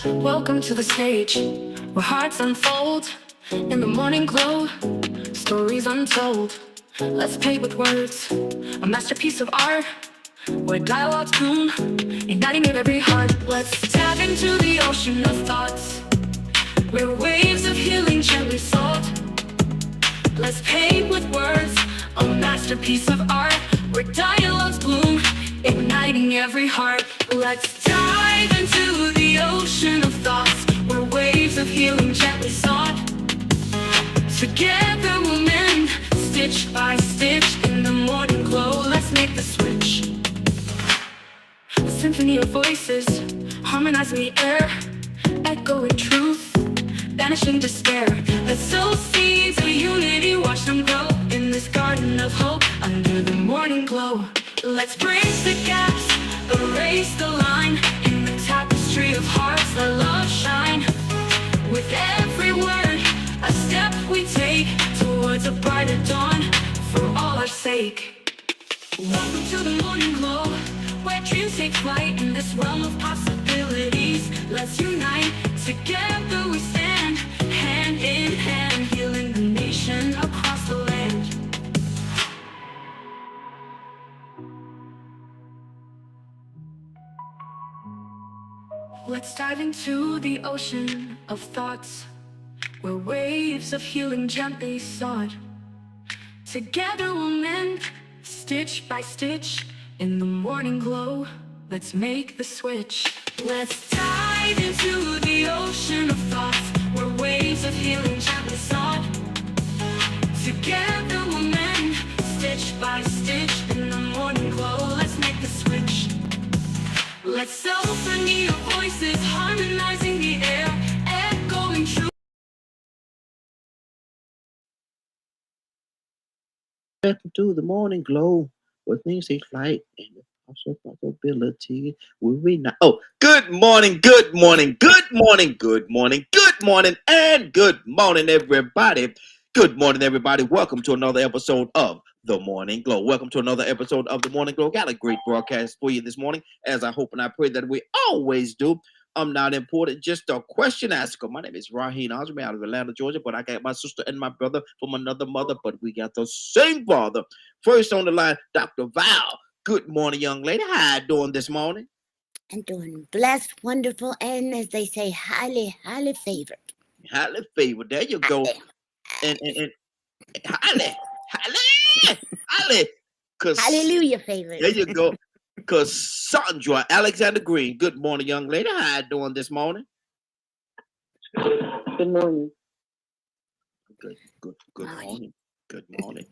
Welcome to the stage where hearts unfold in the morning glow, stories untold. Let's play with words, a masterpiece of art where dialogues bloom, igniting in every heart. Let's dive into the ocean of thoughts where waves of healing gently salt. Let's paint with words, a masterpiece of art where dialogues bloom, igniting every heart. Let's dive into the ocean of thoughts where waves of healing gently sought. Together we'll mend, stitch by stitch in the morning glow. Let's make the switch. A symphony of voices, harmonizing the air, echoing truth, banishing despair. Let's sow seeds of unity, watch them grow in this garden of hope under the morning glow. Let's bridge the gaps, erase the line in the tapestry of hearts that love shine. With every word, a step we take towards a brighter dawn for all our sake. Welcome to the morning glow, where dreams take flight in this realm of possibilities. Let's unite, together we stand, hand in hand, healing the nation across the land. Let's dive into the ocean of thoughts, where waves of healing gently sought. Together we'll mend, stitch by stitch, in the morning glow. Let's make the switch. Let's dive into the ocean of thoughts, where waves of healing gently sought. Together we'll mend, stitch by stitch, in the morning glow. Let's make the switch. Let's symphony of voices, harmonizing the air, echoing true. Welcome to the morning glow, where things take flight and the possibility will be now. Oh, good morning, good morning, good morning, good morning, good morning, and good morning, everybody. Good morning, everybody. Welcome to another episode of The Morning Glow. Welcome to another episode of The Morning Glow. Got a great broadcast for you this morning, as I hope and I pray that we always do. I'm not important, just a question asker. My name is Raheem Osman out of Atlanta, Georgia, but I got my sister and my brother from another mother, but we got the same father. First on the line, Dr. Val. Good morning, young lady. How you doing this morning? I'm doing blessed, wonderful, and as they say, highly, highly favored. Highly favored. There you go. And highly, highly. Hallelujah favored. There you go. Cassandra Alexander Green. Good morning, young lady. How you doing this morning? Good morning. Good morning. Good morning.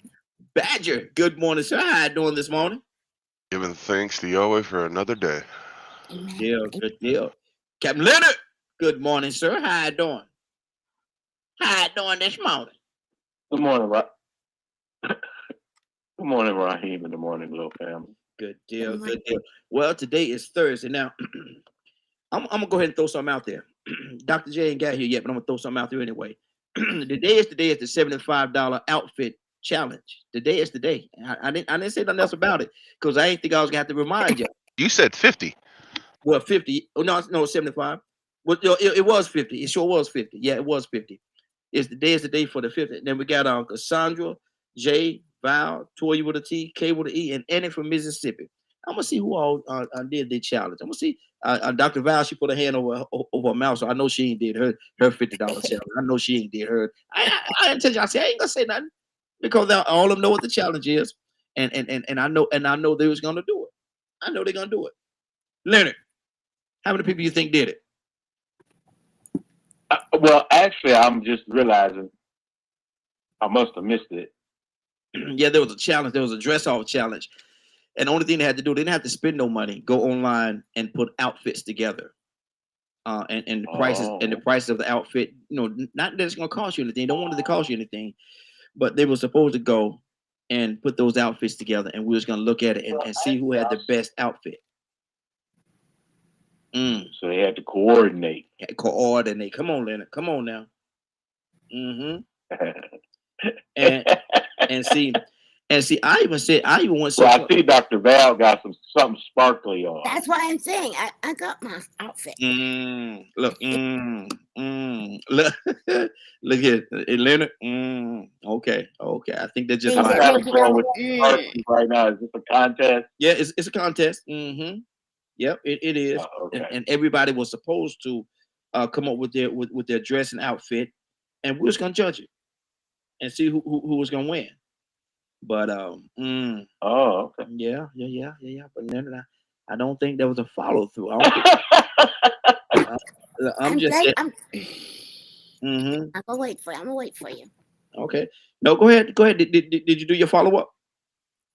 Badger, good morning, sir. How you doing this morning? Giving thanks to Yahweh for another day. Amen. Good deal. Captain Leonard, good morning, sir. How you doing? How you doing this morning? Good morning, Good morning, Raheem and the Morning Glow family. Good deal. Well, today is Thursday. Now, I'm gonna go ahead and throw something out there. Dr. J ain't got here yet, but I'm gonna throw something out there anyway. Today is the $75 outfit challenge. Today is the day. I didn't say nothing else about it because I ain't think I was gonna have to remind you. You said 50. Well, 50. Oh no, 75. Well, it was 50. It sure was 50. Yeah, it was 50. Is the day for the 50. And then we got Cassandra, J, Val, Toya with a T, K with an E, and Annie from Mississippi. I'm gonna see who all did the challenge. I'm gonna see Dr. Val. She put her hand over her mouth, so I know she ain't did her $50 challenge. I know she ain't did her. I didn't tell you. I said I ain't gonna say nothing because all of them know what the challenge is, and I know they was gonna do it. I know they're gonna do it. Leonard, how many people you think did it? Well, actually, I'm just realizing I must have missed it. Yeah, there was a challenge. There was a dress-off challenge. And the only thing they had to do, they didn't have to spend no money. Go online and put outfits together. And the prices of the outfit, not that it's gonna cost you anything. They don't want it to cost you anything, but they were supposed to go and put those outfits together, and we was gonna look at it and see who had the best outfit. So they had to coordinate. Come on, Leonard. Come on now. And see, And see, I even went so Well, I far. see Dr. Val got something sparkly on. That's why I'm saying I got my outfit. Look, look, look here, Leonard. Okay. I think that just Things I'm that might. kind make of you going go, with sparkly right now. Is this a contest? Yeah, it's a contest. Yep, it is. Okay. And everybody was supposed to come up with their dress and outfit, and we're just gonna judge it and see who was gonna win. But Oh, okay. yeah. But then I don't think there was a follow through. I don't think, I'm I'm just like, saying. I'm Mm-hmm. gonna wait for you. I'm gonna wait for you. Okay. No, go ahead. Go ahead. Did you do your follow up?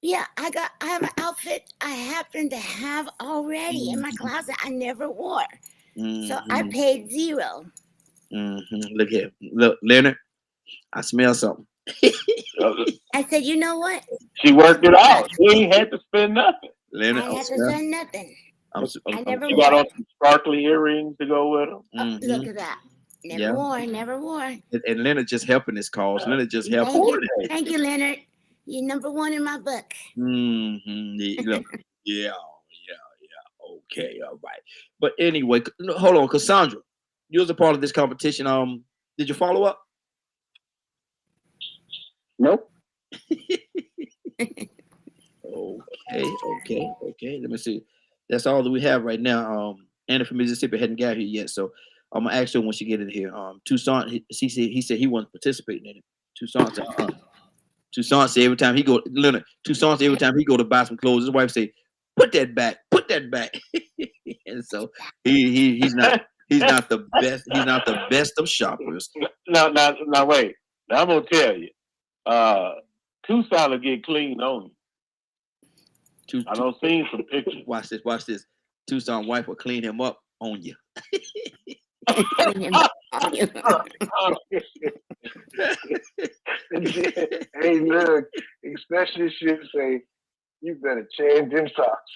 Yeah, I have an outfit I happen to have already in my closet I never wore. So I paid zero. Look here. Look, Leonard, I smell something. I said, you know what? She worked it out. She ain't had to spend nothing. Leonard, I I'm had to smell. spend nothing. I never She wore got on it. some sparkly earrings to go with them. Look at that. Never Yeah. wore, never wore. And Leonard just helping his cause. Leonard just helping. Thank you, Leonard. You're number one in my book. Look, yeah. Okay, all right. But anyway, hold on, Cassandra. You was a part of this competition. Did you follow up? Nope. Okay. Let me see. That's all that we have right now. Anna from Mississippi hadn't got here yet, so I'm gonna ask her when she get in here. Toussaint, he said he wasn't participating in it. Toussaint said, Toussaint said every time he go, Leonard. Toussaint said every time he go to buy some clothes, his wife say, "Put that back, put that back." And so he's not the best. He's not the best of shoppers. Now, wait. Now I'm gonna tell you. Tucson will get clean on you. I don't see some pictures. Watch this. Toussaint wife will clean him up on you. Hey, look, especially should say, you better change them socks.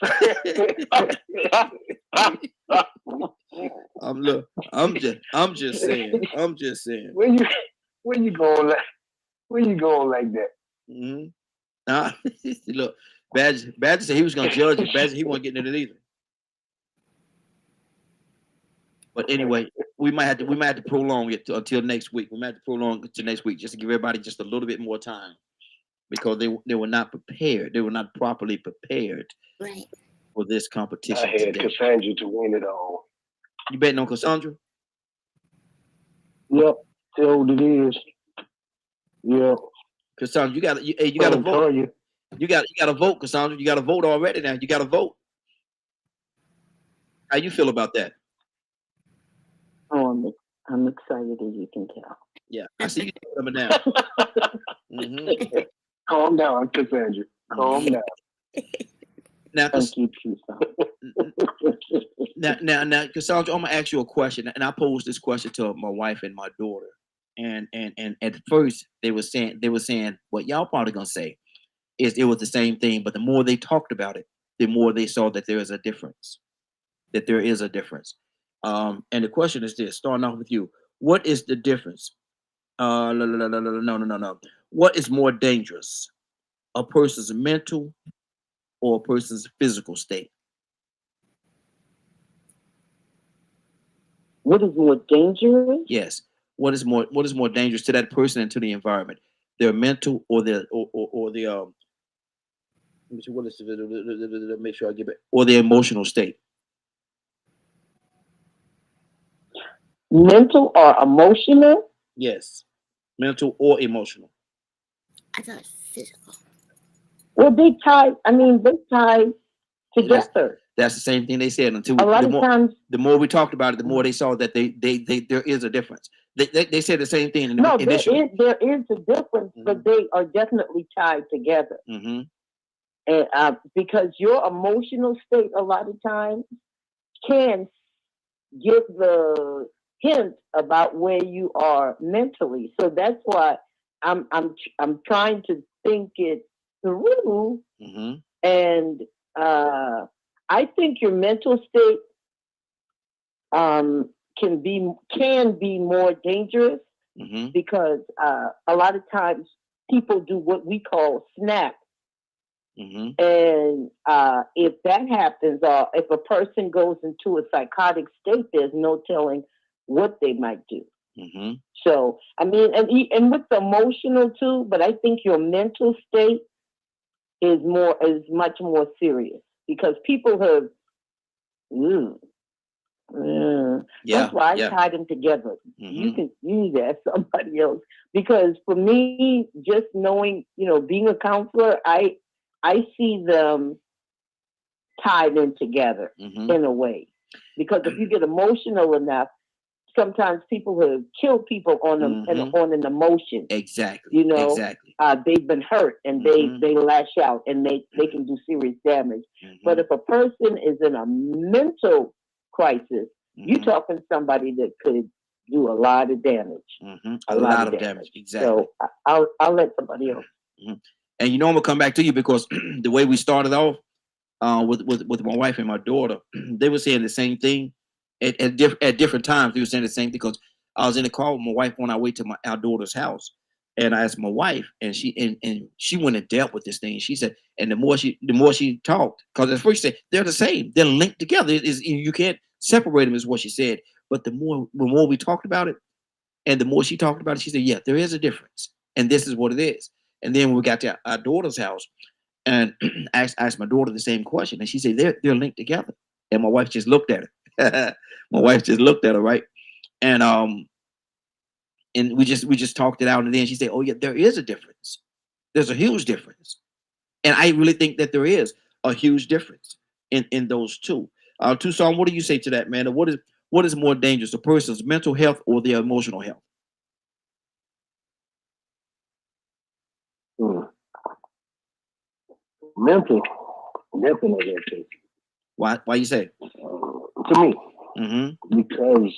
I'm just saying. Where you going like that? Nah, look, Badger said he was gonna judge it. Badger, he wasn't getting it either. But anyway, we might have to prolong it until next week. We might have to prolong it to next week just to give everybody just a little bit more time because they were not prepared. They were not properly prepared for this competition. I had Cassandra to win it all. You betting on Cassandra? Yep, tell what it is. Yep. Cassandra, you got to vote. You got to vote, Cassandra. You got to vote already now. You got to vote. How you feel about that? Oh, I'm excited, as you can tell. Yeah, I see you coming down. Calm down, Cassandra. Calm down. Now, Thank you, now, Cassandra, I'm gonna ask you a question, and I posed this question to my wife and my daughter, and at first they were saying what y'all probably gonna say is it was the same thing, but the more they talked about it, the more they saw that there is a difference. That there is a difference. And the question is this: starting off with you, what is the difference? No. What is more dangerous, a person's mental or a person's physical state? What is more dangerous? Yes. What is more dangerous to that person and to the environment? Their mental or their or the let me see, what is make sure I get it, or their emotional state. Mental or emotional? Yes. Mental or emotional. I thought physical. Well, they tie together. That's the same thing they said until a lot of times. The more we talked about it, the more they saw that they there is a difference. They said the same thing initially. There is a difference, but they are definitely tied together. And because your emotional state a lot of times can give the hint about where you are mentally. So that's why I'm trying to think it through. And I think your mental state can be more dangerous because a lot of times people do what we call snap And if that happens, or if a person goes into a psychotic state, there's no telling what they might do. So, I mean, and with the emotional too, but I think your mental state is much more serious, because people have, that's why I tied them together. You can use that somebody else, because for me, just knowing, being a counselor, I see them tied in together in a way, because if you get emotional enough, sometimes people have killed people on an emotion. Exactly. Exactly. They've been hurt and they lash out and they can do serious damage. But if a person is in a mental crisis, you're talking somebody that could do a lot of damage. A lot of damage. Exactly. So I'll let somebody else. And I'm gonna come back to you, because the way we started off with my wife and my daughter, they were saying the same thing at different times. They were saying the same thing, because I was in the car with my wife on our way to our daughter's house, and I asked my wife, and she went and dealt with this thing. She said, and the more she talked, because at first she said they're the same, they're linked together. You can't separate them, is what she said. But the more we talked about it, and the more she talked about it, she said, yeah, there is a difference, and this is what it is. And then when we got to our daughter's house, and asked my daughter the same question, and she said they're linked together. And my wife just looked at her. My wife just looked at her, right? And we just talked it out, and then she said, oh yeah, there is a difference. There's a huge difference. And I really think that there is a huge difference in those two. Tucson, what do you say to that, man? What is more dangerous, a person's mental health or their emotional health? Mental, definitely. Why you say? To me, because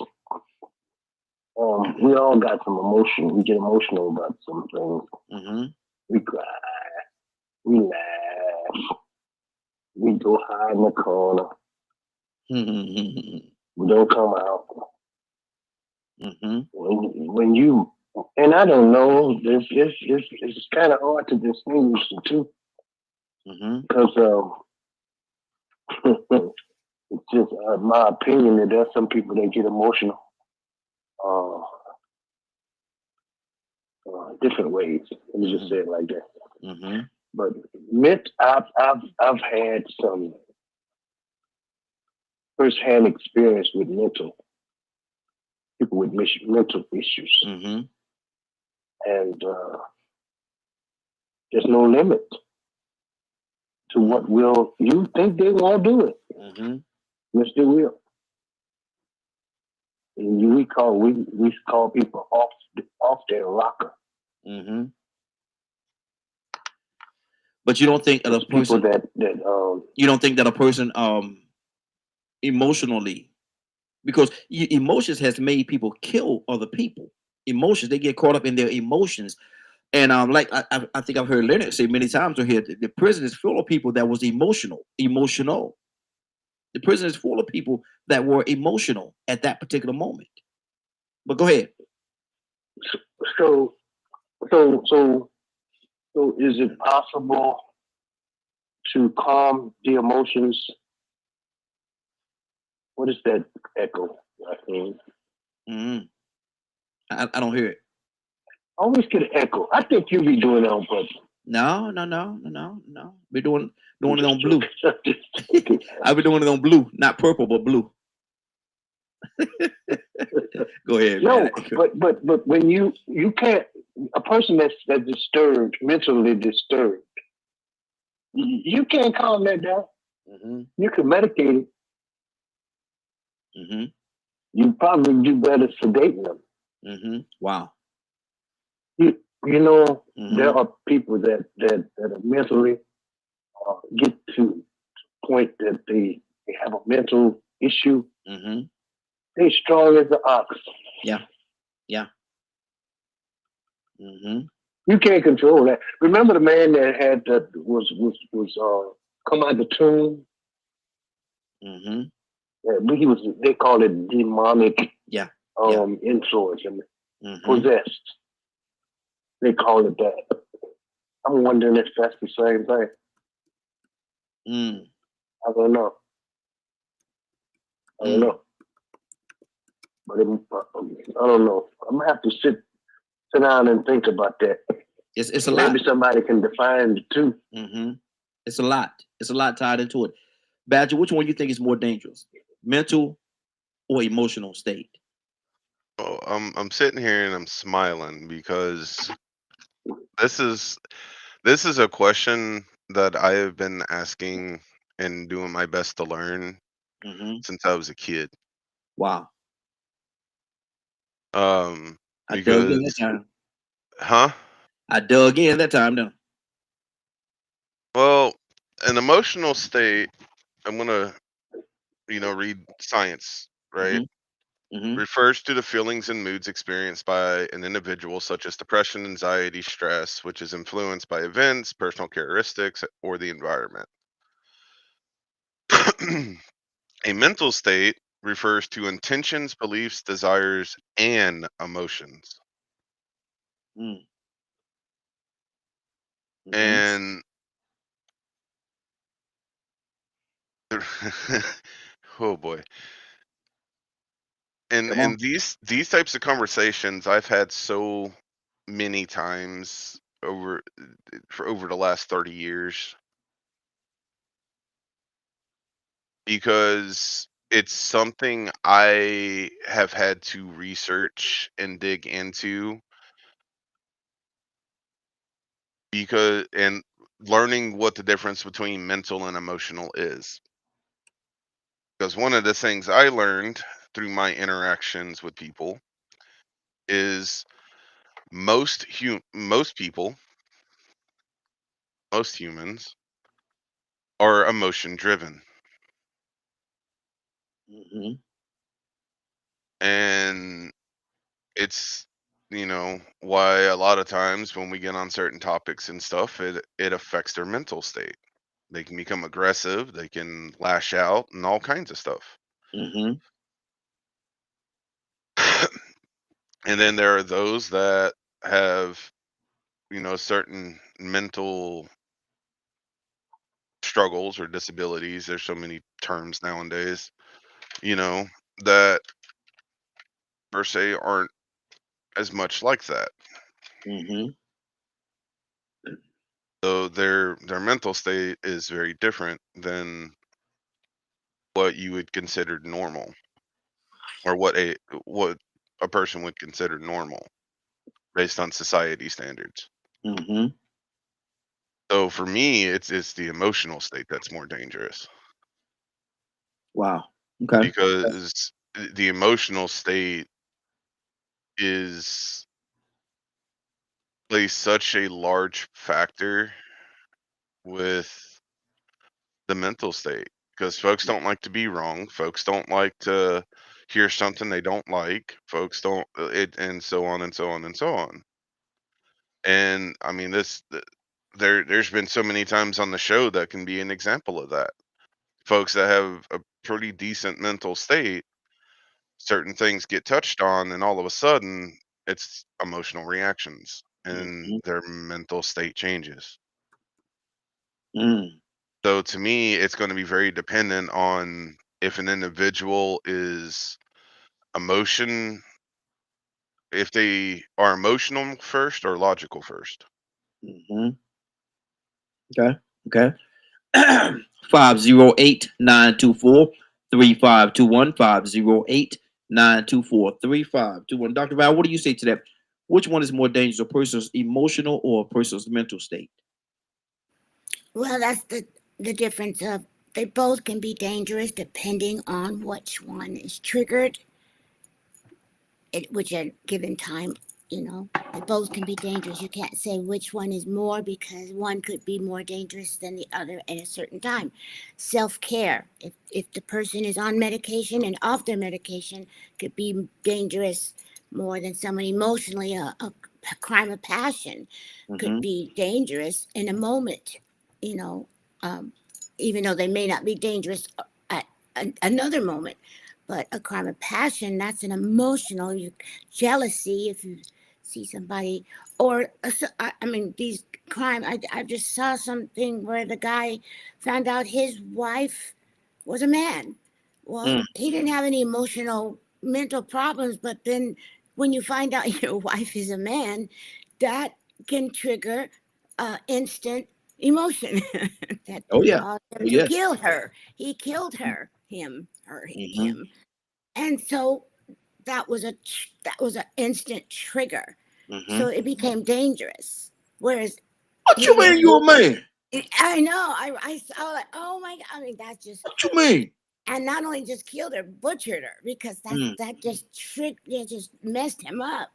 we all got some emotion. We get emotional about some things. We cry, we laugh, we go hide in the corner. We don't come out. When you, and I don't know, it's kind of hard to distinguish the two, because it's just my opinion that there's some people that get emotional different ways. Let me just say it like that. But I've had some first-hand experience with people with mental issues, and there's no limit to what will you think they won't do it. Yes, they will. And we call people off their rocker. But you don't think that a person you don't think that a person emotionally, because emotions has made people kill other people. Emotions, they get caught up in their emotions. And like I think I've heard Leonard say many times here, the prison is full of people that was emotional. The prison is full of people that were emotional at that particular moment. But go ahead. So is it possible to calm the emotions? What is that echo? I don't hear it. I always get an echo. I think you be doing it on purpose. No. We're doing it on blue. I've been doing it on blue, not purple, but blue. Go ahead. No, man. but when you can't, a person that's disturbed, mentally disturbed, you can't calm that down. You can medicate it. You probably do better sedating them. Wow. You know, there are people that are mentally get to the point that they have a mental issue. They strong as an ox. Yeah. You can't control that. Remember the man that had that was come out of the tomb. They call it demonic. Influence and possessed. They call it that. I'm wondering if that's the same thing. I don't know. I don't know. But I don't know. I'm gonna have to sit down and think about that. It's a lot. Maybe somebody can define the two. It's a lot. It's a lot tied into it. Badger, which one you think is more dangerous, mental or emotional state? Oh, I'm sitting here and I'm smiling because this is a question that I have been asking and doing my best to learn since I was a kid. Wow. I dug in that Because time. huh? I dug in that time now. Well, an emotional state, I'm gonna, read science, right? Refers to the feelings and moods experienced by an individual, such as depression, anxiety, stress, which is influenced by events, personal characteristics, or the environment. A mental state refers to intentions, beliefs, desires, and emotions. And oh boy. And these types of conversations I've had so many times over the last 30 years because it's something I have had to research and dig into and learning what the difference between mental and emotional is. Because one of the things I learned through my interactions with people is most people, most humans are emotion driven. And it's why a lot of times when we get on certain topics and stuff, it affects their mental state. They can become aggressive, they can lash out and all kinds of stuff. And then there are those that have certain mental struggles or disabilities. There's so many terms nowadays, that per se aren't as much like that. So their mental state is very different than what you would consider normal, or what a person would consider normal based on society standards. So for me, it's the emotional state that's more dangerous. Wow. Okay. Because the emotional state plays such a large factor with the mental state, because folks don't like to be wrong. Folks don't like to hear something they don't like. Folks don't and so on and so on and so on. And I mean, there's been so many times on the show that can be an example of that. Folks that have a pretty decent mental state, certain things get touched on, and all of a sudden, it's emotional reactions, and their mental state changes. So to me, it's going to be very dependent on if an individual is emotion, if they are emotional first or logical first. Okay. 508-924-3521. 508-924-3521. Dr. Val, what do you say to that? Which one is more dangerous, a person's emotional or a person's mental state? Well, that's the difference of they both can be dangerous depending on which one is triggered at which a given time. They both can be dangerous. You can't say which one is more because one could be more dangerous than the other at a certain time. Self-care, if the person is on medication and off their medication, could be dangerous more than someone emotionally. A crime of passion could be dangerous in a moment, even though they may not be dangerous at another moment. But a crime of passion, that's an emotional jealousy. If you see somebody, or I mean, these crime. I just saw something where the guy found out his wife was a man. Well, he didn't have any emotional, mental problems, but then when you find out your wife is a man, that can trigger instant emotion that Oh yeah. caused Oh him to yes. kill her. He killed her, him, and so that was an instant trigger. So it became dangerous. Whereas What you mean you a man? I know, I saw like, oh my God, I mean, that's just, What you mean? and not only just killed her, butchered her, because that just it just messed him up.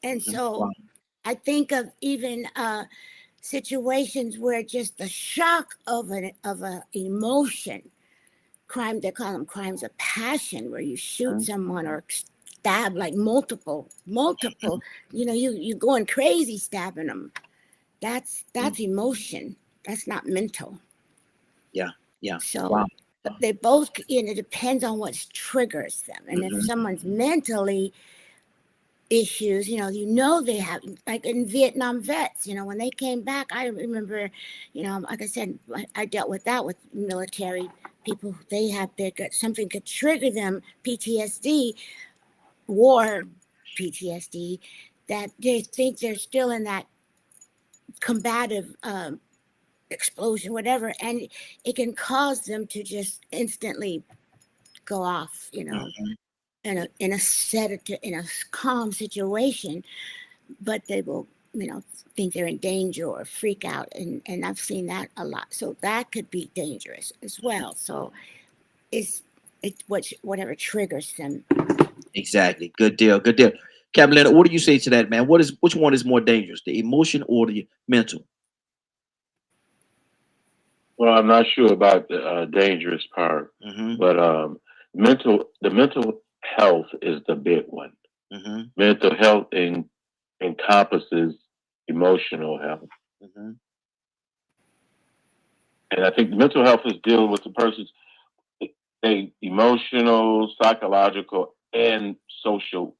And so Wow. I think of even situations where just the shock of a emotion, crime, they call them crimes of passion, where you shoot someone or stab like multiple, you going crazy stabbing them. That's emotion. That's not mental. Yeah. Yeah. So Wow. they both, it depends on what triggers them. And if someone's mentally issues, they have, like in Vietnam vets, when they came back, I remember, like I said, I dealt with that with military people. They got something could trigger them, PTSD, war PTSD, that they think they're still in that combative explosion, whatever, and it can cause them to just instantly go off, in a sedative, in a calm situation, but they will, think they're in danger or freak out, and I've seen that a lot. So that could be dangerous as well. So it's whatever triggers them. Exactly. Good deal. Good deal. Captain Leonard, what do you say to that, man? Which one is more dangerous, the emotion or the mental? Well, I'm not sure about the dangerous part, but the mental health is the big one. Mental health encompasses emotional health, and I think mental health is dealing with the person's emotional, psychological, and social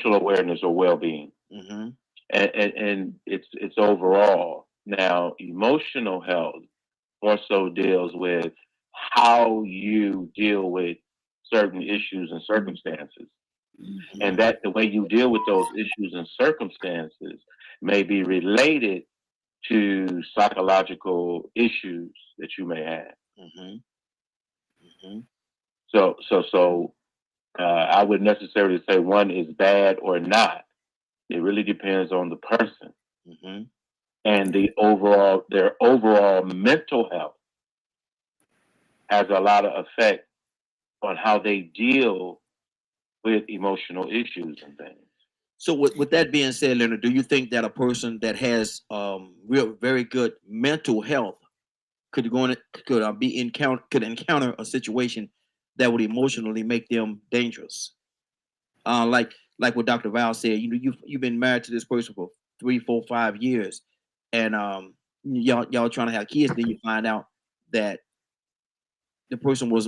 awareness or well-being, and it's overall. Now, emotional health more so deals with how you deal with certain issues and circumstances. And that the way you deal with those issues and circumstances may be related to psychological issues that you may have. So I wouldn't necessarily say one is bad or not. It really depends on the person and their overall mental health has a lot of effect on how they deal with emotional issues and things. So with that being said, Leonard, do you think that a person that has very good mental health could encounter a situation that would emotionally make them dangerous? Like what Dr. Val said, you've been married to this person for 3, 4, 5 years, and y'all trying to have kids, then you find out that the person was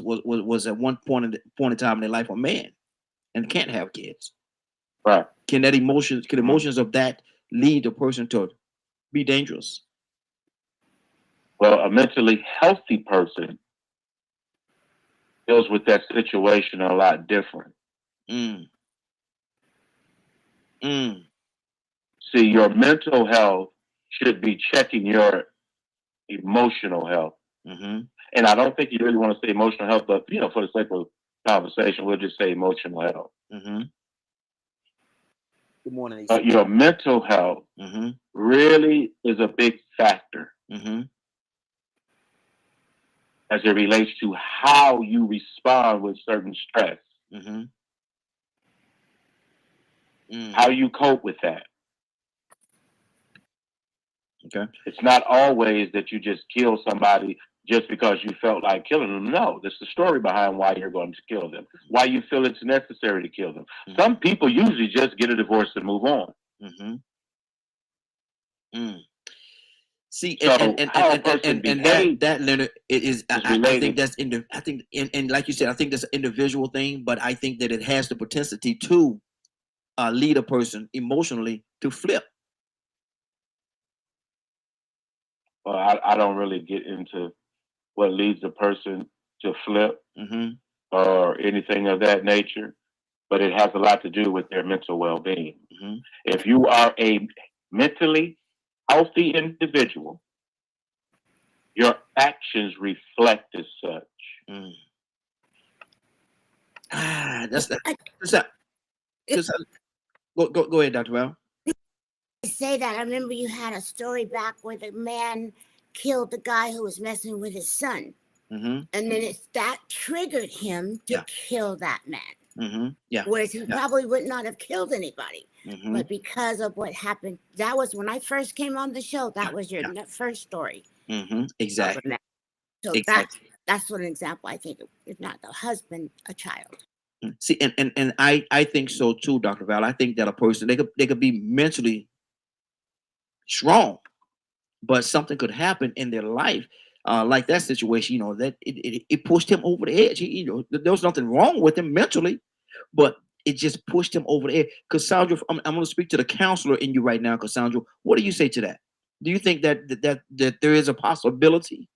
at one point in time in their life a man and can't have kids. Right. Can emotions of that lead the person to be dangerous? Well, a mentally healthy person deals with that situation a lot different. See, your mental health should be checking your emotional health. And I don't think you really want to say emotional health, but for the sake of conversation, we'll just say emotional health. Good morning. Your mental health really is a big factor as it relates to how you respond with certain stress, how you cope with that. Okay. It's not always that you just kill somebody just because you felt like killing them. No, there's the story behind why you're going to kill them, why you feel it's necessary to kill them. Some people usually just get a divorce and move on. See, So how a person behaves that Leonard, it is. is I think related. that's I think, and like you said, I think that's an individual thing. But I think that it has the propensity to lead a person emotionally to flip. Well, I don't really get into what leads a person to flip Mm-hmm. or anything of that nature, but it has a lot to do with their mental well-being. Mm-hmm. If you are a mentally healthy individual, your actions reflect as such. Mm. That's that. I Go ahead, Dr. Well. say that. I remember you had a story back where the man killed the guy who was messing with his son. Mm-hmm. And then that triggered him to Yeah. kill that man. Mm-hmm. Yeah. Whereas he Yeah. probably would not have killed anybody. Mm-hmm. But because of what happened, that was when I first came on the show. That was your first story. Mm-hmm. Exactly. So Exactly. that's an example. I think, if not the husband, a child. See, and I think so too, Dr. Val. I think that a person they could be mentally strong, but something could happen in their life, like that situation. You know that it pushed him over the edge. There was nothing wrong with him mentally, but it just pushed him over the edge. Cassandra, I'm going to speak to the counselor in you right now, Cassandra. What do you say to that? Do you think that there is a possibility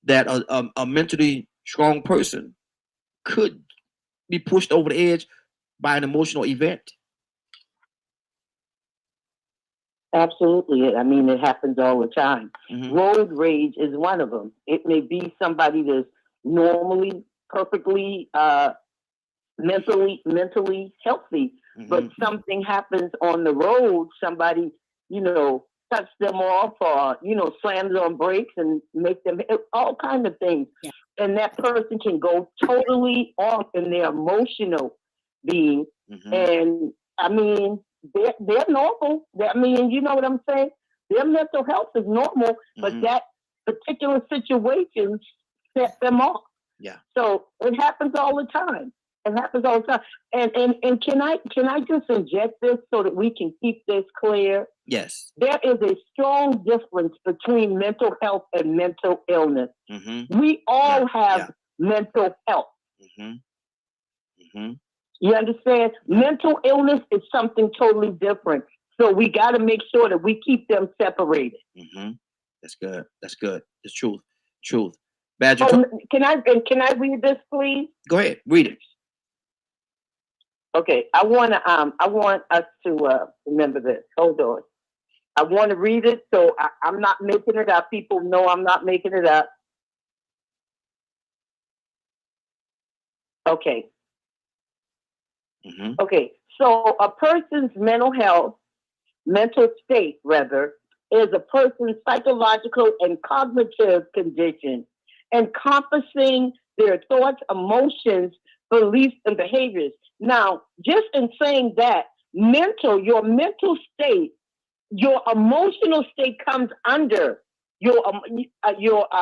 that a mentally strong person could be pushed over the edge by an emotional event? Absolutely. I mean, it happens all the time. Mm-hmm. Road rage is one of them. It may be somebody that's normally perfectly mentally healthy, Mm-hmm. but something happens on the road. Somebody, cuts them off, or slams on brakes and make them all kind of things. Yeah. And that person can go totally off in their emotional being. Mm-hmm. And I mean, they're normal. I mean, you know what I'm saying? Their mental health is normal, but Mhm. that particular situation set them off. Yeah. So it happens all the time. It happens all the time. And can I just inject this so that we can keep this clear? Yes. There is a strong difference between mental health and mental illness. Mm-hmm. We all Yeah, have yeah. mental health. Mm-hmm. Mm-hmm. You understand? Mental illness is something totally different. So we got to make sure that we keep them separated. Mm-hmm. That's good. That's good. It's truth. Truth. Badger. Can I read this, please? Go ahead. Read it. Okay. I want us to remember this. Hold on. I want to read it, so I'm not making it up. People know I'm not making it up. Okay. Mm-hmm. Okay. So a person's mental state, rather, is a person's psychological and cognitive condition, encompassing their thoughts, emotions, beliefs, and behaviors. Now, just in saying that, your mental state, your emotional state comes under your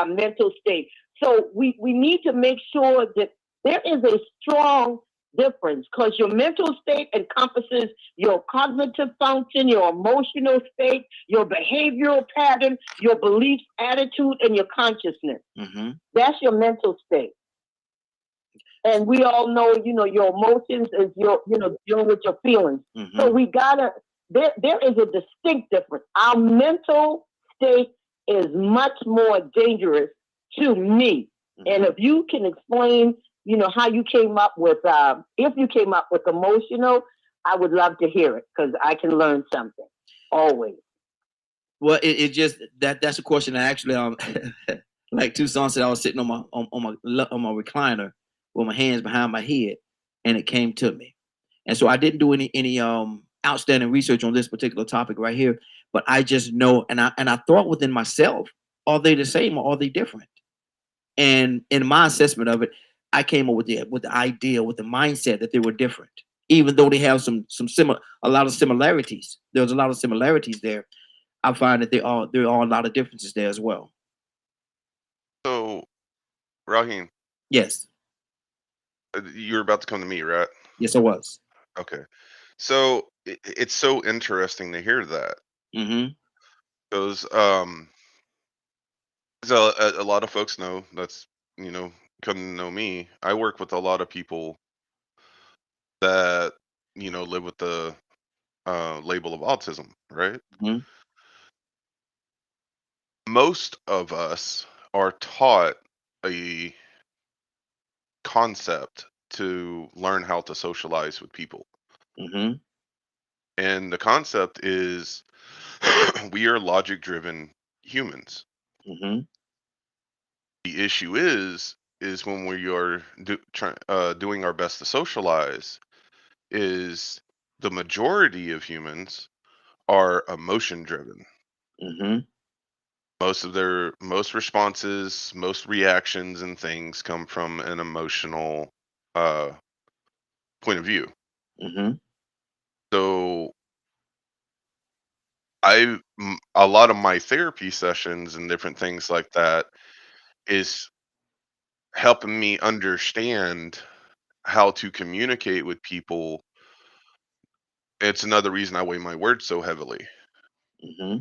mental state. So we need to make sure that there is a strong difference, because your mental state encompasses your cognitive function, your emotional state, your behavioral pattern, your beliefs, attitude, and your consciousness. Mm-hmm. That's your mental state. And we all know, your emotions is dealing with your feelings. Mm-hmm. So we gotta, there is a distinct difference. Our mental state is much more dangerous to me. Mm-hmm. And if you can explain, how you came up with, if you came up with emotional, I would love to hear it, because I can learn something always. Well, it just that's a question. I actually like Tucson said, I was sitting on my recliner with my hands behind my head, and it came to me. And so I didn't do any outstanding research on this particular topic right here, but I just know, and I thought within myself, are they the same or are they different? And in my assessment of it, I came up with the idea, with the mindset that they were different, even though they have a lot of similarities. There's a lot of similarities there. I find that there are a lot of differences there as well. So, Raheem, Yes. you were about to come to me, right? Yes, I was. Okay. So it's so interesting to hear that, Mm-hmm. because So a lot of folks know that's come to know me. I work with a lot of people that live with the label of autism, right? Hmm. Most of us are taught a concept to learn how to socialize with people. Hmm. And the concept is we are logic driven humans. Hmm. The issue is when we are doing our best to socialize, is the majority of humans are emotion driven. Hmm. Most responses, most reactions and things come from an emotional uh point of view. Hmm. So a lot of my therapy sessions and different things like that is helping me understand how to communicate with people. It's another reason I weigh my words so heavily, Hmm.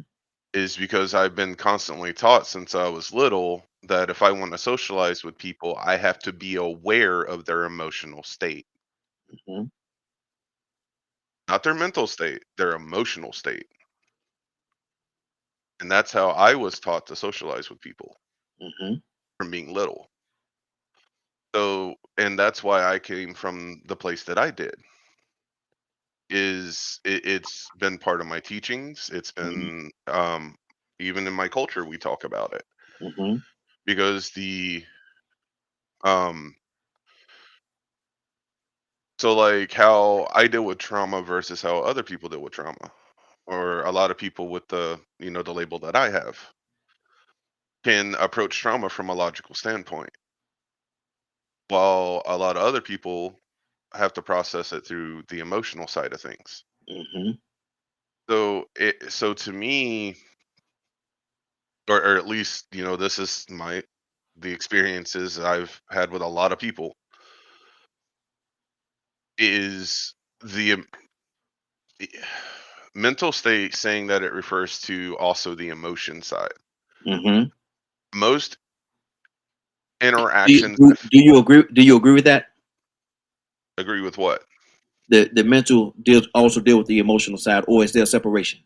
is because I've been constantly taught since I was little that if I want to socialize with people, I have to be aware of their emotional state, Hmm. not their mental state, their emotional state. And that's how I was taught to socialize with people Hmm. from being little. So, and that's why I came from the place that I did. It's been part of my teachings. It's been even in my culture we talk about it Hmm. because the um so like how I deal with trauma versus how other people deal with trauma, or a lot of people with the label that I have can approach trauma from a logical standpoint, while a lot of other people have to process it through the emotional side of things. Hmm. So to me, or at least this is the experiences I've had with a lot of people, is the mental state saying that it refers to also the emotion side. Hmm. Most Do you, interactions do do you agree? Do you agree with that? agree with what? The mental deals also deal with the emotional side, or is there a separation?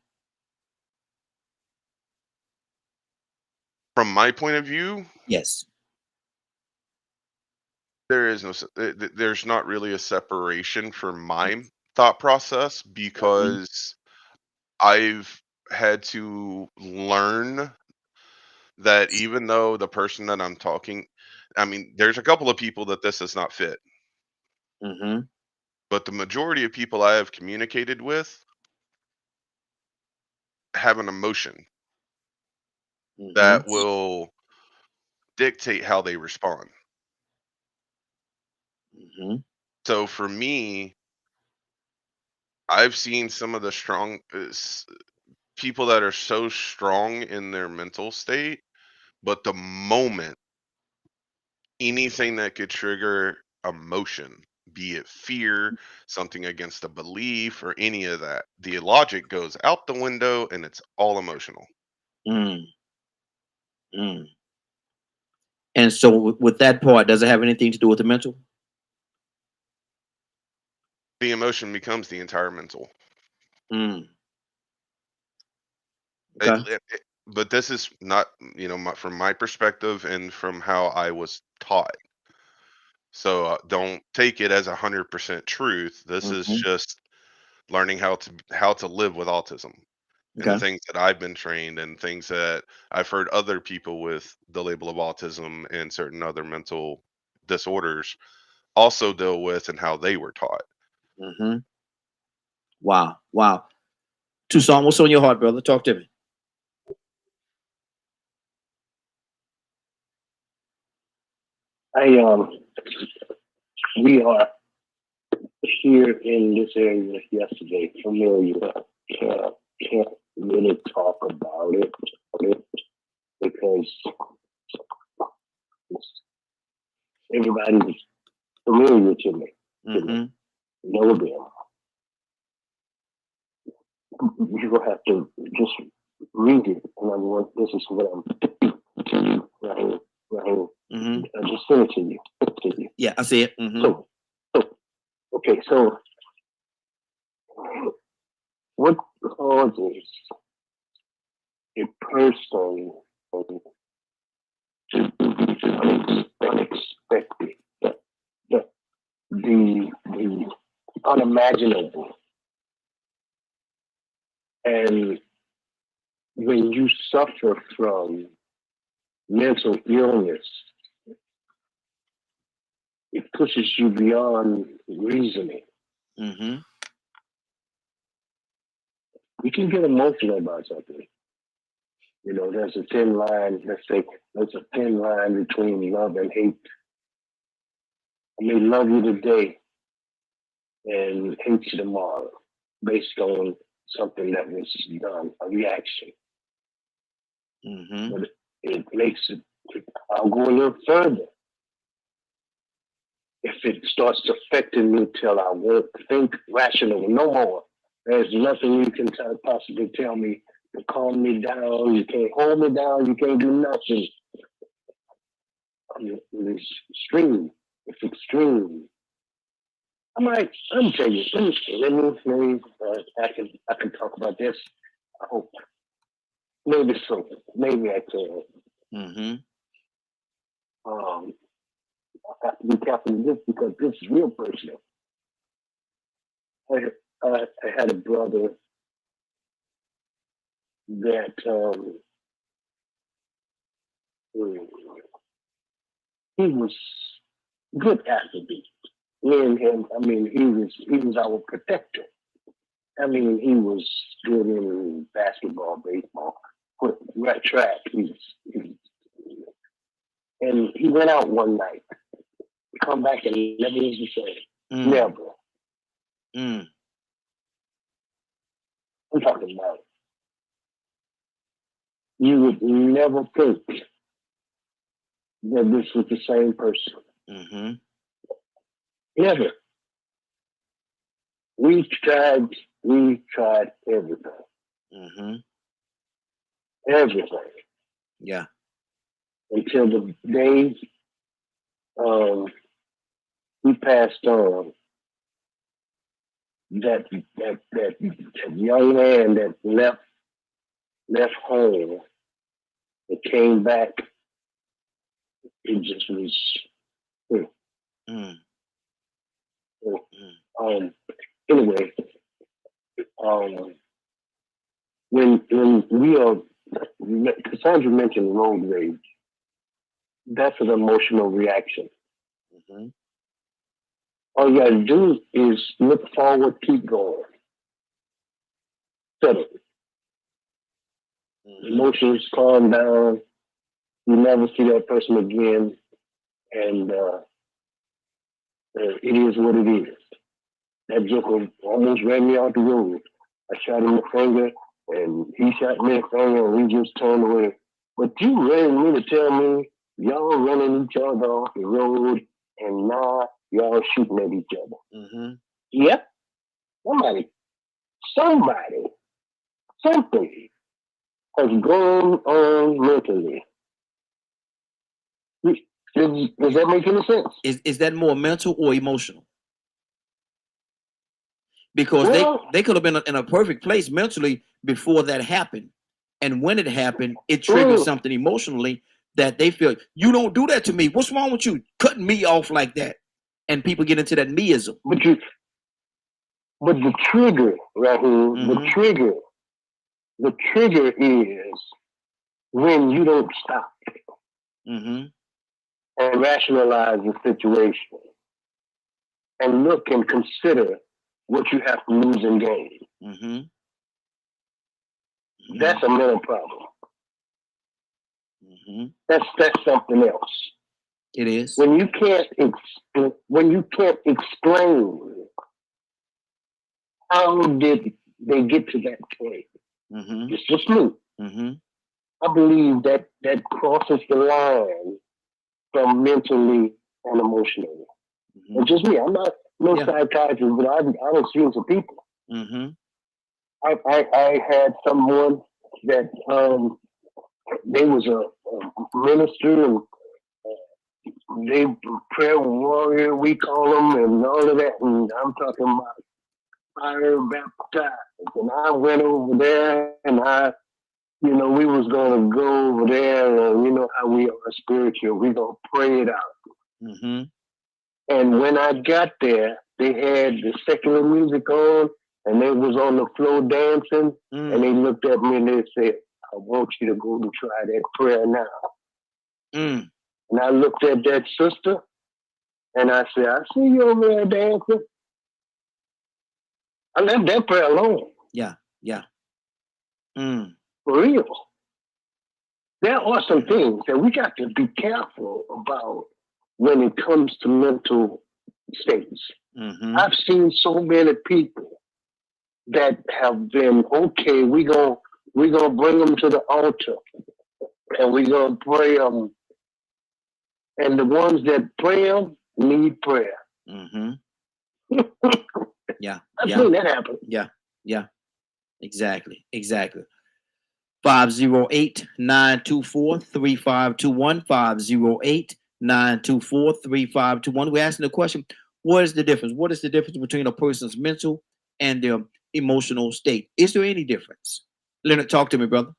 From my point of view, Yes. there is no there's not really a separation for my thought process, Hmm. because I've had to learn that even though the person that I'm talking, I mean, there's a couple of people that this does not fit, Hmm. but the majority of people I have communicated with have an emotion Hmm. that will dictate how they respond. Hmm. So for me, I've seen some of the strong people that are so strong in their mental state, but the moment anything that could trigger emotion, be it fear, something against a belief, or any of that, the logic goes out the window and it's all emotional. Mm. Mm. And so, with that part, does it have anything to do with the mental? The emotion becomes the entire mental. Mm. Okay. But this is not, from my perspective and from how I was taught. So don't take it as 100% truth. This is Hmm. just learning how to live with autism, and the Okay. things that I've been trained, and things that I've heard other people with the label of autism and certain other mental disorders also deal with, and how they were taught. Hmm. Wow. Wow. Tucson, what's on your heart, brother? Talk to me. I we are here in this area yesterday, familiar. Can't really talk about it because everybody's familiar to me. Hmm. Know them. You will have to just read it, and this is what I'm Rahul, Mm-hmm. I just sent it to you. Yeah, I see it. Mm-hmm. So, okay, so what causes a person to do unexpected, the unimaginable? And when you suffer from mental illness, it pushes you beyond reasoning. Mm-hmm. You can get emotional about something. You know, there's a thin line, let's say, there's a thin line between love and hate. I may love you today and hate you tomorrow based on something that was done, a reaction. Mm-hmm. But it makes it, I'll go a little further. If it starts affecting me till I won't think rational no more, there's nothing you can possibly tell me to calm me down. You can't hold me down. You can't do nothing. It's extreme. It's extreme. I'm tell you. Let me. I can talk about this. I hope. Maybe so. Maybe I can. Mm-hmm. I have to be careful with this because this is real personal. I had a brother that he was good athlete. Me and him, I mean, he was our protector. I mean, he was good in basketball, baseball, track. And he went out one night, come back and never was the same. Never. Mm. I'm talking about. You would never think that this was the same person. Mm-hmm. Never. We tried everything. Mm-hmm. Everything. Yeah. Until the day he passed on, that young man that left home and came back, it just was. Anyway, when we are, Cassandra mentioned road rage. That's an emotional reaction. Mm-hmm. All you gotta do is look forward, keep going. Settle. Mm-hmm. Emotions calm down. You never see that person again, and it is what it is. That joker almost ran me off the road. I shot him a finger, and he shot me a finger, and we just turned away. But you ready me to tell me y'all running each other off the road, and now y'all shooting at each other? Mm-hmm. Yep. Something has gone on mentally. Does that make any sense? Is that more mental or emotional? Because they could have been in a perfect place mentally before that happened, and when it happened, it triggered something emotionally that they feel, you don't do that to me. What's wrong with you cutting me off like that? And people get into that meism. But the trigger, Rahul, Mm-hmm. the trigger is when you don't stop Mm-hmm. and rationalize the situation and look and consider what you have to lose and gain. Mm-hmm. Mm-hmm. That's a mental problem. Mm-hmm. That's something else. It is. When you can't explain how did they get to that point. Mm-hmm. It's just me. Mm-hmm. I believe that crosses the line from mentally and emotionally. Mm-hmm. It's just me. I'm not psychiatrist, but I don't see some people. Mm-hmm. I had someone that They was a minister, and they prayer warrior, we call them, and all of that. And I'm talking about fire baptized. And I went over there, and we was gonna go over there, and you know how we are spiritual. We gonna pray it out. Mm-hmm. And when I got there, they had the secular music on, and they was on the floor dancing. And they looked at me and they said, "I want you to go to try that prayer now." Mm. And I looked at that sister, and I said, "I see you over there dancing." I left that prayer alone. Yeah. For real. There are some things that we got to be careful about when it comes to mental states. Mm-hmm. I've seen so many people that have been, okay, we gonna bring them to the altar, and we gonna pray them, and the ones that pray them need prayer. Mm-hmm. Yeah. I've seen that happen. Yeah. Exactly. 508-924-3521. 508-924-3521. We're asking the question, what is the difference? What is the difference between a person's mental and their emotional state? Is there any difference? Leonard, talk to me, brother.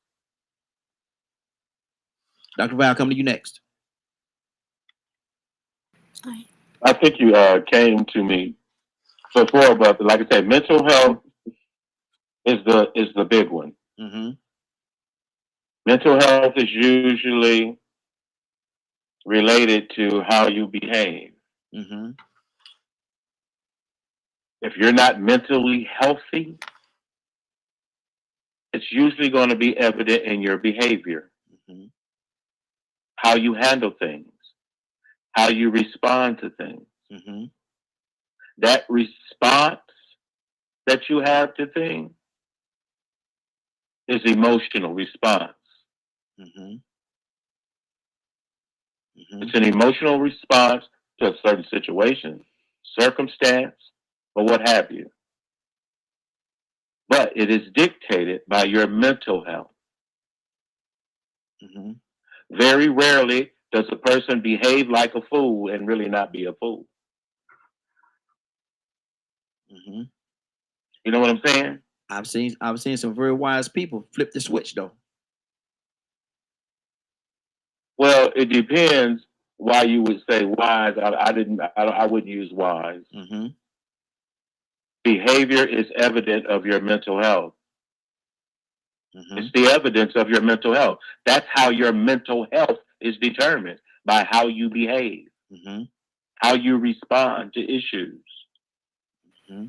Dr. Val, come to you next. I think you came to me before, but like I said, mental health is the big one. Mm-hmm. Mental health is usually related to how you behave. Mm-hmm. If you're not mentally healthy, it's usually going to be evident in your behavior, Mm-hmm. how you handle things, how you respond to things. Mm-hmm. That response that you have to things is emotional response. Mm-hmm. Mm-hmm. It's an emotional response to a certain situation, circumstance, or what have you. But it is dictated by your mental health. Mm-hmm. Very rarely does a person behave like a fool and really not be a fool. Mm-hmm. You know what I'm saying? I've seen some very wise people flip the switch though. Well, it depends why you would say wise. I wouldn't use wise. Mm-hmm. Behavior is evident of your mental health. Mm-hmm. It's the evidence of your mental health. That's how your mental health is determined, by how you behave, Mm-hmm. how you respond to issues. Mm-hmm.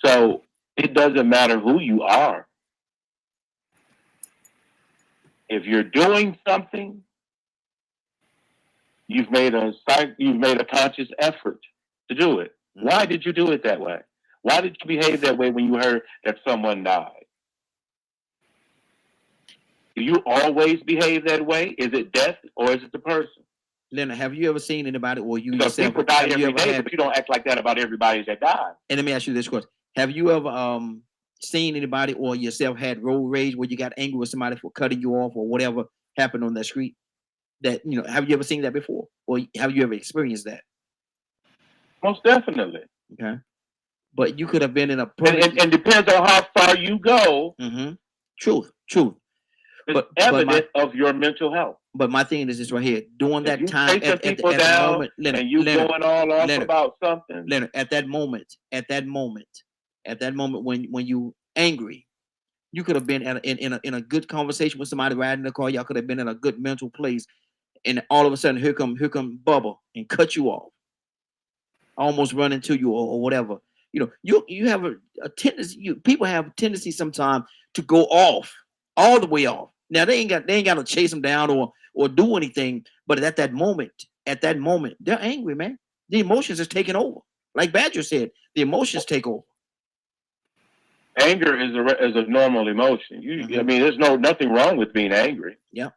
So it doesn't matter who you are. If you're doing something, you've made a conscious effort to do it. Mm-hmm. Why did you do it that way? Why did you behave that way when you heard that someone died? Do you always behave that way? Is it death or is it the person? Leonard, have you ever seen anybody, or you So yourself, people die have you every ever day, had, but you don't act like that about everybody that dies. and let me ask you this question. Have you ever seen anybody or yourself had road rage where you got angry with somebody for cutting you off or whatever happened on that street? That, have you ever seen that before? Or have you ever experienced that? Most definitely. Okay. But you could have been in a and depends on how far you go. Mm-hmm. Truth. It's evident of your mental health. But my thing is this right here. During that time, at the moment, Leonard, and you Leonard, going all off Leonard, about something, Leonard, at that moment, when you angry, you could have been in a good conversation with somebody riding in the car. Y'all could have been in a good mental place, and all of a sudden, here come Bubba and cut you off, almost run into you or whatever. You have a tendency. People have a tendency sometimes to go off, all the way off. Now they ain't got to chase them down or do anything. But at that moment, they're angry, man. The emotions is taking over. Like Badger said, the emotions take over. Anger is a normal emotion. Mm-hmm. I mean, there's nothing wrong with being angry. Yeah.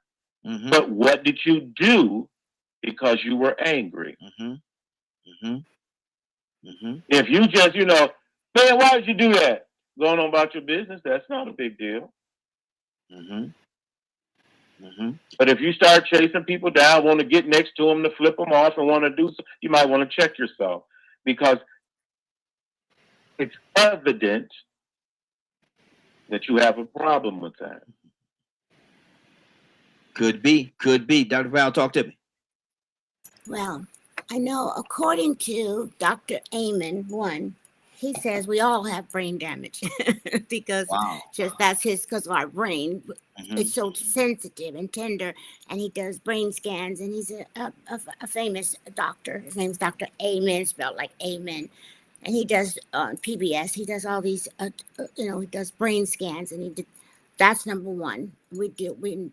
Mm-hmm. But what did you do because you were angry? Mm-hmm. Mm-hmm. Mm-hmm. If you just, man, why did you do that? Going on about your business, that's not a big deal. But if you start chasing people down, want to get next to them to flip them off and want to do so, you might want to check yourself, because it's evident that you have a problem with that. Could be. Dr. Val, talk to me. Well, I know according to Dr. Amen, he says we all have brain damage because that's because of our brain. It's so sensitive and tender, and he does brain scans, and he's a famous doctor. His name's Dr. Amen, spelled like amen. And he does PBS. He does all these, he does brain scans, and that's number one. We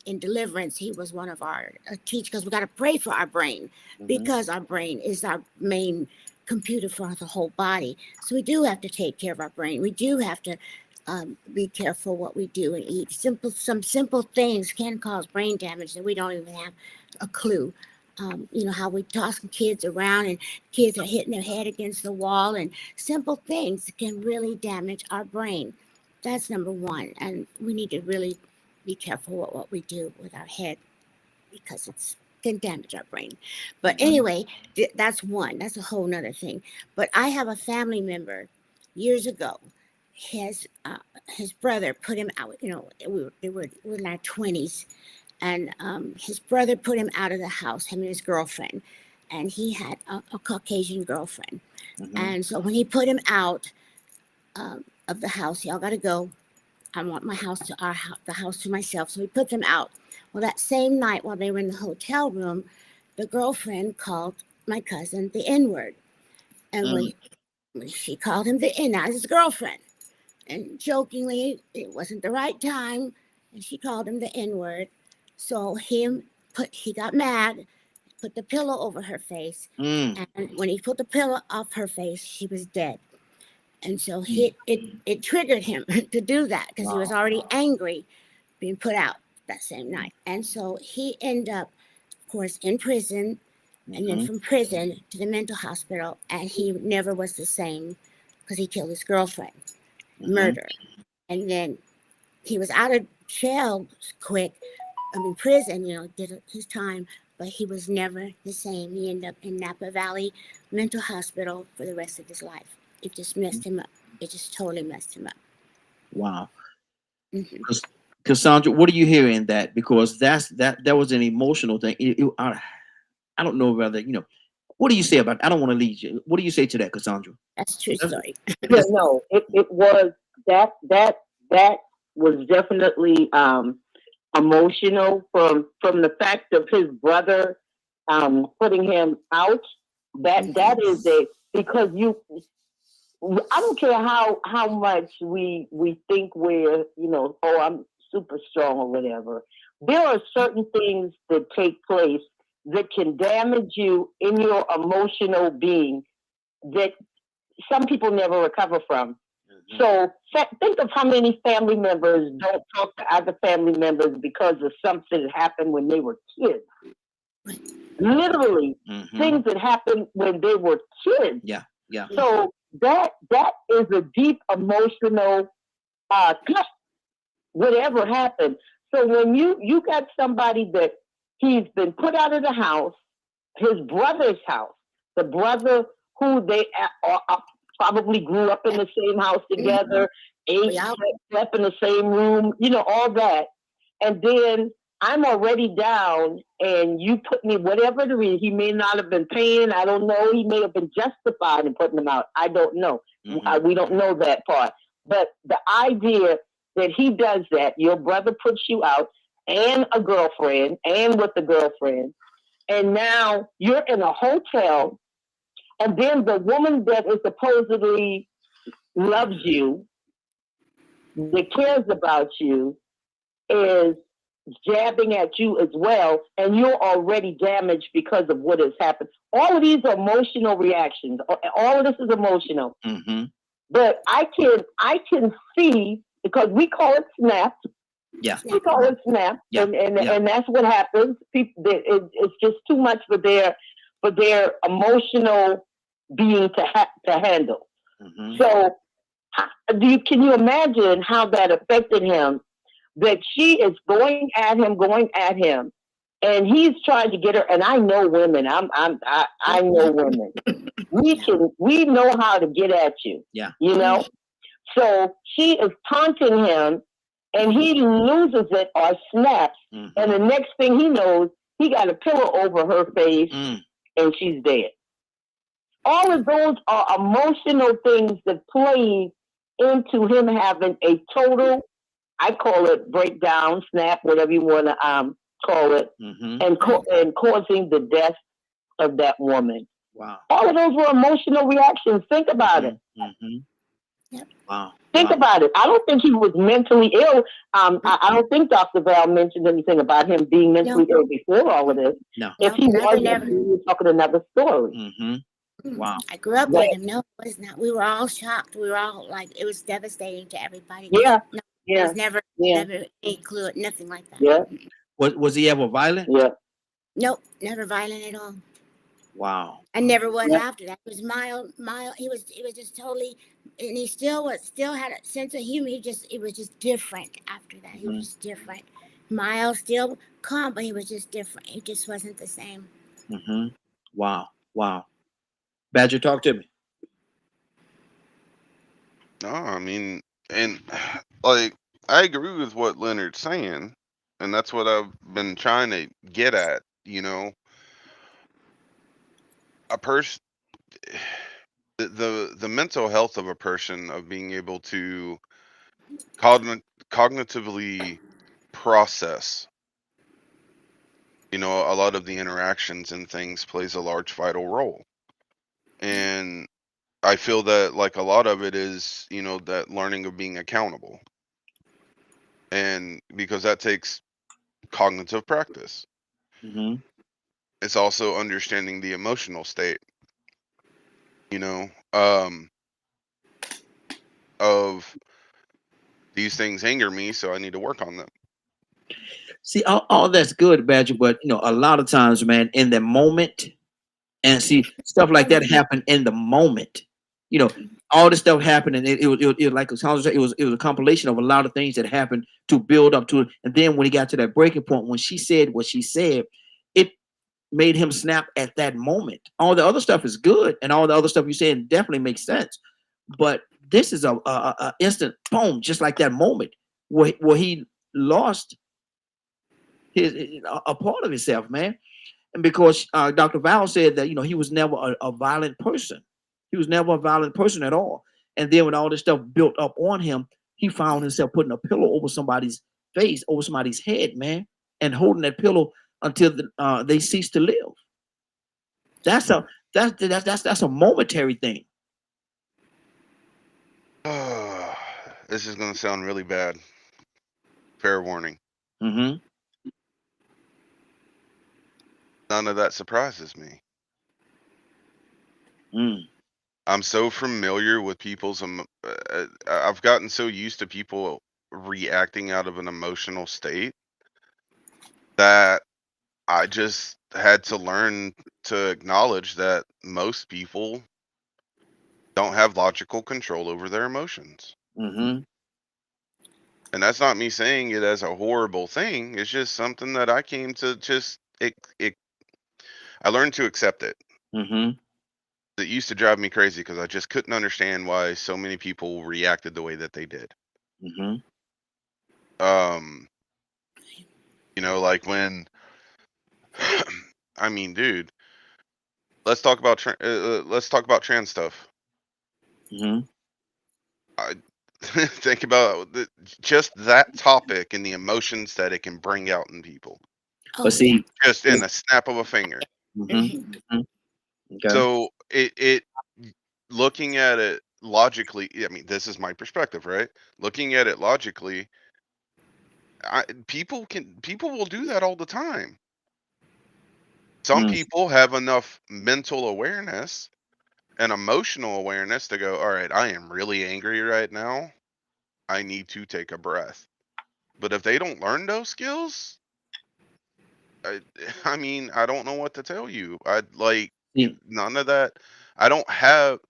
in Deliverance, he was one of our teachers, because we got to pray for our brain, because our brain is our main computer for the whole body. So we do have to take care of our brain. We do have to be careful what we do and eat. Some simple things can cause brain damage that we don't even have a clue. How we toss kids around and kids are hitting their head against the wall, and simple things can really damage our brain. That's number one. And we need to really be careful what we do with our head, because it can damage our brain. But anyway, that's one. That's a whole nother thing. But I have a family member years ago. His brother put him out. We were in our 20s. And his brother put him out of the house, him and his girlfriend. And he had a Caucasian girlfriend. And so when he put him out of the house, y'all got to go. I want my house the house to myself. So he put them out. Well, that same night while they were in the hotel room, the girlfriend called my cousin the N-word. And when she called him the N, now his girlfriend. And jokingly, it wasn't the right time. And she called him the N-word. So he got mad, put the pillow over her face. And when he put the pillow off her face, she was dead. And so it triggered him to do that, because he was already angry being put out that same night. And so he ended up, of course, in prison, and then from prison to the mental hospital. And he never was the same, because he killed his girlfriend, murder. And then he was out of jail quick. Prison, did his time, but he was never the same. He ended up in Napa Valley Mental Hospital for the rest of his life. It just messed him up. It just totally messed him up. Wow. Cassandra, what do you hear in that? Because that was an emotional thing. I don't know whether, what do you say about it? I don't want to lead you. What do you say to that, Cassandra? That's true story. No, it was that was definitely emotional from the fact of his brother putting him out. That is because I don't care how much we think we're, I'm super strong or whatever. There are certain things that take place that can damage you in your emotional being that some people never recover from. So think of how many family members don't talk to other family members because of something that happened when they were kids. Literally, things that happened when they were kids. Yeah. So that is a deep emotional whatever happened. So when you got somebody that he's been put out of the house, his brother's house, the brother who they probably grew up in the same house together, slept in the same room, all that. And then I'm already down, and you put me, whatever the reason, he may not have been paying, I don't know. He may have been justified in putting them out. I don't know. We don't know that part. But the idea that he does that, your brother puts you out, and a girlfriend, and with a girlfriend, and now you're in a hotel, and then the woman that is supposedly loves you, that cares about you, is jabbing at you as well, and you're already damaged because of what has happened. All of these are emotional reactions. All of this is emotional. But I can see, because we call it snap. Yeah. We call it snap, and that's what happens. People, it's just too much for their emotional being to handle. So, can you imagine how that affected him that she is going at him, and he's trying to get her. And I know women. I know women. We know how to get at you. Yeah. You know. So she is taunting him, and he loses it or snaps. And the next thing he knows, he got a pillow over her face, and she's dead. All of those are emotional things that play into him having a total, I call it breakdown, snap, whatever you want to call it, and causing the death of that woman. Wow. All of those were emotional reactions. Think about it. Yep. Wow. Think about it. I don't think he was mentally ill. I don't think Dr. Val mentioned anything about him being mentally ill before all of this. No. If he was, we were talking another story. Wow. I grew up with him. No, it was not. We were all shocked. We were all like, it was devastating to everybody. Yeah. No, Yeah. it was never any clue, nothing like that. Yeah. Was he ever violent? Yeah. Nope, never violent at all. Wow. I never was after that. It was mild. It was just totally, and he still had a sense of humor. It was just different after that. He was just different. Mild, still calm, but he was just different. He just wasn't the same. Wow. Wow. Badger, talk to me. No, I mean, and like I agree with what Leonard's saying, and that's what I've been trying to get at. You know, a person, the mental health of a person, of being able to cognitively process, you know, a lot of the interactions and things plays a large vital role. And I feel that like a lot of it is, you know, that learning of being accountable. And because that takes cognitive practice. It's also understanding the emotional state, you know, of these things anger me, so I need to work on them. See, all that's good, Badger, but you know, a lot of times, man, in the moment, and see stuff like that happen in the moment. You know, all this stuff happened, and it was like it was a compilation of a lot of things that happened to build up to it. And then when he got to that breaking point, when she said what she said, it made him snap at that moment. All the other stuff is good, and all the other stuff you said definitely makes sense. But this is a instant boom, just like that moment where he lost a part of himself, man. And because Dr. Val said that, you know, he was never a violent person. He was never a violent person at all. And then when all this stuff built up on him, he found himself putting a pillow over somebody's face, over somebody's head, man, and holding that pillow until they cease to live. That's a momentary thing. This is going to sound really bad. Fair warning. Mm-hmm. None of that surprises me. Mm. I'm so familiar with people's. I've gotten so used to people reacting out of an emotional state that I just had to learn to acknowledge that most people don't have logical control over their emotions. Mm-hmm. And that's not me saying it as a horrible thing. It's just something that I came to just I learned to accept it. Mm-hmm. It used to drive me crazy because I just couldn't understand why so many people reacted the way that they did. Mm-hmm. You know, like when, I mean, dude, let's talk about trans stuff. Mm-hmm. I think about just that topic and the emotions that it can bring out in people. But see, just in a snap of a finger. Mm-hmm. Okay. So it looking at it logically, I mean, this is my perspective, right? Looking at it logically, people will do that all the time. Some people have enough mental awareness and emotional awareness to go, all right, I am really angry right now. I need to take a breath. But if they don't learn those skills, I mean, I don't know what to tell you. None of that. I don't have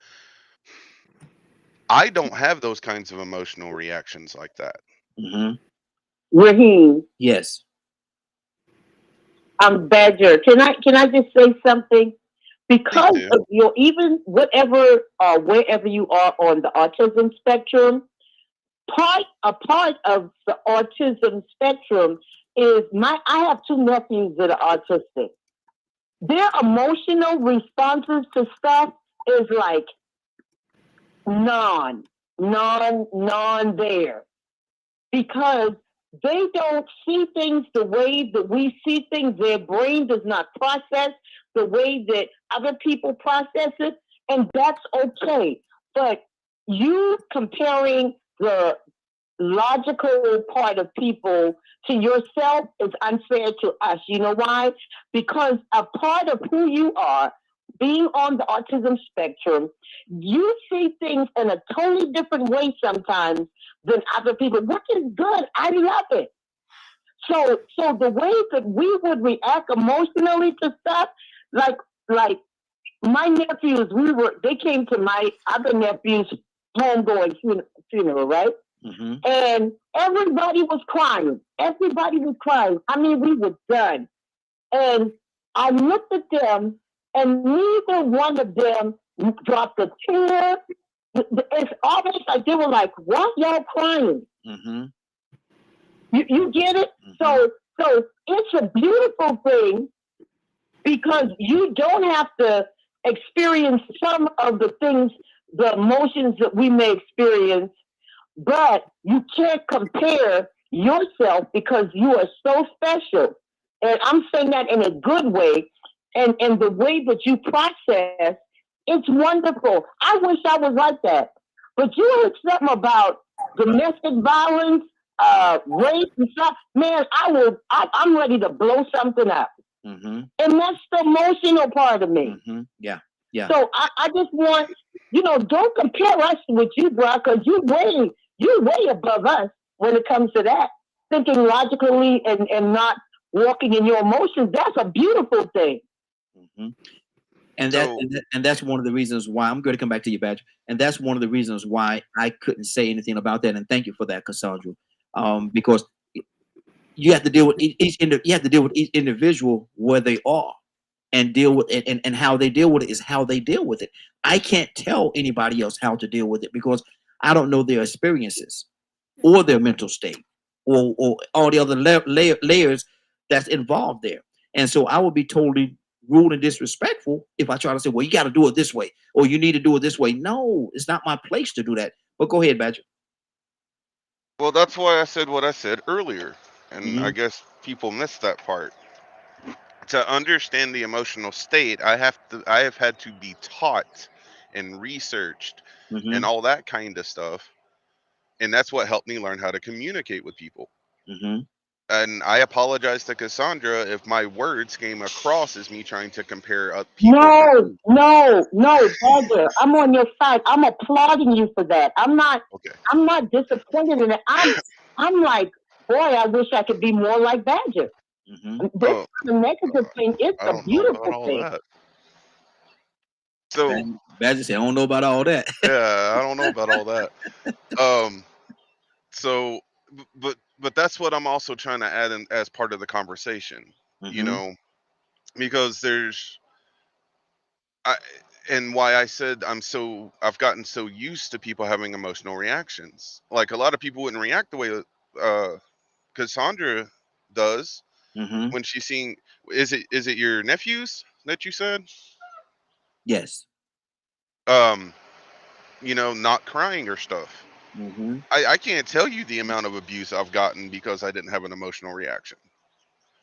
those kinds of emotional reactions like that. Mm-hmm. Raheem, Yes. Badger. Can I just say something? Please Because do. of your even whatever wherever you are on the autism spectrum, a part of the autism spectrum is I have two nephews that are autistic. Their emotional responses to stuff is like non there, because they don't see things the way that we see things. Their brain does not process the way that other people process it, and that's okay. But you comparing the logical part of people to yourself is unfair to us. You know why? Because a part of who you are, being on the autism spectrum, you see things in a totally different way sometimes than other people, which is good. I love it. So the way that we would react emotionally to stuff, like my nephews, they came to my other nephew's homegoing funeral, right? Mm-hmm. And everybody was crying. Everybody was crying. I mean, we were done. And I looked at them, and neither one of them dropped a tear. It's almost like they were like, "What, y'all crying?" Mm-hmm. You get it? Mm-hmm. So it's a beautiful thing, because you don't have to experience some of the things, the emotions that we may experience, but you can't compare yourself because you are so special. And I'm saying that in a good way. And the way that you process, it's wonderful. I wish I was like that. But you heard something about domestic violence, rape and stuff. Man, I'm ready to blow something up. Mm-hmm. And that's the emotional part of me. Mm-hmm. Yeah. Yeah. So I just want, don't compare us with you, bro, because you're way above us when it comes to that. Thinking logically and not walking in your emotions. That's a beautiful thing. Mm-hmm. And that's one of the reasons why I'm going to come back to you, Badger. And that's one of the reasons why I couldn't say anything about that. And thank you for that, Cassandra. Because you have to deal with each individual where they are, and deal with it, and how they deal with it is how they deal with it. I can't tell anybody else how to deal with it because I don't know their experiences or their mental state or all the other layers that's involved there. And so I would be totally rude and disrespectful if I try to say, well, you got to do it this way, or you need to do it this way. No, it's not my place to do that. But go ahead, Badger. Well, that's why I said what I said earlier. And Mm-hmm. I guess people missed that part. To understand the emotional state, I have had to be taught and researched Mm-hmm. and all that kind of stuff. And that's what helped me learn how to communicate with people. Mm-hmm. And I apologize to Cassandra if my words came across as me trying to compare people. No, Badger. I'm on your side. I'm applauding you for that. I'm not disappointed in it. I'm like, boy, I wish I could be more like Badger. Mm-hmm. This is a negative thing. It's I a don't know about beautiful all thing. that. So Badger said, I don't know about all that. yeah, I don't know about all that. So, but that's what I'm also trying to add in as part of the conversation. Mm-hmm. Because and why I said I've gotten so used to people having emotional reactions. Like a lot of people wouldn't react the way Cassandra does Mm-hmm. when she's seeing. Is it your nephews that you said? Yes. Not crying or stuff. Mm-hmm. I can't tell you the amount of abuse I've gotten because I didn't have an emotional reaction.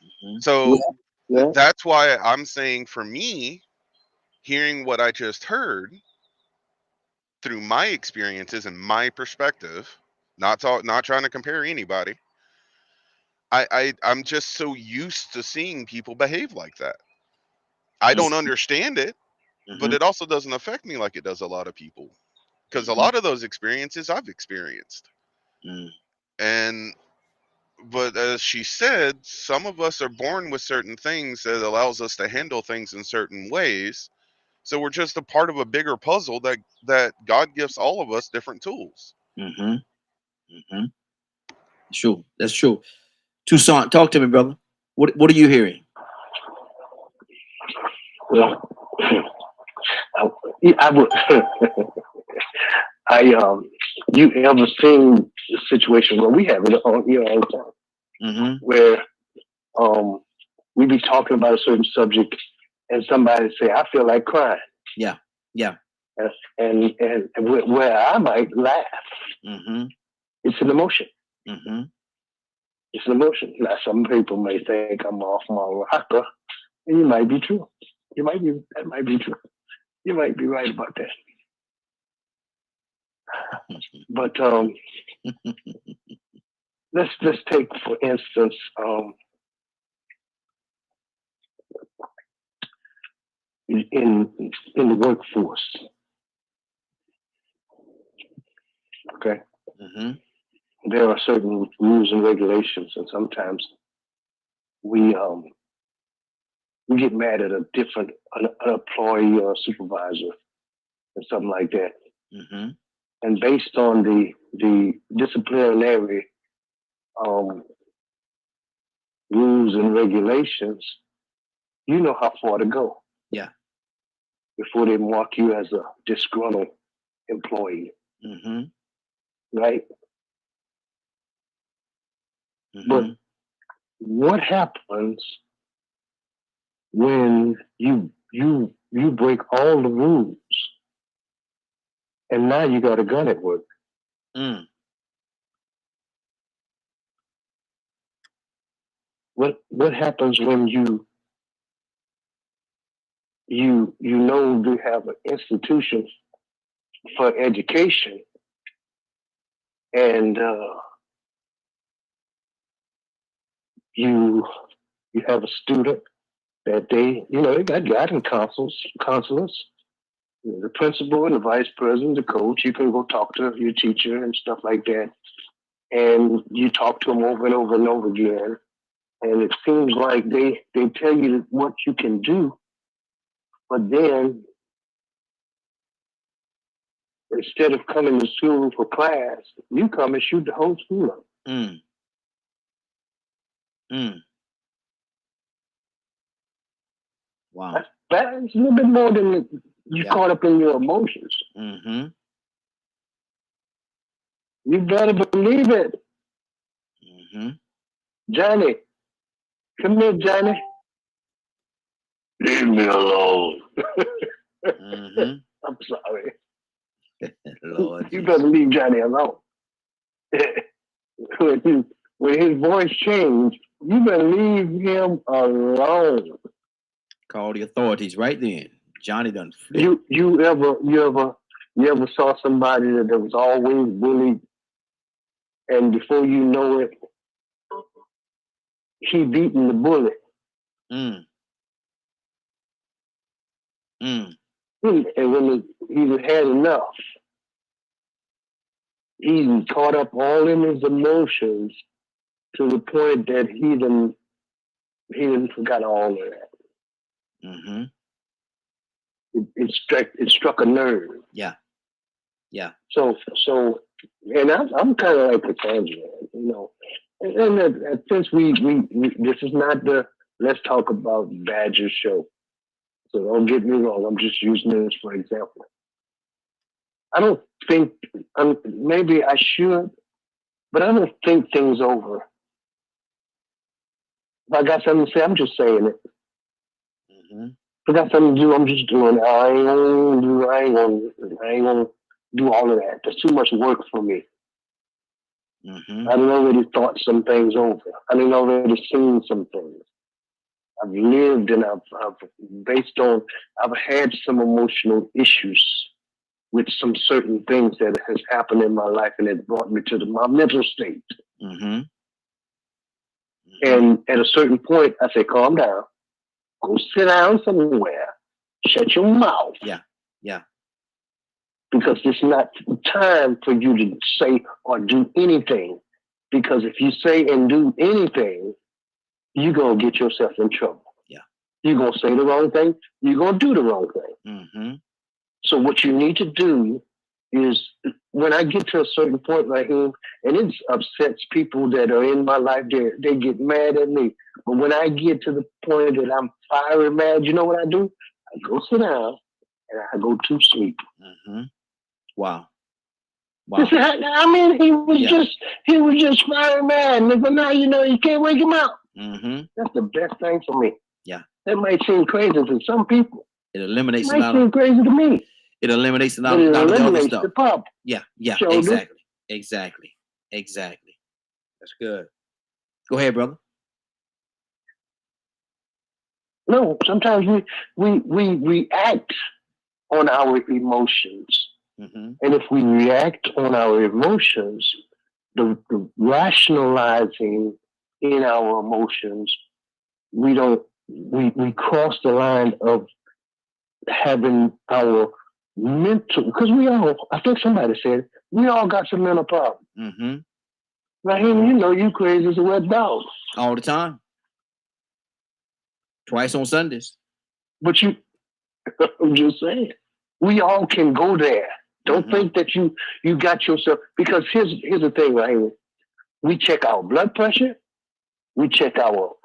Mm-hmm. So Yeah. that's why I'm saying, for me, hearing what I just heard through my experiences and my perspective, not trying to compare anybody. I'm just so used to seeing people behave like that. I don't understand it, but Mm-hmm. it also doesn't affect me like it does a lot of people. Because a lot of those experiences I've experienced. Mm-hmm. But as she said, some of us are born with certain things that allows us to handle things in certain ways. So we're just a part of a bigger puzzle that God gives all of us different tools. Mm-hmm. Mm-hmm. True. That's true. Toussaint, talk to me, brother. What are you hearing? Well, I would. You ever seen a situation where we have it on here all the time, Mm-hmm. where we be talking about a certain subject, and somebody say, "I feel like crying." Yeah. And where I might laugh, Mm-hmm. it's an emotion. Mm-hmm. It's an emotion. Now, some people may think I'm off my rocker, and you might be true. That might be true. You might be right about that. But let's take for instance in the workforce. Okay, Mm-hmm. there are certain rules and regulations, and sometimes we get mad at an employee or a supervisor or something like that. Mm-hmm. And based on the disciplinary rules and regulations, you know how far to go. Yeah. Before they mark you as a disgruntled employee, Mm-hmm. right? Mm-hmm. But what happens when you break all the rules and now you got a gun at work? Mm. What happens when you know you have an institution for education and you have a student that they got guidance counselors, the principal and the vice president, the coach. You can go talk to your teacher and stuff like that, and you talk to them over and over and over again. And it seems like they tell you what you can do, but then instead of coming to school for class, you come and shoot the whole school up. Mm. Mm. Wow. That's a little bit more than you caught up in your emotions. Mm-hmm. You better believe it. Mm-hmm. Johnny, come here, Johnny. Leave me alone. Mm-hmm. I'm sorry. Lord, You better leave Johnny alone. when his voice changed, you better leave him alone. Call the authorities right then. Johnny done flipped. You ever saw somebody that was always bullied, and before you know it, he beating the bully. Mm. Mm. And when he had enough, he caught up all in his emotions to the point that he didn't forgot all of that. Mm-hmm. It struck a nerve. Yeah. Yeah. So, and I'm kind of like a tangent, And since we this is not the Let's Talk About Badger show, so don't get me wrong. I'm just using this for example. I don't think maybe I should, but I don't think things over. If I got something to say, I'm just saying it. Mm-hmm. If I got something to do, I'm just doing it. I ain't gonna do all of that. There's too much work for me. Mm-hmm. I done already thought some things over. I done already seen some things. I've lived and I've had some emotional issues with some certain things that has happened in my life, and it brought me to my mental state. Mm-hmm. And at a certain point, I say, calm down. Go sit down somewhere. Shut your mouth. Yeah. Yeah. Because it's not time for you to say or do anything. Because if you say and do anything, you're going to get yourself in trouble. Yeah. You're going to say the wrong thing. You're going to do the wrong thing. Mm-hmm. So what you need to do is when I get to a certain point like him, and it upsets people that are in my life, they get mad at me. But when I get to the point that I'm fiery mad, you know what I do? I go sit down and I go to sleep. Mm-hmm. Wow. Wow. I mean, he was just fiery mad, but now you can't wake him up. Mm-hmm. That's the best thing for me. Yeah. That might seem crazy to some people. It eliminates It might seem crazy to me. It eliminates But it eliminates the pop. Yeah, Shoulder. exactly. That's good. Go ahead, brother. No, sometimes we react on our emotions. Mm-hmm. And if we react on our emotions, the rationalizing in our emotions, we cross the line of having our mental, because I think somebody said, we all got some mental problems. Mm-hmm. Raheem, you crazy as a wet dog. All the time. Twice on Sundays. But I'm just saying, we all can go there. Don't think that you got yourself, because here's the thing, Raheem. We check our blood pressure. We check our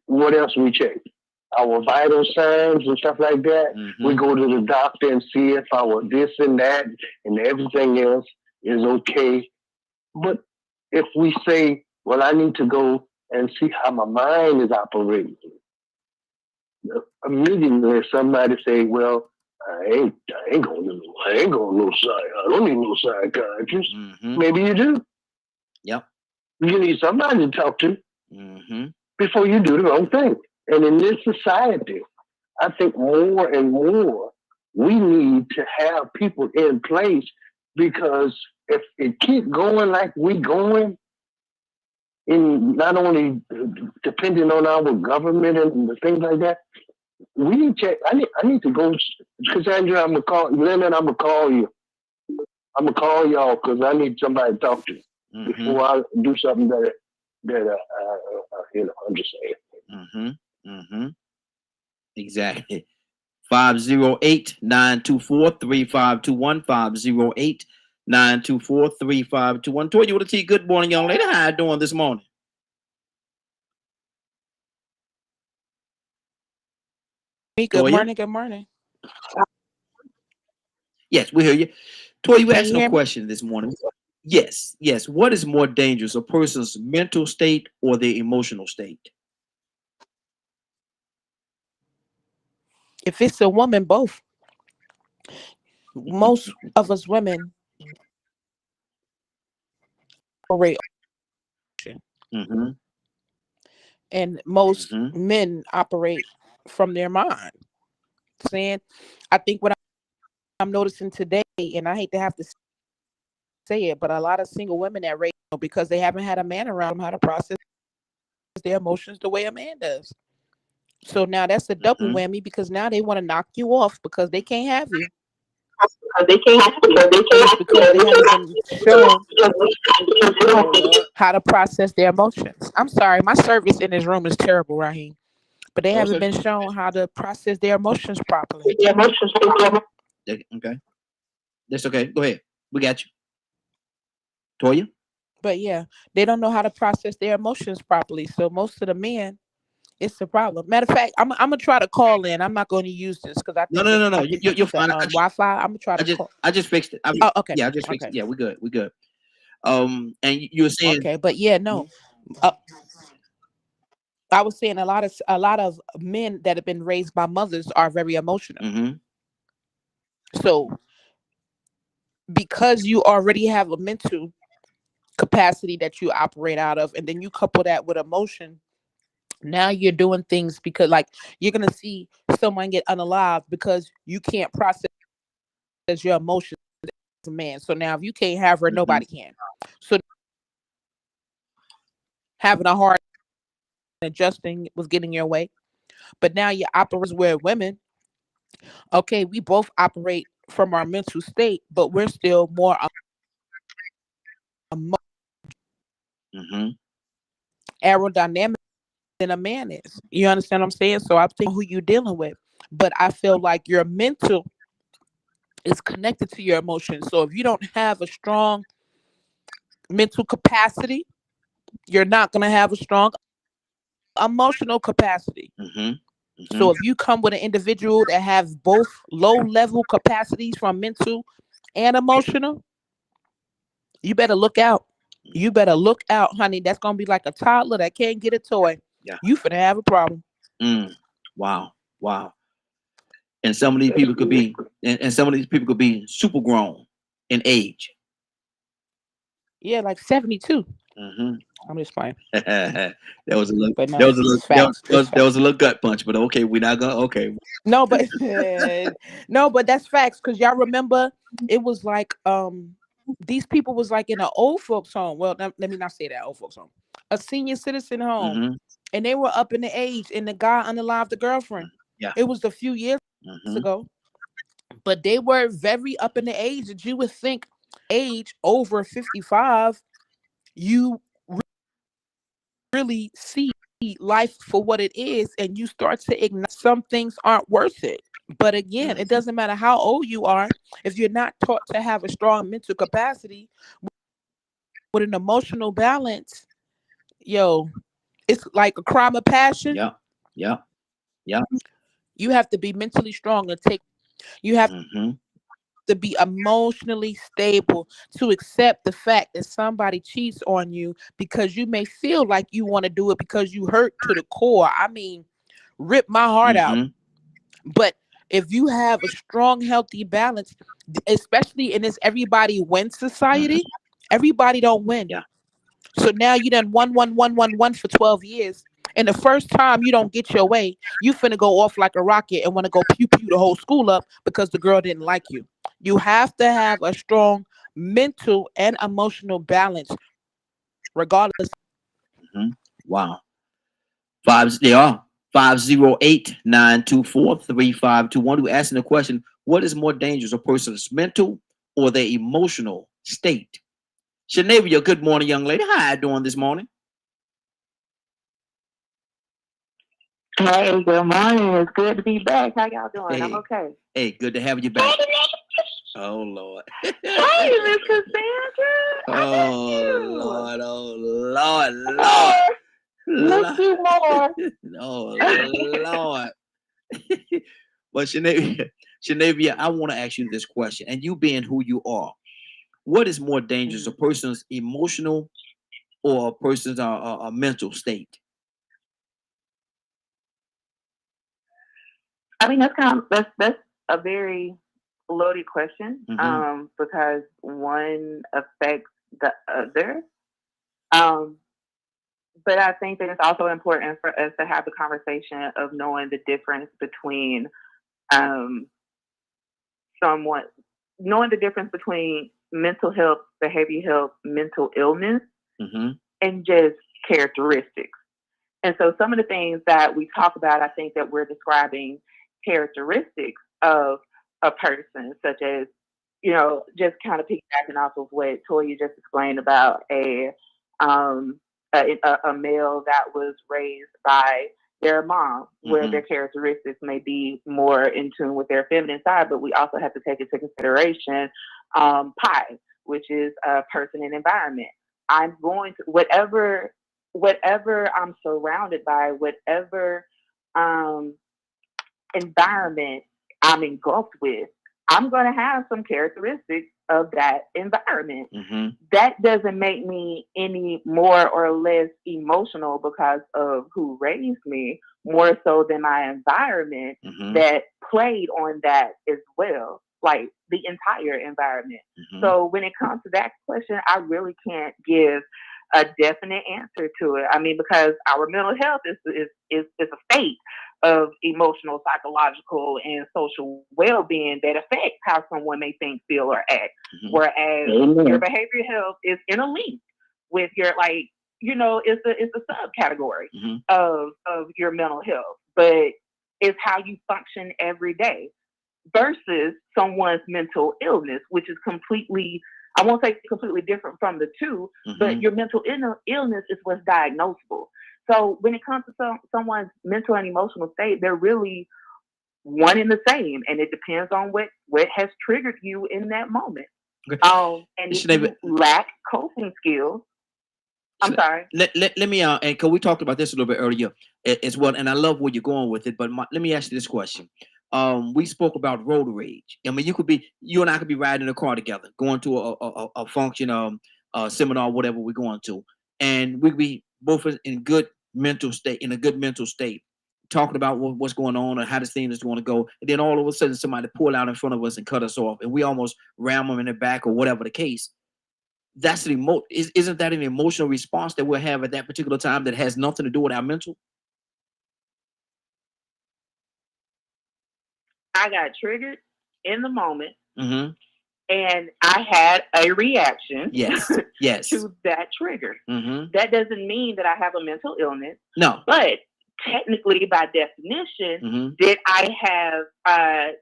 what else we check? Our vital signs and stuff like that. Mm-hmm. We go to the doctor and see if our this and that and everything else is okay. But if we say, well, I need to go and see how my mind is operating, immediately somebody say, well, I ain't going no I don't need no psychiatrist. Mm-hmm. Maybe you do. Yep. You need somebody to talk to before you do the wrong thing. And in this society, I think more and more we need to have people in place, because if it keep going like we going, in not only depending on our government and the things like that, we need to. I need to go, Cassandra. I'm gonna call Leonard. I'm gonna call you. I'm gonna call y'all because I need somebody to talk to before I do something that I'm just saying. Exactly. 508-924-3521. 508-924-3521. Toya with a T. Good morning, young lady. How you doing this morning? Good morning. Good morning. Yes, we hear you. Toya, you asked a question this morning. Yes. What is more dangerous, a person's mental state or their emotional state? If it's a woman, both. Most of us women operate, and most men operate from their mind. Saying, I think what I'm noticing today, and I hate to have to say it, but a lot of single women that raise, because they haven't had a man around them how to process their emotions the way a man does. So now that's a double whammy, because now they want to knock you off because they can't have you. Because they haven't been shown how to process their emotions. I'm sorry, my service in this room is terrible, Raheem. But they haven't been shown how to process their emotions properly. Okay. That's okay. Go ahead. We got you. Toya? But yeah, they don't know how to process their emotions properly. So most of the men, it's the problem. Matter of fact, I'm gonna try to call in. I'm not going to use this because I think no. You're fine. Wi-Fi. I'm gonna try to call. I just fixed it. Okay. Yeah, I just fixed it. Yeah, we're good. And you were saying. Okay, but yeah, no. I was saying a lot of men that have been raised by mothers are very emotional. So because you already have a mental capacity that you operate out of, and then you couple that with emotion, now you're doing things because, like, you're gonna see someone get unalived because you can't process your emotions as a man. So now if you can't have her, nobody can. So having a hard adjusting was getting your way. But now your operas where women, okay, we both operate from our mental state, but we're still more aerodynamic than a man is. You understand what I'm saying? So I think who you're dealing with. But I feel like your mental is connected to your emotions. So if you don't have a strong mental capacity, you're not going to have a strong emotional capacity. So if you come with an individual that have both low level capacities from mental and emotional, you better look out. You better look out, honey. That's going to be like a toddler that can't get a toy. Yeah. You finna have a problem. Wow. And some of these people could be, and some of these people could be super grown in age. Yeah, like 72. I'm just playing. That was a little, But no, that was a it's little, facts. that was a little gut punch. But okay, we're not gonna. Okay. No, but no, but that's facts. Cause y'all remember it was like these people was like in an old folks home. Well, let me not say that, old folks home. A senior citizen home. And they were up in the age, and the guy unalived the girlfriend. Yeah. It was a few years ago. But they were very up in the age that you would think age over 55, you really see life for what it is, and you start to ignore some things aren't worth it. But again, it doesn't matter how old you are, if you're not taught to have a strong mental capacity with an emotional balance, it's like a crime of passion. Yeah. You have to be mentally strong and you have to be emotionally stable to accept the fact that somebody cheats on you, because you may feel like you want to do it because you hurt to the core. I mean, rip my heart out. But if you have a strong, healthy balance, especially in this everybody wins society, everybody don't win. Yeah. So now you done won for 12 years. And the first time you don't get your way, you finna go off like a rocket and want to go pew pew the whole school up because the girl didn't like you. You have to have a strong mental and emotional balance, regardless. Wow. They are 508-924-3521. We're asking the question: what is more dangerous, a person's mental or their emotional state? Shanavia, good morning, young lady. How you doing this morning? Hey, good morning. It's good to be back. How y'all doing? Hey. I'm okay. Hey, good to have you back. Oh Lord. Hey, Miss Cassandra. Oh Lord. Miss you more. Oh Lord. But Shanavia, I want to ask you this question, and you being who you are, what is more dangerous, a person's emotional or a person's a mental state? I mean, that's a very loaded question, because one affects the other. But I think that it's also important for us to have the conversation of knowing the difference between knowing the difference between mental health, behavioral health, mental illness, and just characteristics. And so some of the things that we talk about, I think that we're describing characteristics of a person, such as, just kind of piggybacking off of what Toya just explained about a male that was raised by their mom, where their characteristics may be more in tune with their feminine side, but we also have to take into consideration PI, which is a person and environment. I'm going to whatever I'm surrounded by, whatever environment I'm engulfed with, I'm going to have some characteristics of that environment. That doesn't make me any more or less emotional because of who raised me, more so than my environment that played on that as well, like the entire environment. So when it comes to that question, I really can't give a definite answer to it. I mean, because our mental health is a state of emotional, psychological, and social well-being that affects how someone may think, feel, or act. Whereas your behavioral health is interlinked with your, it's a subcategory of your mental health, but it's how you function every day versus someone's mental illness, which is completely, I won't say completely different from the two, but your mental illness is what's diagnosable. So when it comes to someone's mental and emotional state, they're really one and the same, and it depends on what has triggered you in that moment. Okay. And if Shanae, you lack coping skills, I'm sorry. Let me and because we talked about this a little bit earlier as well, and I love where you're going with it. But let me ask you this question. We spoke about road rage. I mean, you and I could be riding in a car together, going to a function, seminar, whatever we're going to, and we could be both in a good mental state, talking about what's going on and how this thing is going to go. And then all of a sudden, somebody pull out in front of us and cut us off, and we almost ram them in the back or whatever the case. That's isn't that an emotional response that we'll have at that particular time that has nothing to do with our mental? I got triggered in the moment, Mm-hmm. and I had a reaction. Yes. Yes. To that trigger. Mm-hmm. That doesn't mean that I have a mental illness. No. But technically, by definition, Mm-hmm. did I have?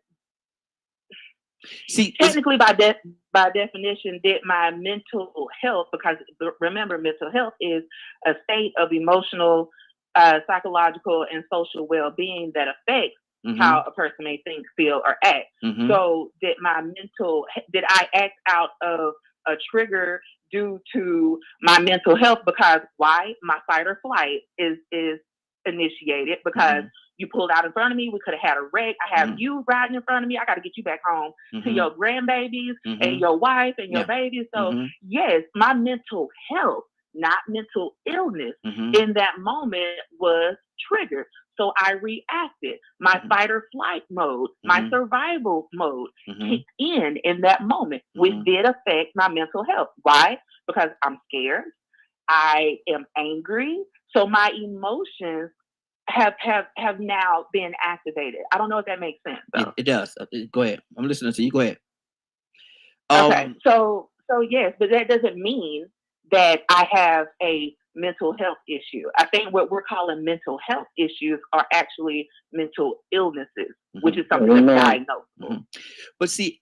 Technically, by definition, did my mental health, because remember, mental health is a state of emotional, psychological, and social well-being that affects Mm-hmm. how a person may think, feel, or act. Mm-hmm. So did I act out of a trigger due to my mental health? Because why? My fight or flight is initiated because you pulled out in front of me. We could have had a wreck. I have you riding in front of me. I got to get you back home to your grandbabies and your wife and your babies. So yes, my mental health, not mental illness, in that moment was triggered. So I reacted. My fight or flight mode, my survival mode kicked in that moment, which did affect my mental health. Why? Because I'm scared. I am angry. So my emotions have now been activated. I don't know if that makes sense. It does. Go ahead. I'm listening to you. Go ahead. Okay. So yes, but that doesn't mean that I have a mental health issue. I think what we're calling mental health issues are actually mental illnesses, which is something that's diagnosed. But see,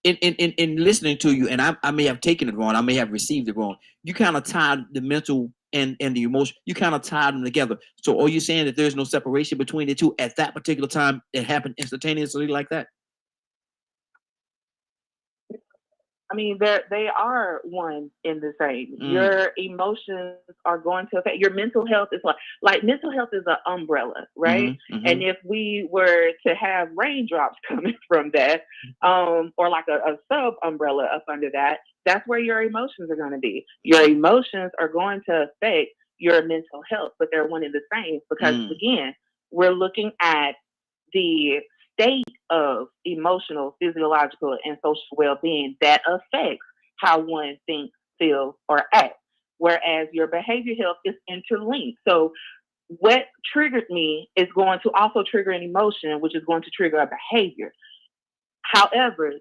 in listening to you, and I may have taken it wrong, I may have received it wrong. You kind of tied the mental and the emotion, you kind of tied them together. So are you saying that there's no separation between the two at that particular time? It happened instantaneously like that? I mean, they are one in the same. Your emotions are going to affect your mental health. Is like mental health is an umbrella, right? And if we were to have raindrops coming from that, or like a sub umbrella up under that, that's where your emotions are going to be. Your emotions are going to affect your mental health, but they're one and the same because again, we're looking at the state of emotional, physiological, and social well-being that affects how one thinks, feels, or acts. Whereas your behavior health is interlinked. So what triggered me is going to also trigger an emotion, which is going to trigger a behavior. However,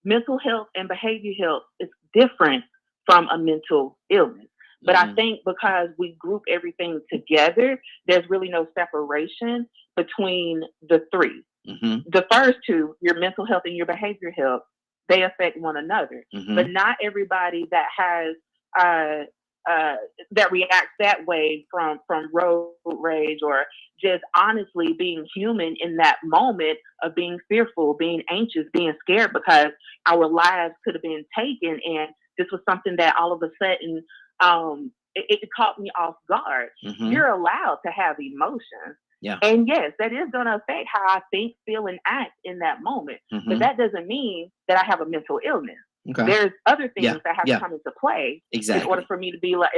mental health and behavior health is different from a mental illness. But I think because we group everything together, there's really no separation between the three. The first two, your mental health and your behavior health, they affect one another. But not everybody that has that reacts that way from road rage or just honestly being human in that moment of being fearful, being anxious, being scared because our lives could have been taken, and this was something that all of a sudden it caught me off guard. You're allowed to have emotions. Yeah. And yes, that is going to affect how I think, feel, and act in that moment. But that doesn't mean that I have a mental illness. Okay. There's other things that have to come into play in order for you to be like,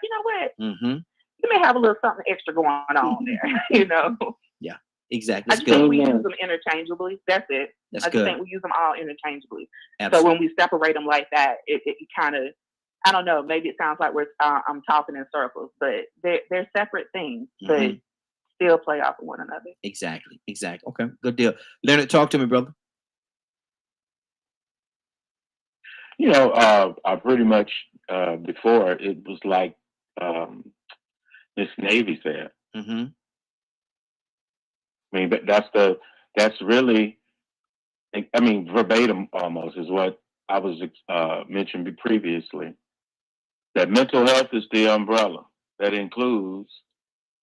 you know what? You may have a little something extra going on there, you know? Yeah, exactly. I just think we use them interchangeably. That's it. That's I just good. think we use them all interchangeably. Absolutely. So when we separate them like that, it kind of, I don't know, maybe it sounds like I'm talking in circles, but they're separate things, but still play off of one another. Exactly. Okay, good deal. Leonard, talk to me, brother. You know, I pretty much before it was like Miss Navy said. I mean, but that's really, I mean, verbatim almost is what I was mentioned previously. That mental health is the umbrella that includes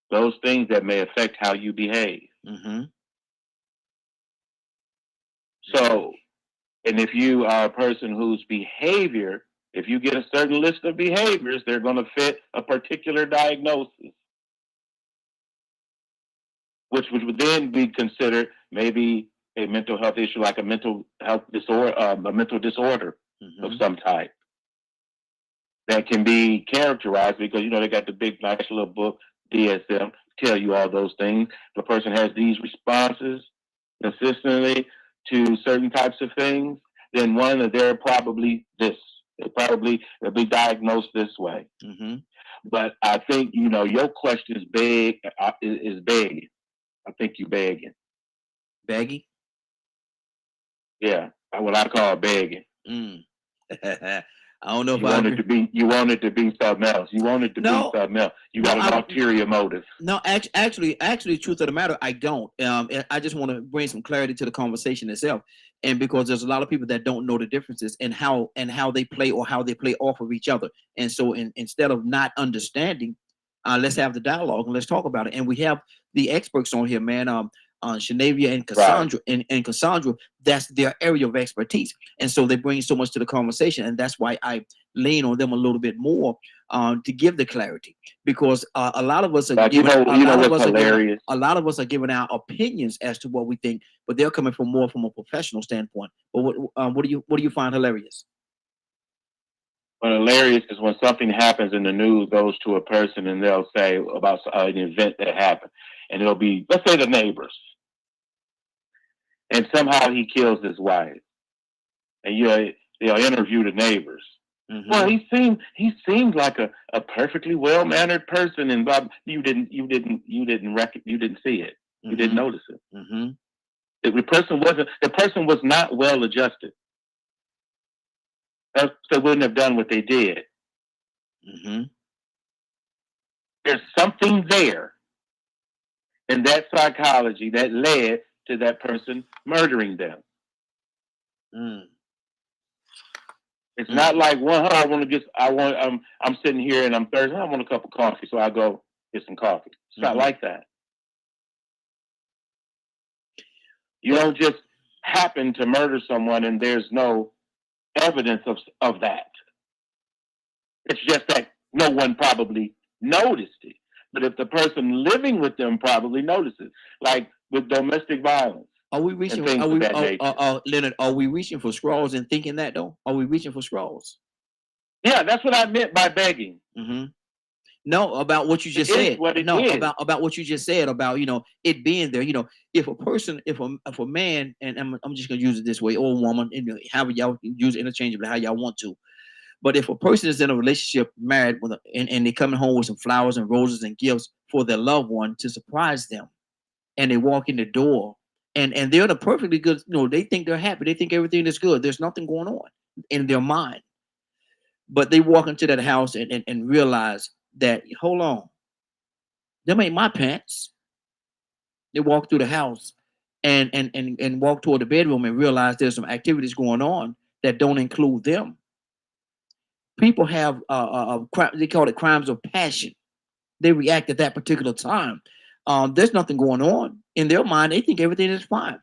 those things that may affect how you behave. So, and if you are a person whose behavior, if you get a certain list of behaviors, they're going to fit a particular diagnosis, which would then be considered maybe a mental health issue, like a mental health disorder, a mental disorder of some type that can be characterized because, they got the big, nice little book, DSM, tell you all those things. The person has these responses consistently to certain types of things, then they're probably this. They'll be diagnosed this way. But I think, your question is big, is begging. I think you begging. Begging? Yeah, what I call begging. I don't know if you want it to be something else. You want it to be something else. You got an ulterior motive. No, actually, truth of the matter, I don't. I just want to bring some clarity to the conversation itself, and because there's a lot of people that don't know the differences and how they play or how they play off of each other, and so instead of not understanding, let's have the dialogue and let's talk about it. And we have the experts on here, man. Shanavia and Cassandra, right. and Cassandra, that's their area of expertise, and so they bring so much to the conversation, and that's why I lean on them a little bit more to give the clarity, because a lot of us are giving, a lot of us are giving our opinions as to what we think, but they're coming from more from a professional standpoint. But what do you find hilarious? What hilarious is when something happens in the news, goes to a person, and they'll say about an event that happened, and it'll be, let's say, the neighbors. And somehow he kills his wife, and they'll interview the neighbors. Well, he seemed like a perfectly well-mannered person, and Bob, you didn't see it, you didn't notice it. The person was not well adjusted. They wouldn't have done what they did. There's something there in that psychology that led to that person murdering them. It's not like I'm sitting here and I'm thirsty. I want a cup of coffee, so I go get some coffee. It's not like that. You don't just happen to murder someone and there's no evidence of that. It's just that no one probably noticed it. But if the person living with them probably notices, like with domestic violence. Are we reaching? Leonard, are we reaching for straws and thinking that though? Are we reaching for straws? Yeah, that's what I meant by begging. No, about what you just said. About what you just said about it being there. If a man, and I'm just gonna use it this way, or a woman, however y'all use it interchangeably, how y'all want to. But if a person is in a relationship, married with and they coming home with some flowers and roses and gifts for their loved one to surprise them, and they walk in the door and they're in a perfectly good, they think they're happy, they think everything is good, there's nothing going on in their mind, but they walk into that house and realize that, hold on, them ain't my pants. They walk through the house and walk toward the bedroom and realize there's some activities going on that don't include them. People have they call it crimes of passion. They react at that particular time. There's nothing going on in their mind. They think everything is fine.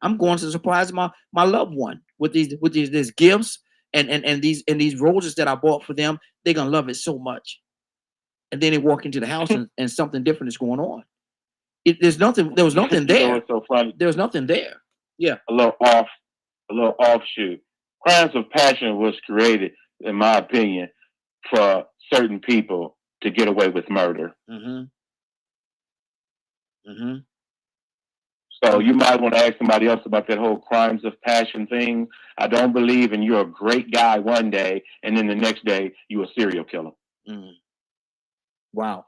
I'm going to surprise my loved one with these gifts and these roses that I bought for them. They're gonna love it so much. And then they walk into the house and something different is going on. There was nothing there. It's so funny. There was nothing there. Yeah. A little offshoot. Crimes of passion was created, in my opinion, for certain people to get away with murder. So you might want to ask somebody else about that whole crimes of passion thing. I don't believe in you're a great guy one day and then the next day you're a serial killer. Wow.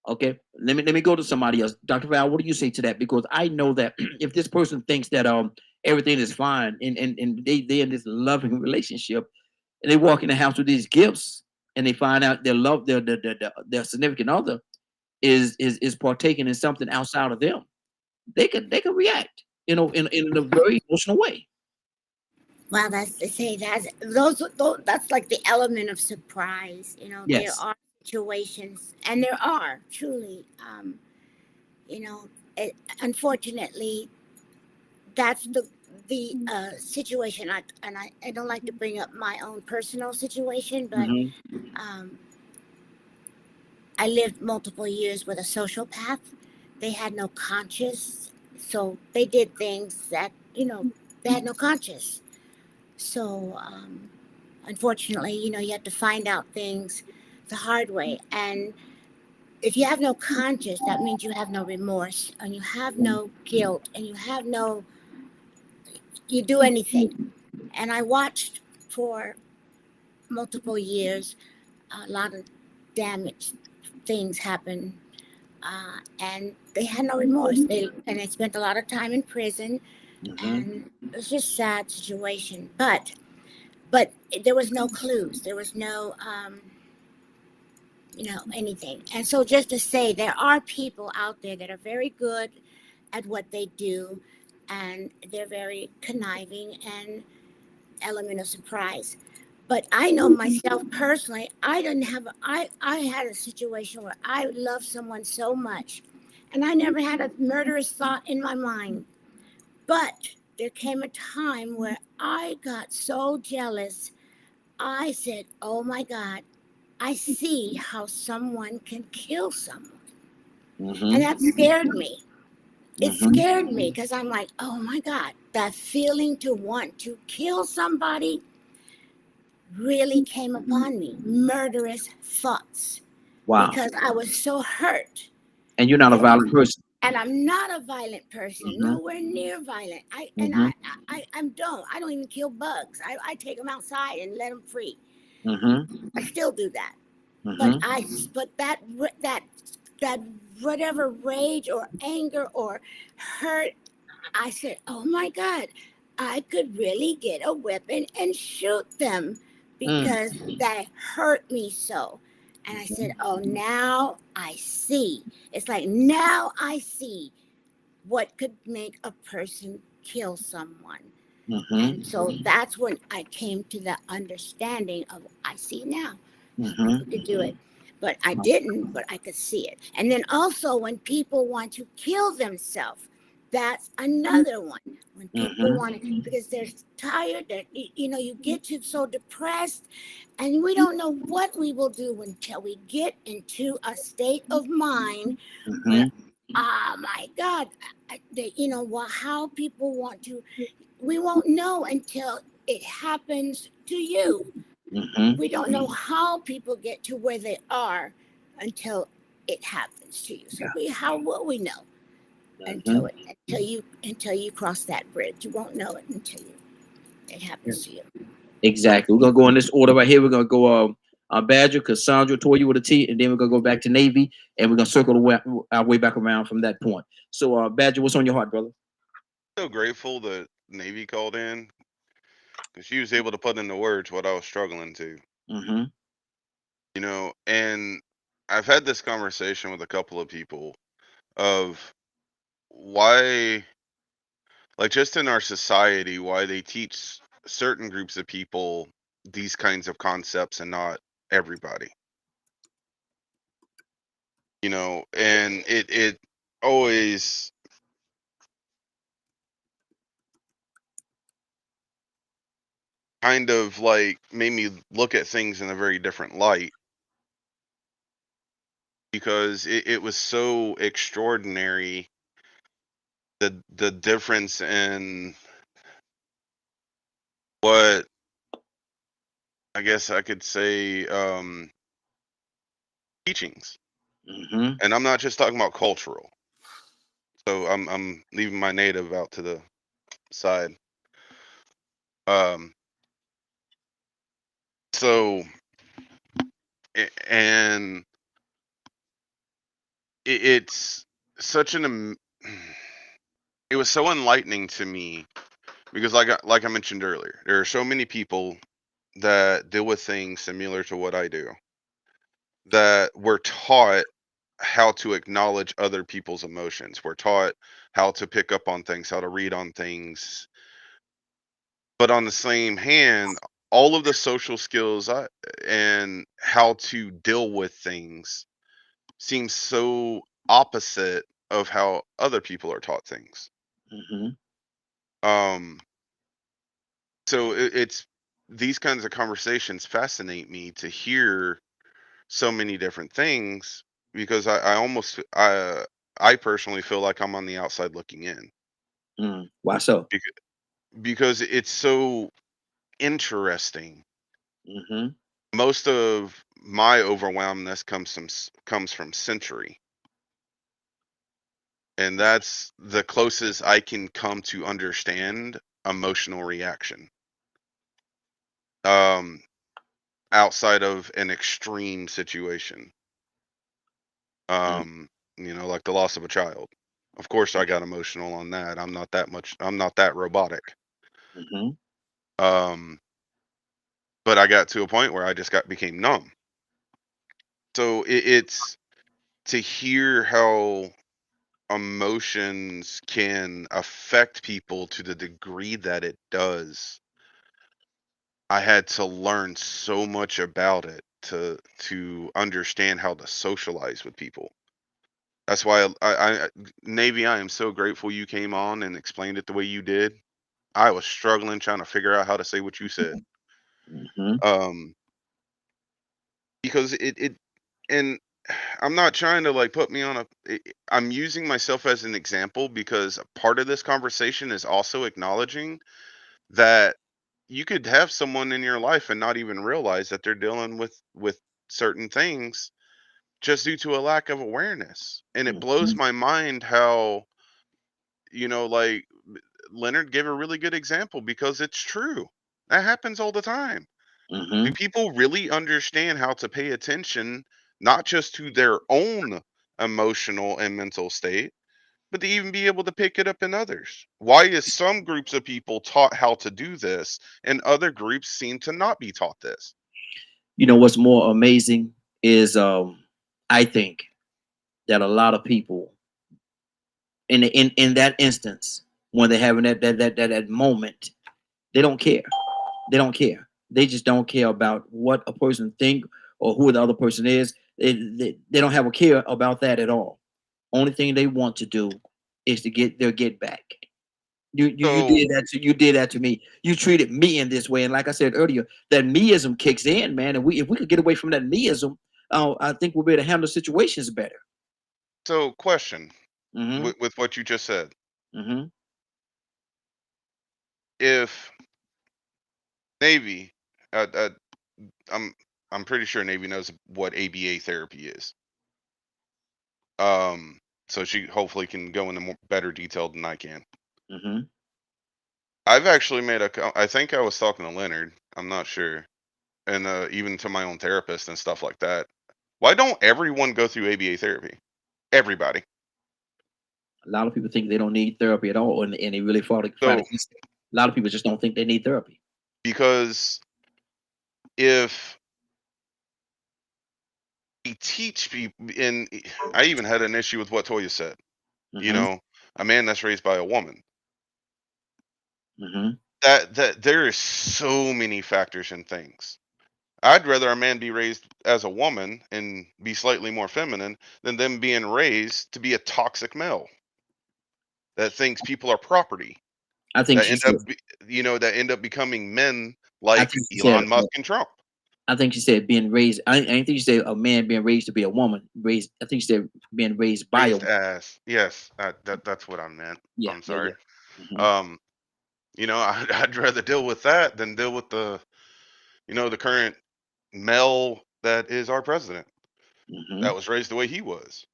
Okay, let me go to somebody else. Dr. Val, what do you say to that? Because I know that if this person thinks that everything is fine and they're in this loving relationship, and they walk in the house with these gifts and they find out their significant other is partaking in something outside of them, they could react, in a very emotional way. Well, that's to say that's like the element of surprise. Yes. There are situations, and there are truly, unfortunately, that's the situation, I don't like to bring up my own personal situation, but um, I lived multiple years with a sociopath. They had no conscience, so they did things that, they had no conscience. So, unfortunately, you have to find out things the hard way. And if you have no conscience, that means you have no remorse and you have no guilt and you do anything. And I watched for multiple years a lot of damage things happen, and they had no remorse. They spent a lot of time in prison, and it was just a sad situation. But there was no clues. There was no anything. And so just to say, there are people out there that are very good at what they do, and they're very conniving and element of surprise. But I know myself personally, I had a situation where I loved someone so much, and I never had a murderous thought in my mind. But there came a time where I got so jealous. I said, "Oh my God, I see how someone can kill someone." And that scared me. It scared me because I'm like, "Oh my God, that feeling to want to kill somebody really came upon me." Murderous thoughts. Wow. Because I was so hurt. And you're not a violent person. And I'm not a violent person, nowhere near violent. I don't even kill bugs. I take them outside and let them free. I still do that. But that whatever rage or anger or hurt, I said, "Oh my God, I could really get a weapon and shoot them because that hurt me so." And I said, "Oh, now I see." It's like, now I see what could make a person kill someone. And so that's when I came to the understanding of, I see now how people could do it. But I didn't, but I could see it. And then also when people want to kill themselves, that's another one. When people want to, because they're tired, you get to so depressed, and we don't know what we will do until we get into a state of mind where, my God, how people want to, we won't know until it happens to you. We don't know how people get to where they are until it happens to you. So how will we know until you cross that bridge? You won't know it until it happens to you. Exactly. We're gonna go in this order right here. We're gonna go Badger, Cassandra, Toya with a T, and then we're gonna go back to Navy, and we're gonna circle our way back around from that point. So Badger, what's on your heart, brother? So grateful that Navy called in because she was able to put into words what I was struggling to. And I've had this conversation with a couple of people of why, like, just in our society, why they teach certain groups of people these kinds of concepts and not everybody. And it always kind of like made me look at things in a very different light, because it was so extraordinary, the difference in what I guess I could say teachings. And I'm not just talking about cultural, so I'm leaving my native out to the side. So and it's such it was so enlightening to me, because like I mentioned earlier, there are so many people that deal with things similar to what I do, that we're taught how to acknowledge other people's emotions. We're taught how to pick up on things, how to read on things. But on the same hand, all of the social skills and how to deal with things seems so opposite of how other people are taught things. So it's these kinds of conversations fascinate me to hear so many different things because I personally feel like I'm on the outside looking in Why so? because it's so interesting. Mm-hmm. Most of my overwhelmness comes from Century, and that's the closest I can come to understand emotional reaction. Um, outside of an extreme situation, Mm. um, like the loss of a child. Of course, I got emotional on that. I'm not that robotic. Mm-hmm. But I got to a point where I just became numb. So it's to hear how emotions can affect people to the degree that it does. I had to learn so much about it to understand how to socialize with people. That's why Navy, I am so grateful you came on and explained it the way you did. I was struggling trying to figure out how to say what you said. Mm-hmm. Um, because it and I'm not trying to like put me on I'm using myself as an example because part of this conversation is also acknowledging that you could have someone in your life and not even realize that they're dealing with certain things just due to a lack of awareness. And it blows my mind how, like Leonard gave a really good example because it's true. That happens all the time. Mm-hmm. Do people really understand how to pay attention not just to their own emotional and mental state, but to even be able to pick it up in others? Why is some groups of people taught how to do this and other groups seem to not be taught this? You know what's more amazing is I think that a lot of people in that instance when they're having that moment, they don't care. They don't care. They just don't care about what a person think or who the other person is. They don't have a care about that at all. Only thing they want to do is to get their get back. You So, did that to me. You treated me in this way, and like I said earlier, that meism kicks in, man. And if we could get away from that meism, I think we'll be able to handle situations better. question Mm-hmm. with what you just said. Mm-hmm. If Navy, uh, I'm I'm pretty sure Navy knows what ABA therapy is. Um, so she hopefully can go into better detail than I can. Mm-hmm. I've actually I think I was talking to Leonard. I'm not sure, and even to my own therapist and stuff like that. Why don't everyone go through ABA therapy? Everybody. A lot of people think they don't need therapy at all, and they really fight So against it. A lot of people just don't think they need therapy. because if we teach people, and I even had an issue with what Toya said. You Mm-hmm. know, a man that's raised by a woman. Mm-hmm. That there is so many factors and things. I'd rather a man be raised as a woman and be slightly more feminine than them being raised to be a toxic male that thinks people are property I think that she end said. up that end up becoming men I like think she said. Elon Musk and Trump. I think she said being raised. I think she said a man being raised to be a woman. Raised. I think she said being raised by a Raised woman. as yes, that's what I meant. Yeah. I'm Yeah. sorry. Yeah. Mm-hmm. Um, I'd rather deal with that than deal with the current male that is our president Mm-hmm. that was raised the way he was.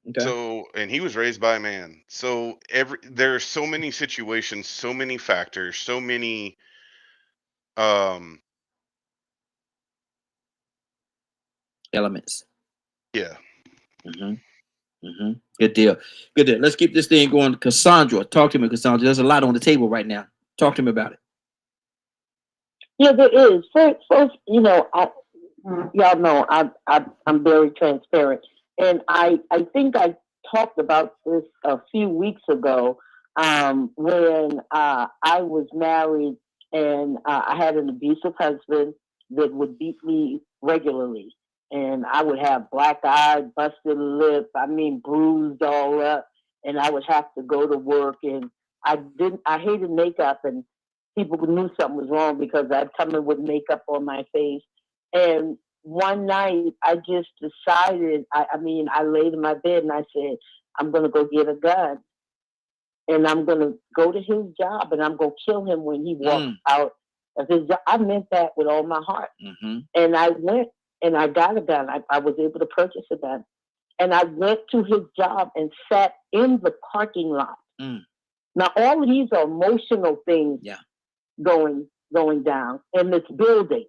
Okay. So, and he was raised by a man. So there are so many situations, so many factors, so many um Elements. yeah. Mm-hmm. Mm-hmm. Good deal. Good deal. Let's keep this thing going. Cassandra, talk to me, Cassandra. There's a lot on the table right now. Talk to me about it. Yeah, there is. First, y'all know I'm very transparent, and I think I talked about this a few weeks ago when I was married and I had an abusive husband that would beat me regularly, and I would have black eye, busted lip, I mean bruised all up, and I would have to go to work and I hated makeup, and people knew something was wrong because I'd come in with makeup on my face. And one night I just decided, I laid in my bed and I said, I'm going to go get a gun and I'm going to go to his job and I'm going to kill him when he walks out of his job. I meant that with all my heart. And I went and I got a gun. I was able to purchase a gun. And I went to his job and sat in the parking lot. Now, all of these are emotional things going down in this building.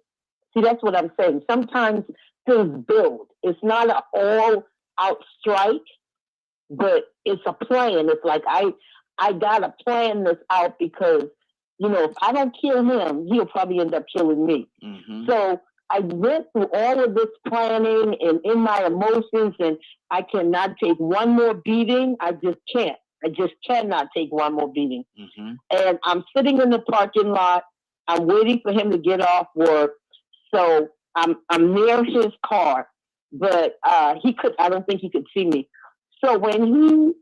See, that's what I'm saying. Sometimes things build. It's not an all-out strike, but it's a plan. It's like I gotta plan this out because, if I don't kill him, he'll probably end up killing me. So I went through all of this planning and in my emotions, and I cannot take one more beating. I just can't. I just cannot take one more beating. And I'm sitting in the parking lot. I'm waiting for him to get off work. So I'm near his car, but I don't think he could see me. So when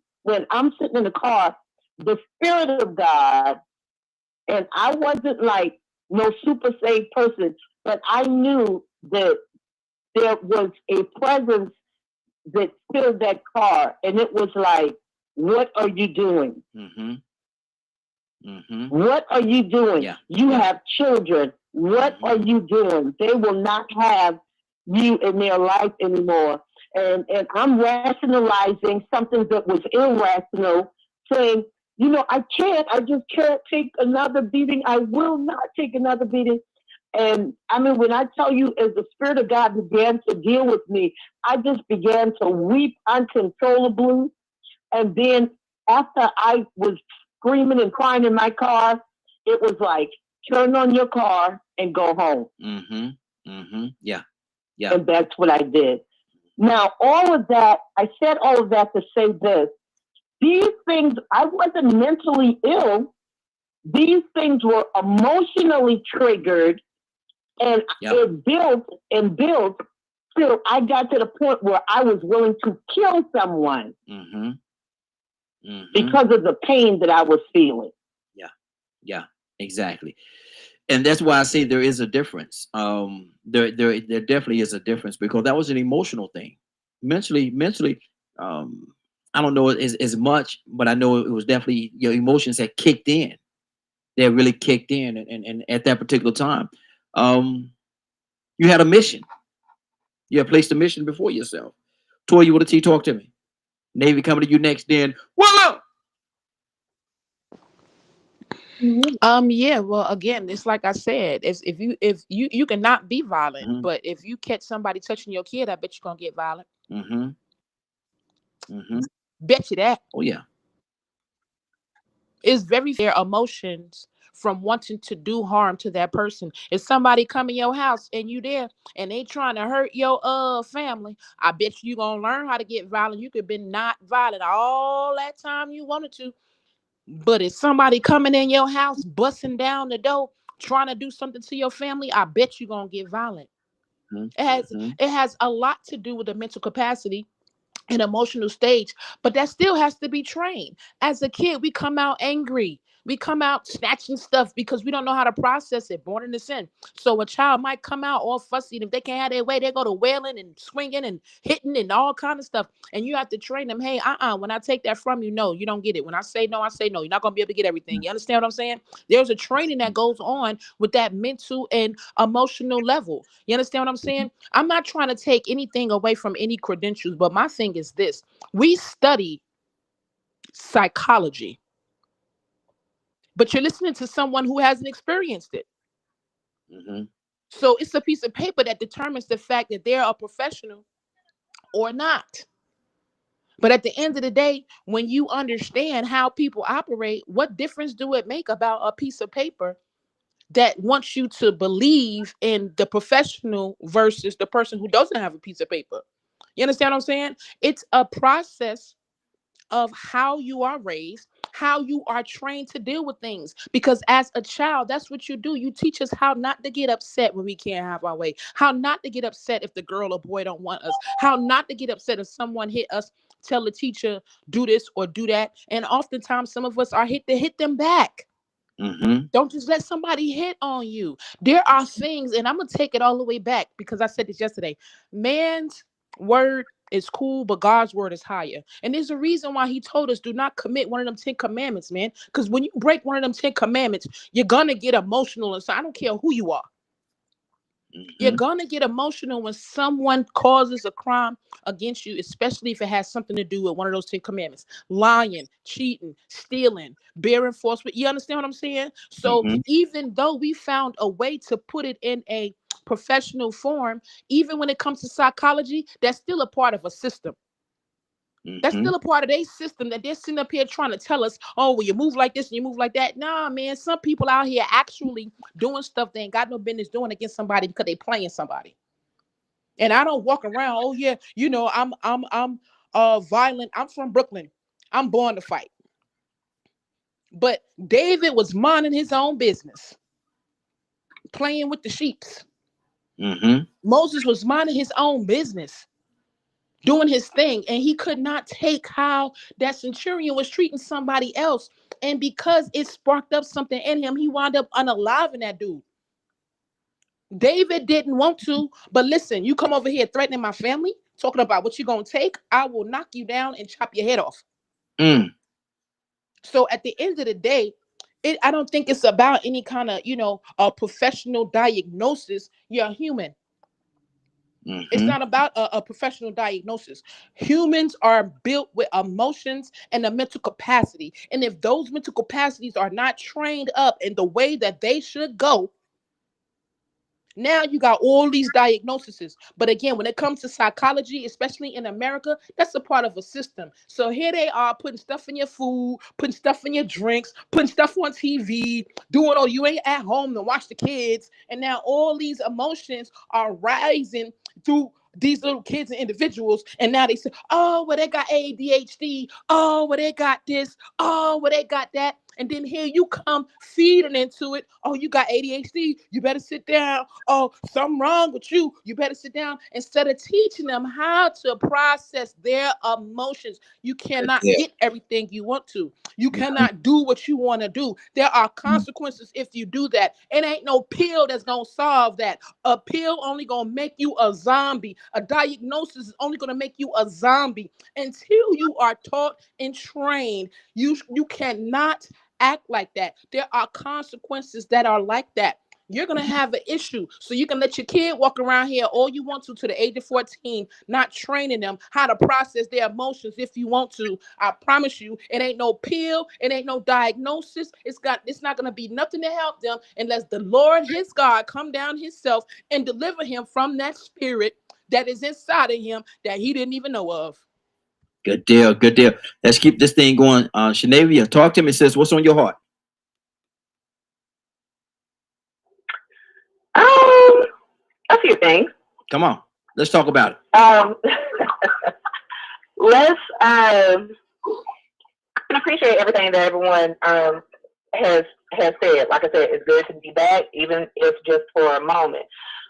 I'm sitting in the car, the Spirit of God, and I wasn't like no super saved person, but I knew that there was a presence that filled that car, and it was like, what are you doing? What are you doing? You have children. What are you doing? They will not have you in their life anymore. And I'm rationalizing something that was irrational, saying, I just can't take another beating. I will not take another beating. And when I tell you, as the Spirit of God began to deal with me, I just began to weep uncontrollably. And then after I was screaming and crying in my car, it was like, turn on your car and go home. Yeah. And that's what I did. Now, all of that, I said all of that to say this. These things, I wasn't mentally ill. These things were emotionally triggered, and it built and built till I got to the point where I was willing to kill someone because of the pain that I was feeling. Yeah, exactly. And that's why I say there is a difference. There definitely is a difference, because that was an emotional thing. Mentally, I don't know as much, but I know it was definitely your emotions that kicked in. They really kicked in, and at that particular time, you had a mission. You had placed a mission before yourself. Toya, with a T, talk to me. Navy coming to you next. Then, voila! Yeah, well, again, it's like I said, if you cannot be violent, but if you catch somebody touching your kid, I bet you're gonna get violent. Bet you that. Oh yeah. It's very fair emotions from wanting to do harm to that person. If somebody come in your house and you there and they trying to hurt your family, I bet you gonna learn how to get violent. You could be not violent all that time you wanted to. But if somebody coming in your house, busting down the door, trying to do something to your family, I bet you're going to get violent. It has a lot to do with the mental capacity and emotional stage, but that still has to be trained. As a kid, we come out angry. We come out snatching stuff because we don't know how to process it, born in the sin. So a child might come out all fussy, and if they can't have their way, they go to wailing and swinging and hitting and all kind of stuff. And you have to train them, hey, when I take that from you, no, you don't get it. When I say no, I say no. You're not going to be able to get everything. You understand what I'm saying? There's a training that goes on with that mental and emotional level. You understand what I'm saying? I'm not trying to take anything away from any credentials, but my thing is this. We study psychology, but you're listening to someone who hasn't experienced it. So it's a piece of paper that determines the fact that they're a professional or not. But at the end of the day, when you understand how people operate, what difference do it make about a piece of paper that wants you to believe in the professional versus the person who doesn't have a piece of paper? You understand what I'm saying? It's a process of how you are raised, how you are trained to deal with things. Because as a child, that's what you do. You teach us how not to get upset when we can't have our way, how not to get upset if the girl or boy don't want us, how not to get upset if someone hit us tell the teacher, do this or do that. And oftentimes some of us are hit them back. Don't just let somebody hit on you. There are things, and I'm going to take it all the way back because I said this yesterday. Man's word is cool, but God's word is higher. And there's a reason why he told us do not commit one of them 10 commandments, man. Because when you break one of them 10 commandments, you're going to get emotional. And so I don't care who you are. You're going to get emotional when someone causes a crime against you, especially if it has something to do with one of those 10 commandments. Lying, cheating, stealing, bearing false witness. You understand what I'm saying? So even though we found a way to put it in a professional form, even when it comes to psychology, that's still a part of a system. That's still a part of their system that they're sitting up here trying to tell us, oh, well, you move like this and you move like that. Nah, man, some people out here actually doing stuff they ain't got no business doing against somebody because they playing somebody. And I don't walk around, oh yeah, you know, I'm violent. I'm from Brooklyn. I'm born to fight. But David was minding his own business, playing with the sheeps. Moses was minding his own business, doing his thing, and he could not take how that centurion was treating somebody else. And because it sparked up something in him, he wound up unaliving that dude. David didn't want to, but listen, you come over here threatening my family, talking about what you're going to take, I will knock you down and chop your head off. So at the end of the day, I don't think it's about any kind of, a professional diagnosis. You're human. It's not about a professional diagnosis. Humans are built with emotions and a mental capacity. And if those mental capacities are not trained up in the way that they should go, now you got all these diagnoses. But again, when it comes to psychology, especially in America, that's a part of a system. So here they are putting stuff in your food, putting stuff in your drinks, putting stuff on TV, doing, oh, you ain't at home to watch the kids. And now all these emotions are rising through these little kids and individuals. And now they say, oh, well, they got ADHD. Oh, well, they got this. Oh, well, they got that. And then here you come feeding into it. Oh, you got ADHD. You better sit down. Oh, something wrong with you. You better sit down. Instead of teaching them how to process their emotions. You cannot get everything you want to. You cannot do what you want to do. There are consequences if you do that. It ain't no pill that's going to solve that. A pill only going to make you a zombie. A diagnosis is only going to make you a zombie. Until you are taught and trained, you cannot act like that. There are consequences that are like that. You're going to have an issue. So you can let your kid walk around here all you want to the age of 14, not training them how to process their emotions if you want to. I promise you, it ain't no pill. It ain't no diagnosis. It's not going to be nothing to help them unless the Lord, his God, come down himself and deliver him from that spirit that is inside of him that he didn't even know of. Good deal. Good deal. Let's keep this thing going. Shanavia, talk to me, sis. What's on your heart? A few things. Come on. Let's talk about it. I appreciate everything that everyone has said. Like I said, it's good to be back, even if just for a moment.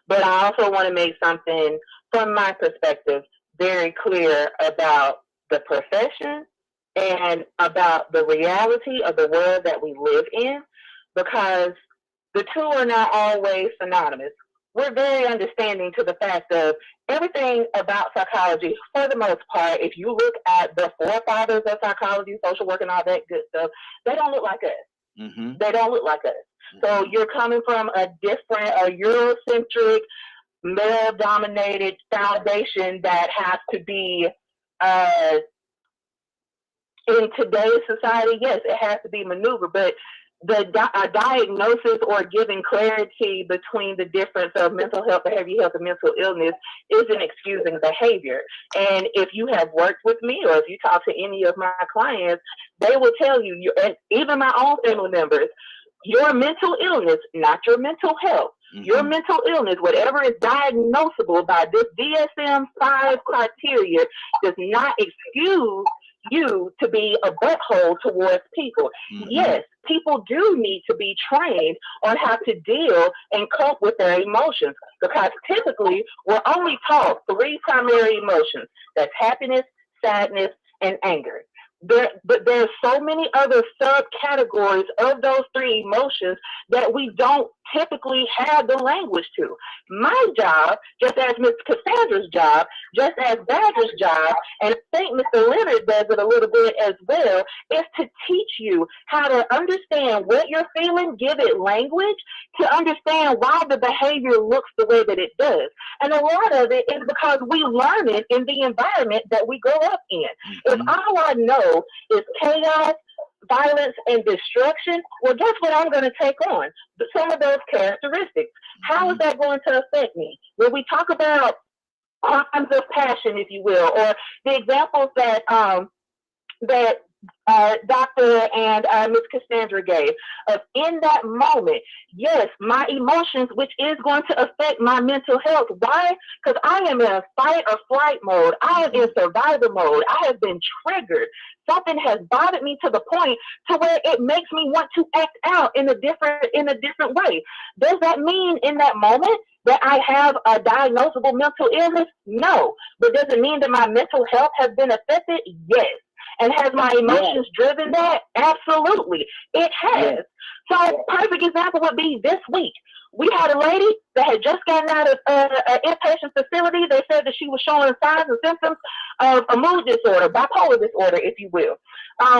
But I also want to make something, from my perspective, very clear about the profession and about the reality of the world that we live in, because the two are not always synonymous. We're very understanding to the fact of everything about psychology, for the most part. If you look at the forefathers of psychology, social work and all that good stuff, they don't look like us. They don't look like us. So you're coming from a different, a Eurocentric, male-dominated foundation that has to be, in today's society, yes, it has to be maneuvered, but a diagnosis or giving clarity between the difference of mental health, behavioral health, and mental illness isn't excusing behavior. And if you have worked with me, or if you talk to any of my clients, they will tell you, and even my own family members, your mental illness, not your mental health, your mental illness, whatever is diagnosable by this DSM-5 criteria, does not excuse you to be a butthole towards people. Yes, people do need to be trained on how to deal and cope with their emotions, because typically we're only taught 3 primary emotions. That's happiness, sadness, and anger. But there's so many other subcategories of those three emotions that we don't typically have the language to. My job, just as Ms. Cassandra's job, just as Badger's job, and I think Mr. Leonard does it a little bit as well, is to teach you how to understand what you're feeling, give it language, to understand why the behavior looks the way that it does. And a lot of it is because we learn it in the environment that we grow up in. If all I know is chaos, violence, and destruction, well, guess what I'm going to take on? Some of those characteristics. How is that going to affect me? When we talk about crimes of passion, if you will, or the examples that Dr. and Ms. Cassandra gave, in that moment, yes, my emotions, which is going to affect my mental health. Why? Because I am in a fight or flight mode. I am in survival mode. I have been triggered. Something has bothered me to the point to where it makes me want to act out in a different way. Does that mean in that moment that I have a diagnosable mental illness? No. But does it mean that my mental health has been affected? Yes. And has my emotions driven that? Absolutely. It has. So perfect example would be this week. We had a lady that had just gotten out of an inpatient facility. They said that she was showing signs and symptoms of a mood disorder, bipolar disorder, if you will,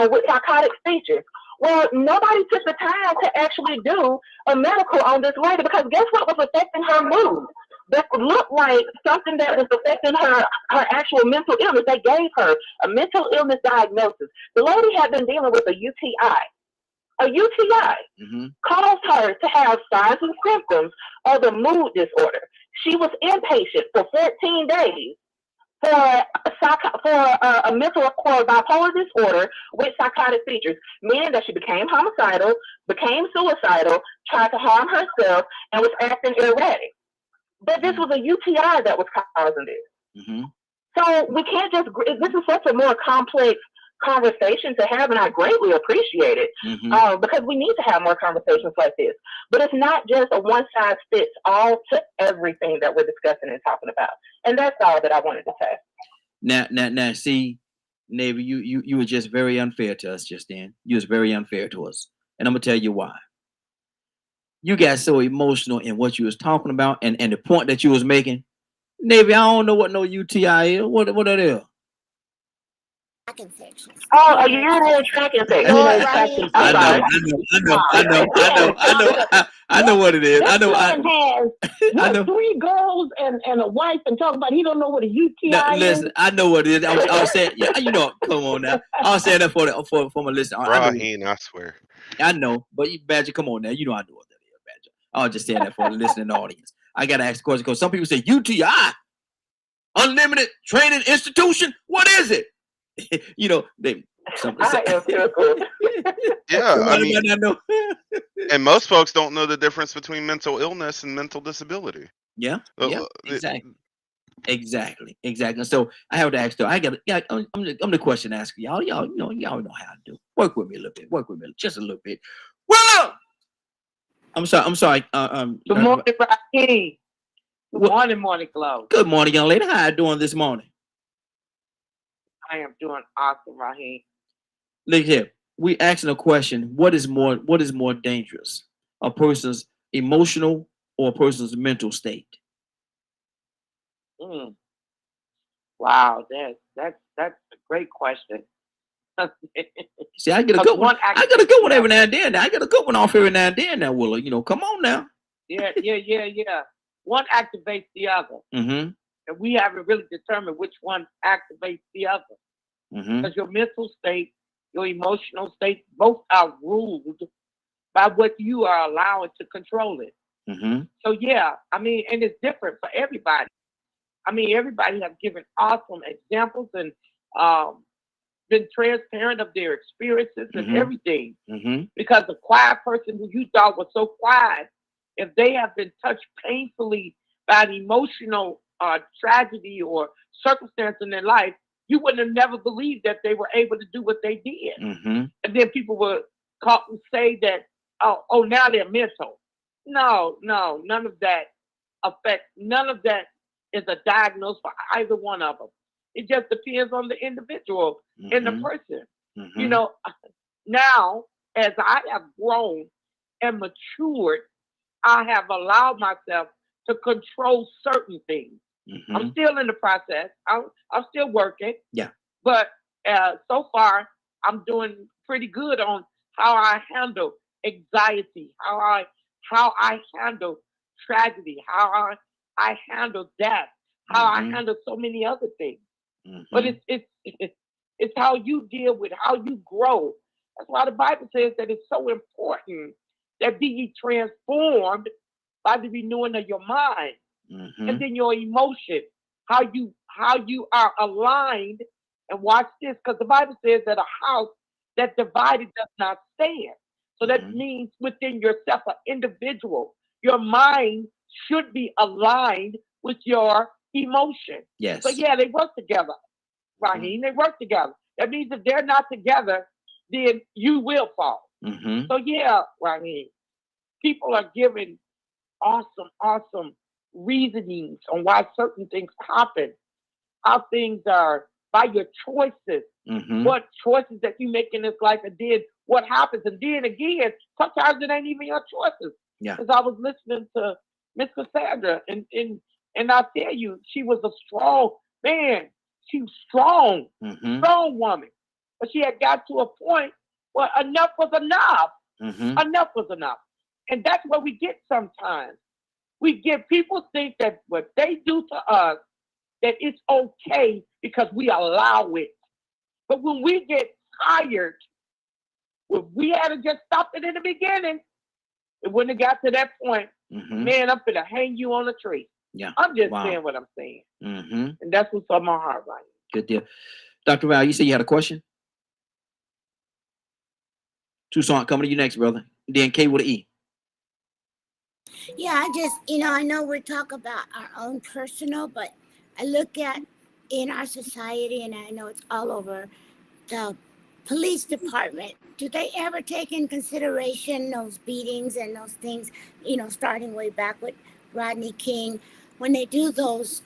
with psychotic features. Well, nobody took the time to actually do a medical on this lady, because guess what was affecting her mood? That looked like something that was affecting her actual mental illness. They gave her a mental illness diagnosis. The lady had been dealing with a UTI. A UTI caused her to have signs and symptoms of a mood disorder. She was inpatient for 14 days for a bipolar disorder with psychotic features, meaning that she became homicidal, became suicidal, tried to harm herself, and was acting erratic. But this was a UTI that was causing this. So we can't just, this is such a more complex conversation to have, and I greatly appreciate it, because we need to have more conversations like this. But it's not just a one-size-fits-all to everything that we're discussing and talking about. And that's all that I wanted to say. Now, see, Navy, you were just very unfair to us just then. You was very unfair to us. And I'm going to tell you why. You got so emotional in what you was talking about and the point that you was making. Navy, I don't know what no UTI is. What that is? Oh, a urinary tract infection. I know what it is. I know. 3 girls and a wife, and talk about he don't know what a UTI is. Listen, I know what it is. I was saying, yeah, you know, come on now. I was saying that for my listener. I swear. I know, but you Badger, come on now. You know I know what that is, Badger. I was just saying that for the listening audience. I gotta ask a question because some people say UTI, unlimited training institution. What is it? You know, they. Yeah, I mean, and most folks don't know the difference between mental illness and mental disability. Yeah, exactly. So I have to ask though. I'm the question asker. Y'all know how to do. Work with me a little bit. Just a little bit. Well, I'm sorry. Good morning, Raheem. Good morning, Glow. Good morning, young lady. How you doing this morning? I am doing awesome, Raheem. Look here. We asking a question. What is more dangerous? A person's emotional or a person's mental state? Wow, that's a great question. See, I get a good one. I got a good one every now and then. I got a good one off every now and then. Now, Willow, you know, come on now. Yeah. One activates the other, and we haven't really determined which one activates the other. Because your mental state, your emotional state, both are ruled by what you are allowing to control it. So yeah, I mean, and it's different for everybody. I mean, everybody have given awesome examples and been transparent of their experiences and everything. Because the quiet person who you thought was so quiet, if they have been touched painfully by an emotional tragedy or circumstance in their life, you wouldn't have never believed that they were able to do what they did. And then people would say that, oh, now they're mental. No, none of that affects, none of that is a diagnosis for either one of them. It just depends on the individual and the Mhm. person. You Mhm. know, now as I have grown and matured, I have allowed myself to control certain things. I'm Mhm. still in the process. I'm still working, Yeah. but so far I'm doing pretty good on how I handle anxiety, how I handle tragedy, I handle death, how I Mhm. handle so many other things. But Mhm. it's how you deal with how you grow. That's why the Bible says that it's so important that be ye transformed by the renewing of your mind, and Mhm. then your emotion, how you are aligned. And watch this, because the Bible says that a house that divided does not stand. So that Mhm. means within yourself, an individual, your mind should be aligned with your emotion. So Yes. yeah, they work together, Mhm. Raheem. They work together. That means if they're not together, then you will fall. Mhm. So yeah, Raheem, people are giving awesome reasonings on why certain things happen, how things are by your choices, Mhm. what choices that you make in this life, and then what happens. And then again, sometimes it ain't even your choices. Yeah. Because I was listening to Miss Cassandra, and I tell you, she was a strong man. She was Mhm. strong woman. But she had got to a point where enough was enough. Mhm. Enough was enough. And that's what we get sometimes. We get people think that what they do to us, that it's okay because we allow it. But when we get tired, if we had to just stop it in the beginning, it wouldn't have got to that point. Mhm. Man, I'm gonna hang you on a tree. Yeah. I'm just Wow. saying what I'm saying. Mhm. And that's what's on my heart right Good deal. Dr. Val, you said you had a question? Tucson, coming to you next, brother. Then K with an E. Yeah, I just, I know we talk about our own personal, but I look at in our society, and I know it's all over, the police department. Do they ever take in consideration those beatings and those things, starting way back with Rodney King, when they do those,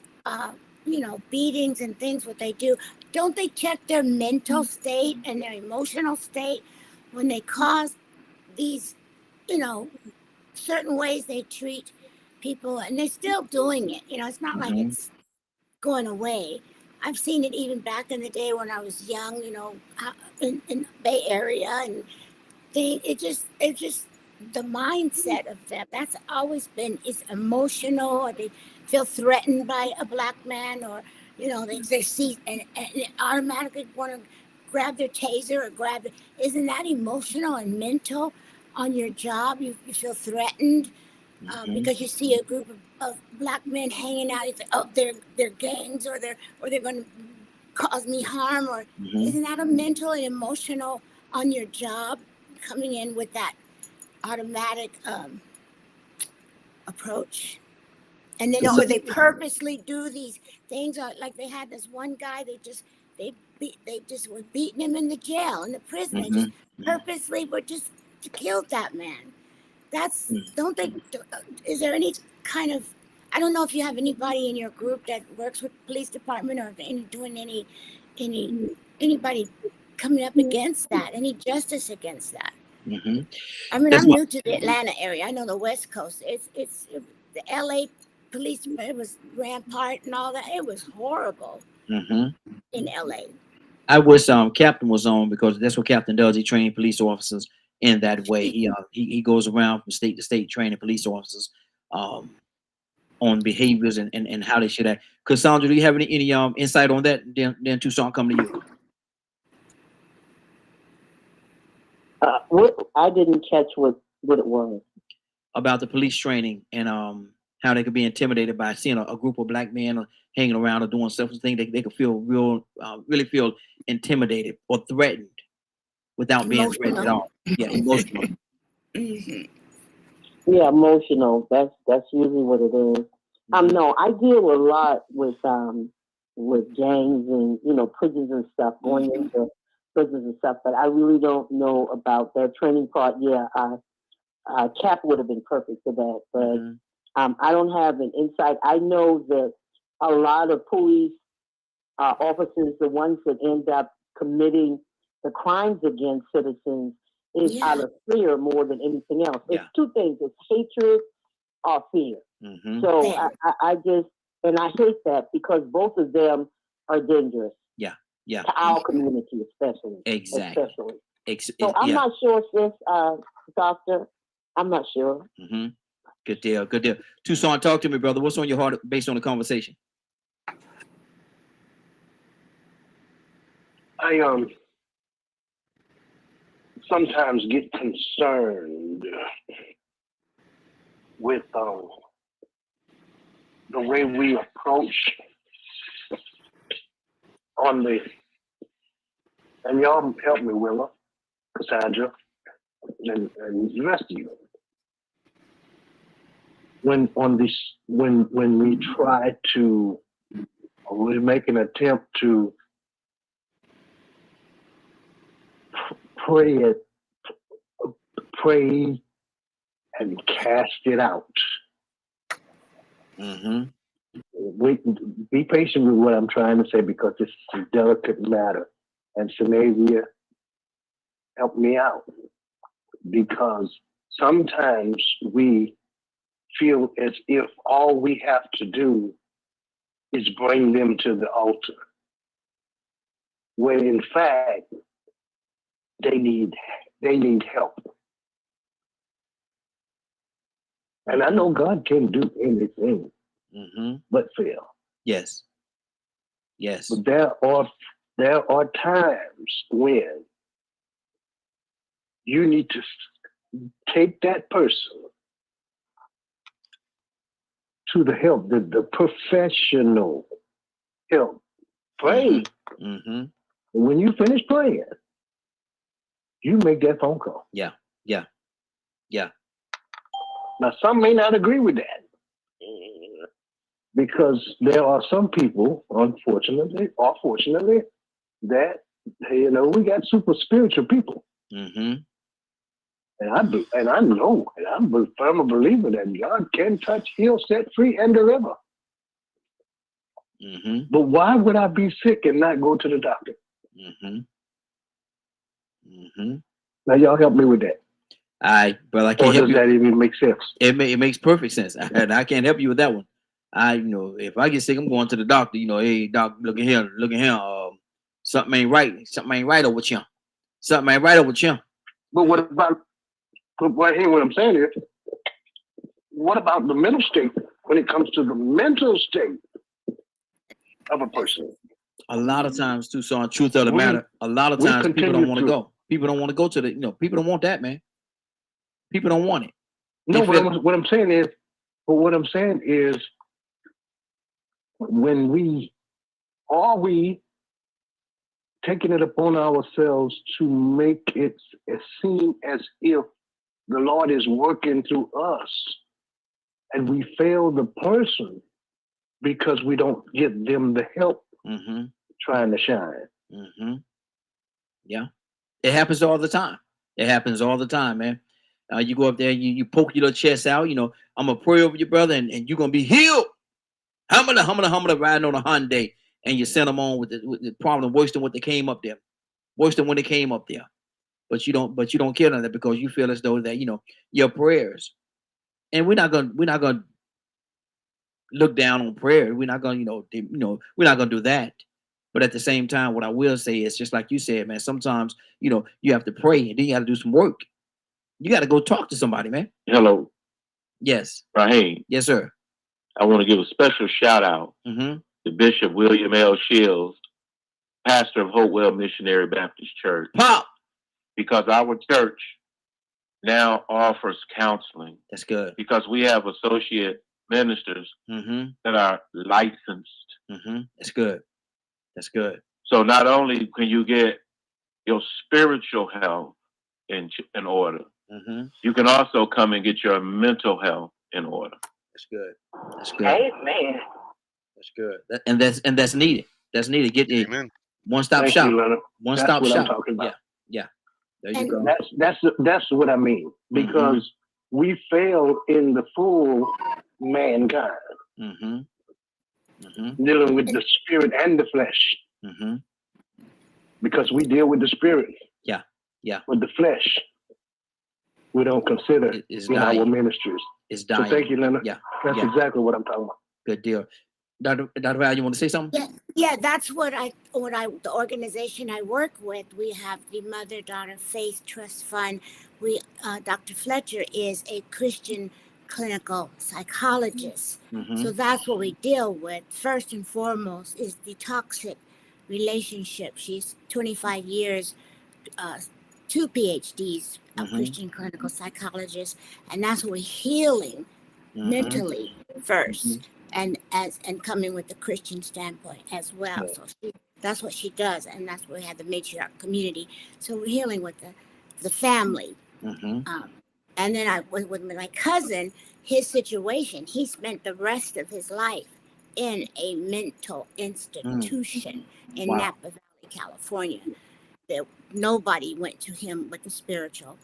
beatings and things, what they do, don't they check their mental state and their emotional state when they cause these, you know, certain ways they treat people, and they're still doing it. It's not like Mhm. it's going away. I've seen it even back in the day when I was young, in Bay Area, and it's just the mindset of them. That's always been is emotional, or they feel threatened by a black man, or they see and they automatically want to grab their taser or isn't that emotional and mental on your job? You feel threatened Mhm. because you see a group of black men hanging out. You think, oh, they're gangs, or they're going to cause me harm, or Mhm. isn't that a mental and emotional on your job, coming in with that automatic approach? And then, or they purposely do these things, like they had this one guy, they just were beating him in the jail, in the prison. They just Mhm. Mhm. purposely were just killed that man. That's, Mhm. don't they, is there any kind of, I don't know if you have anybody in your group that works with police department, or doing anybody coming up against that, any justice against that. Mhm. I mean, That's I'm what. new to the Atlanta area. I know the West Coast. It's the LA police. It was Rampart and all that. It was horrible Mhm. in LA. I wish Captain was on, because that's what Captain does. He trains police officers in that way. He goes around from state to state training police officers um on behaviors and how they should act. Cassandra, do you have any insight on that? Then Tucson, come to you What I didn't catch what it was. about the police training, and how they could be intimidated by seeing a group of black men hanging around or doing stuff. They could feel really feel intimidated or threatened without being threatened at Emotional. all. Yeah, emotional. Hmm. Yeah, emotional. That's usually what it is. Mhm. No, I deal a lot with gangs and prisons and stuff, going into prisons and stuff, but I really don't know about their training part. Yeah, Cap would have been perfect for that, but Mhm. I don't have an insight. I know that a lot of police officers, the ones that end up committing the crimes against citizens, is out of fear more than anything else. It's two things: it's hatred or fear. So I just, and I hate that because both of them are dangerous. To our community, especially. Especially. So I'm not sure, sis, doctor. I'm not sure. Good deal. Good deal. Tucson, talk to me, brother. What's on your heart based on the conversation? I sometimes get concerned with the way we approach on the, and y'all help me, Willa, Cassandra, and the rest of you. When we try to, or we make an attempt to pray and cast it out. Wait, be patient with what I'm trying to say because this is a delicate matter. And Shanavia, help me out. Because sometimes we feel as if all we have to do is bring them to the altar. When in fact, they need help. And I know God can do anything but fail. Yes. But there are times when you need to take that person to the help, the professional help. Pray. And when you finish praying, you make that phone call. Yeah. Now, some may not agree with that because there are some people, unfortunately or fortunately, that, we got super spiritual people. And I'm a firm believer that God can touch, heal, set free, and deliver. But why would I be sick and not go to the doctor? Now, y'all help me with that. All right, brother. I can't help you. Does that even make sense? It makes perfect sense. And I can't help you with that one. If I get sick, I'm going to the doctor. Hey, doc, look at here. Something ain't right. Something ain't right over here. Something ain't right over here. But what about? What I'm saying is, what about the mental state when it comes to the mental state of a person? A lot of times, Tucson, truth of the matter, a lot of times people don't want to go. People don't want to go to the, people don't want that, man. People don't want it. No, what I'm saying is, when we taking it upon ourselves to make it seem as if the Lord is working through us, and we fail the person because we don't give them the help trying to shine. Yeah, it happens all the time. It happens all the time, man. You go up there, you poke your little chest out. I'm gonna pray over your brother, and you're gonna be healed. Humma riding on a Hyundai, and you send them on with the problem worse than what they came up there, worse than when they came up there. But you don't care on that because you feel as though that your prayers, and we're not gonna look down on prayer. We're not gonna we're not gonna do that. But at the same time, what I will say is just like you said, man. Sometimes you have to pray, and then you got to do some work. You got to go talk to somebody, man. Hello. Yes. Raheem. Yes, sir. I want to give a special shout out to Bishop William L. Shields, pastor of Hopewell Missionary Baptist Church. Pop! Because our church now offers counseling. That's good. Because we have associate ministers that are licensed. That's good. That's good. So not only can you get your spiritual health in order, you can also come and get your mental health in order. That's good. That's good. Amen. That's good. And that's needed. That's needed. Get the one-stop shop. One-stop shop. Yeah. There you go. That's what I mean. Because we fail in the full mankind. dealing with the spirit and the flesh. Because we deal with the spirit. Yeah. With the flesh, we don't consider in our ministries. It's dying. So thank you, Leonard. Yeah. That's exactly what I'm talking about. Good deal. Dr. Val, you want to say something? Yeah, that's the organization I work with. We have the Mother Daughter Faith Trust Fund. Dr. Fletcher is a Christian clinical psychologist. So that's what we deal with. First and foremost is the toxic relationship. She's 25 years, 2 PhDs, a Christian clinical psychologist, and that's what we're healing mentally first. And coming with the Christian standpoint as well. So that's what she does, and that's where we have the matriarch community. So we're healing with the family. And then with my cousin, his situation, he spent the rest of his life in a mental institution in Napa Valley, California. Nobody went to him with the spiritual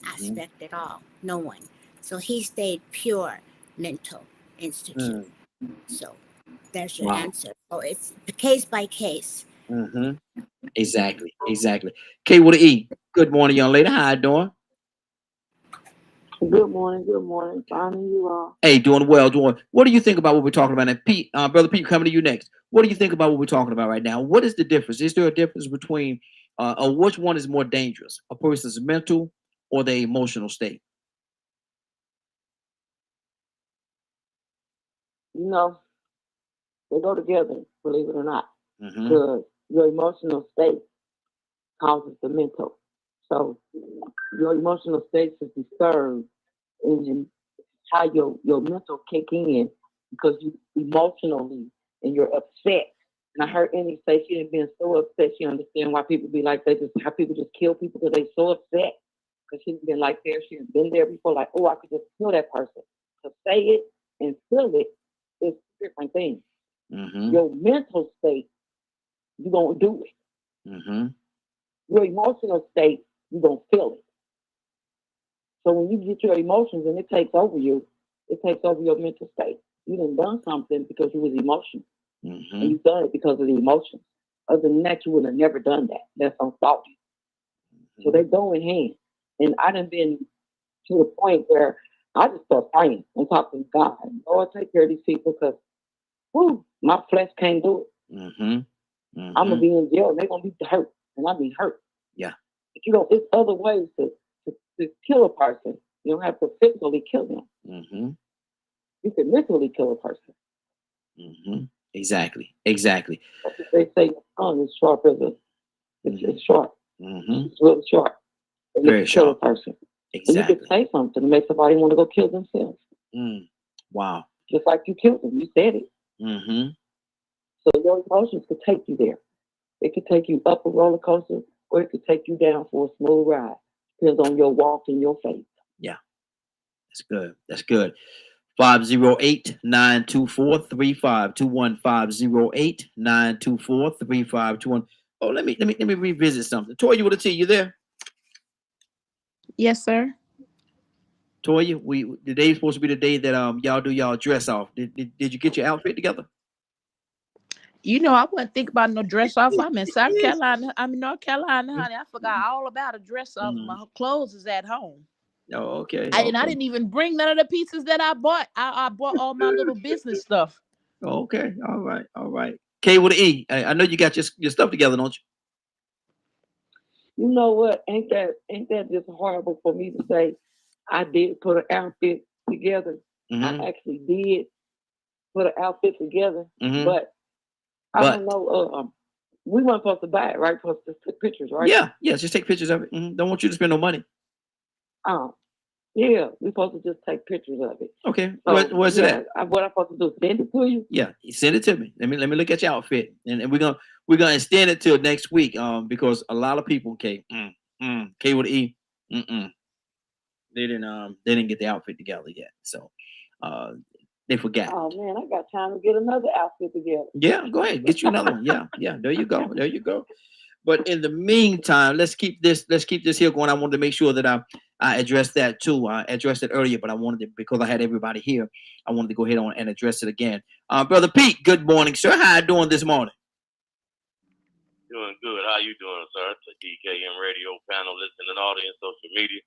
aspect at all. No one. So he stayed pure mental institute. So there's your answer. So it's case by case. Exactly. K with an E. Good morning, young lady. How you doing? Good morning. Finding you all. Hey, doing well. What do you think about what we're talking about? And Pete, Brother Pete, coming to you next. What do you think about what we're talking about right now? What is the difference? Is there a difference between, or which one is more dangerous? A person's mental or their emotional state? You know, they go together, believe it or not. Because your emotional state causes the mental. So your emotional state is disturbed, and how your mental kick in because you emotionally and you're upset. And I heard Annie say she had been so upset she understand why people be like how people just kill people because they so upset because she's been like there. She's been there before, like, oh, I could just kill that person. To say it and feel it is different things. Your mental state, you're gonna do it. Your emotional state, you're gonna feel it. So when you get your emotions and it takes over you, it takes over your mental state. You done something because you was emotional. And you done it because of the emotions. Other than that, you would have never done that. That's on thought. So they go in hand. And I done been to the point where I just start praying and talking to God. Lord, take care of these people because my flesh can't do it. I'm gonna be in jail and they're gonna be hurt. And I'll be hurt. Yeah. But you know, there's other ways to kill a person. You don't have to physically kill them. You can mentally kill a person. Exactly. They say the tongue is sharp as it's sharp. It's really sharp. And Very it can kill a sharp. person. Exactly. And you can say something to make somebody want to go kill themselves. Wow. Just like you killed them. You said it. So your emotions could take you there. It could take you up a roller coaster or it could take you down for a smooth ride. Depends on your walk and your faith. Yeah. That's good. 508-924-3521. 508-924-3521. Oh, let me revisit something. Toya with a T, you there? Yes, sir. Toya, the day is supposed to be the day that y'all do y'all dress off. Did you get your outfit together? You know, I wouldn't think about no dress off. I'm in South Carolina. I'm in North Carolina, honey. I forgot all about a dress off. My clothes is at home. Oh, okay. And I didn't even bring none of the pieces that I bought. I bought all my little business stuff. Okay. All right. K with an E. I know you got your stuff together, don't you? You know what? Ain't that just horrible for me to say? I did put an outfit together. I actually did put an outfit together, but I don't know. We weren't supposed to buy it, right? Supposed to take pictures, right? Yeah. Just take pictures of it. Don't want you to spend no money. Yeah, we're supposed to just take pictures of it. Okay. So, Where's it at? What I'm supposed to do? Send it to you? Yeah, send it to me. Let me look at your outfit, and we're gonna extend it till next week. Because a lot of people, K with E, they didn't get the outfit together yet, so they forgot. Oh man, I got time to get another outfit together. Yeah, go ahead, get you another one. Yeah. There you go. But in the meantime, let's keep this here going. I wanted to make sure that I I addressed that too. I addressed it earlier, but I wanted to, because I had everybody here, I wanted to go ahead on and address it again. Brother Pete, good morning, sir. How you doing this morning? Doing good. How you doing, sir? The DKM radio panel, listening audience, social media,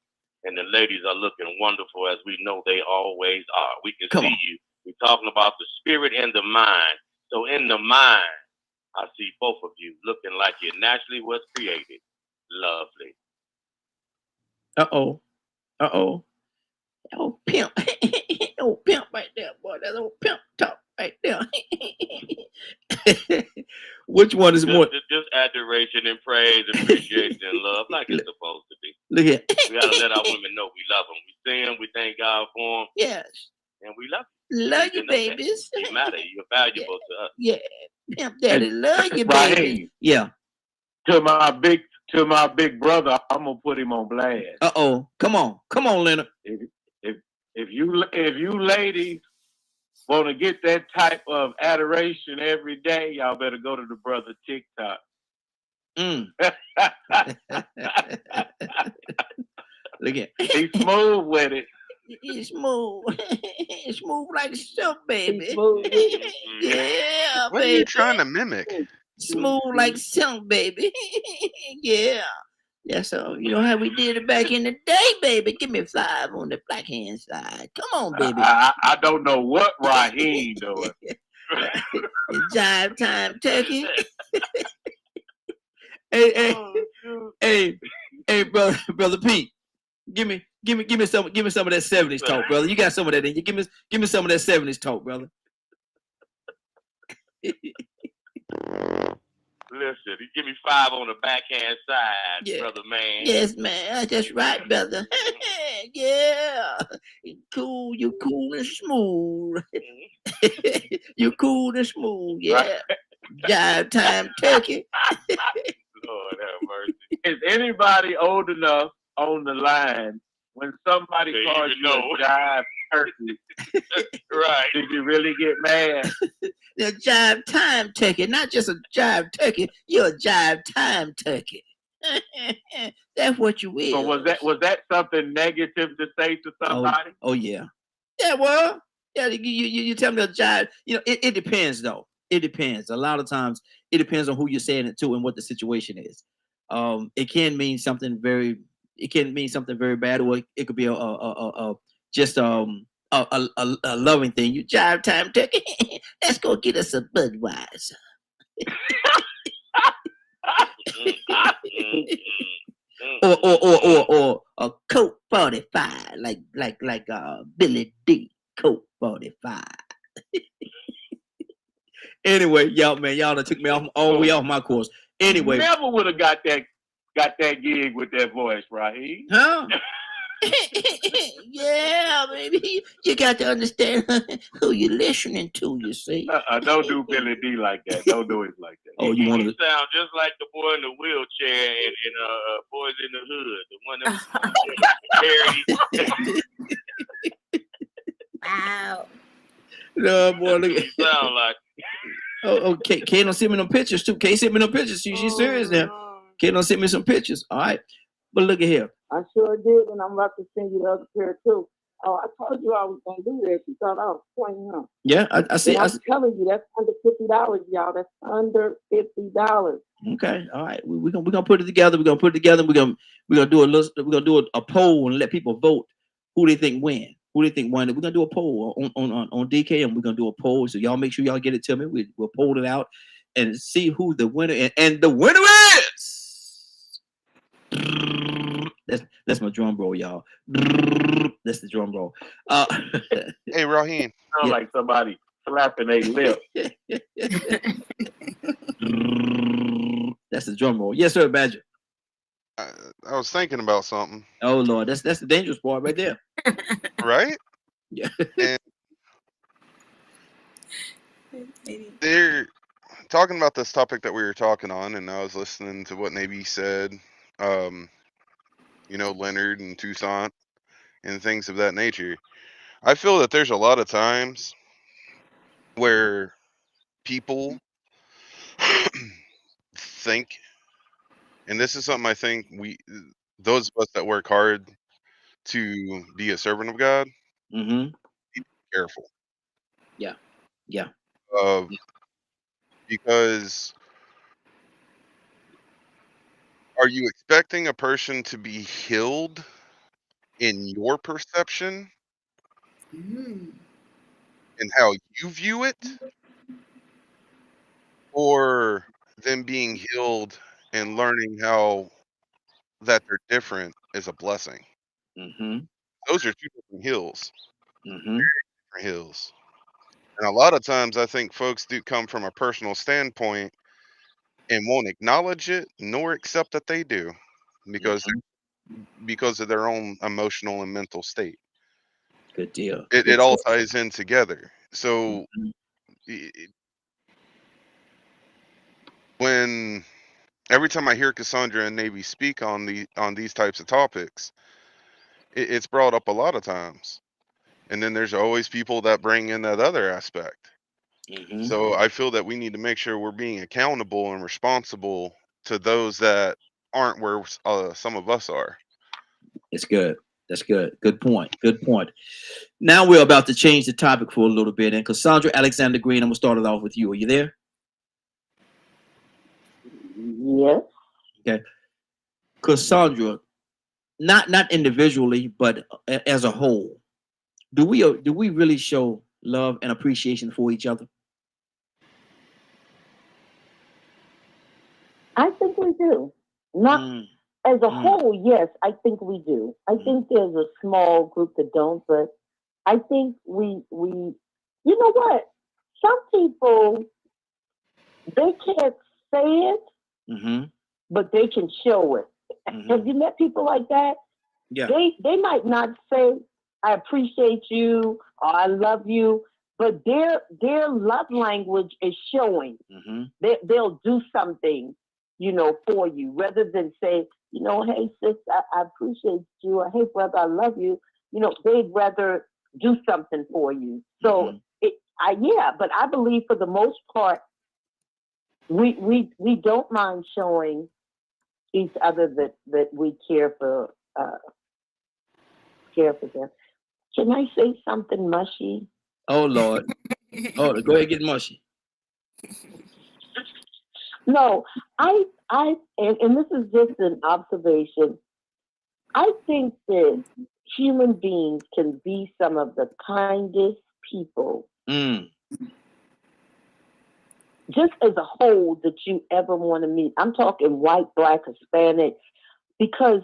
and the ladies are looking wonderful, as we know they always are. We can Come see on. you. We're talking about the spirit and the mind. So in the mind, I see both of you looking like you naturally was created. Lovely. Uh-oh. Oh, pimp. Oh, pimp right there, boy. That's old pimp talk right there. Which one is more? Just adoration and praise, appreciation and love, like it's supposed to be. Look here. We gotta let our women know we love them. We see them, we thank God for them, Yes. and we love you. Love you, babies. You matter. You're valuable to us. Yeah. Pimp daddy, love you, baby. Raheem, Yeah. to my big brother, I'm gonna put him on blast. Uh-oh. Come on, Leonard. If you ladies want to get that type of adoration every day, y'all better go to the brother TikTok. Look at He's smooth with it. He's smooth. He's smooth like silk, baby. Smooth. Yeah, What are baby. you trying to mimic? Smooth like silk, baby. Yeah. Yeah, so you know how we did it back in the day, baby. Give me 5 on the black hand side. Come on, baby. I don't know what Raheem doing. It's jive time, turkey. Hey, brother Pete. Give me some of that 70s talk, brother. You got some of that in you. Give me some of that 70s talk, brother. Listen, you give me 5 on the backhand side, Yeah. brother man. Yes, man. That's right, brother. Yeah. You cool and smooth. You cool and smooth, yeah. Jive time, turkey. Lord have mercy. Is anybody old enough on the line when somebody They calls even you know. a jive turkey? Right. Did you really get mad? The jive time turkey, not just a jive turkey. You're a jive time turkey. That's what you will. So was that something negative to say to somebody? Oh yeah. Yeah, well, yeah, you tell me the jive. You know, it depends though. It depends. A lot of times it depends on who you're saying it to and what the situation is. It can mean something very bad, or it could be a loving thing. You jive time turkey. Let's go get us a Budweiser. or a Coke 45, like Billy D. Coke 45. Anyway, y'all done took me all the way off my course. Anyway, never would have got that gig with that voice, Raheem. huh? Yeah, baby. You got to understand who you're listening to, you see. Don't do Billy D like that. Don't do it like that. Oh, you want to sound just like the boy in the wheelchair in Boys in the Hood, the one that was Wow. No, boy, look at you sound like. okay. Kay don't send me no pictures too. Kay sent me no pictures. She's serious now. Kay don't send me some pictures. All right. But look at here. I sure did, and I'm about to send you the other pair too. Oh, I told you I was gonna do this. You thought I was playing, huh? Yeah, I see. I'm telling you, that's under $50, y'all. That's under $50. Okay, all right. We're gonna put it together. We're gonna put it together. We're gonna do a poll and let people vote who they think win. Who they think won. We're gonna do a poll on DK, and we're gonna do a poll. So y'all make sure y'all get it to me. We'll poll it out and see who the winner and the winner is. That's my drum roll, y'all. That's the drum roll. Hey, Raheem. Sound like somebody slapping a lip. That's the drum roll. Yes, sir, Badger. I was thinking about something. Oh Lord, that's the dangerous part right there. Right? Yeah. And they're talking about this topic that we were talking on, and I was listening to what Navy said. Leonard and Toussaint and things of that nature. I feel that there's a lot of times where people think, and this is something I think those of us that work hard to be a servant of God, Mm-hmm. be careful. Yeah. Yeah. Of because are you expecting a person to be healed in your perception Mm. and how you view it, or them being healed and learning how that they're different is a blessing? Mm-hmm. Those are two different hills. Mm-hmm. Different hills. And a lot of times I think folks do come from a personal standpoint and won't acknowledge it nor accept that they do because of their own emotional and mental state. Good deal. It all ties in together. So i- i- when every time I hear Cassandra and Navy speak on these types of topics, it's brought up a lot of times. And then there's always people that bring in that other aspect. Mm-hmm. So I feel that we need to make sure we're being accountable and responsible to those that aren't where some of us are. It's good. That's good. Good point. Good point. Now we're about to change the topic for a little bit. And Cassandra Alexander Green, I'm gonna start it off with you. Are you there? Yes. Okay. Cassandra, not individually, but as a whole, do we really show love and appreciation for each other? I think we do. Not as a whole, yes, I think we do. I think there's a small group that don't, but I think we you know what? Some people, they can't say it, Mm-hmm. but they can show it. Mm-hmm. Have you met people like that? Yeah. They might not say, I appreciate you or I love you, but their love language is showing. Mm-hmm. They'll do something, you know, for you, rather than say, you know, hey sis, I appreciate you, or hey brother, I love you. You know, they'd rather do something for you. So but I believe for the most part, we don't mind showing each other that we care for them. Can I say something mushy? Oh Lord. Oh, go ahead and get mushy. No, and this is just an observation. I think that human beings can be some of the kindest people, just as a whole, that you ever want to meet. I'm talking white, black, Hispanic, because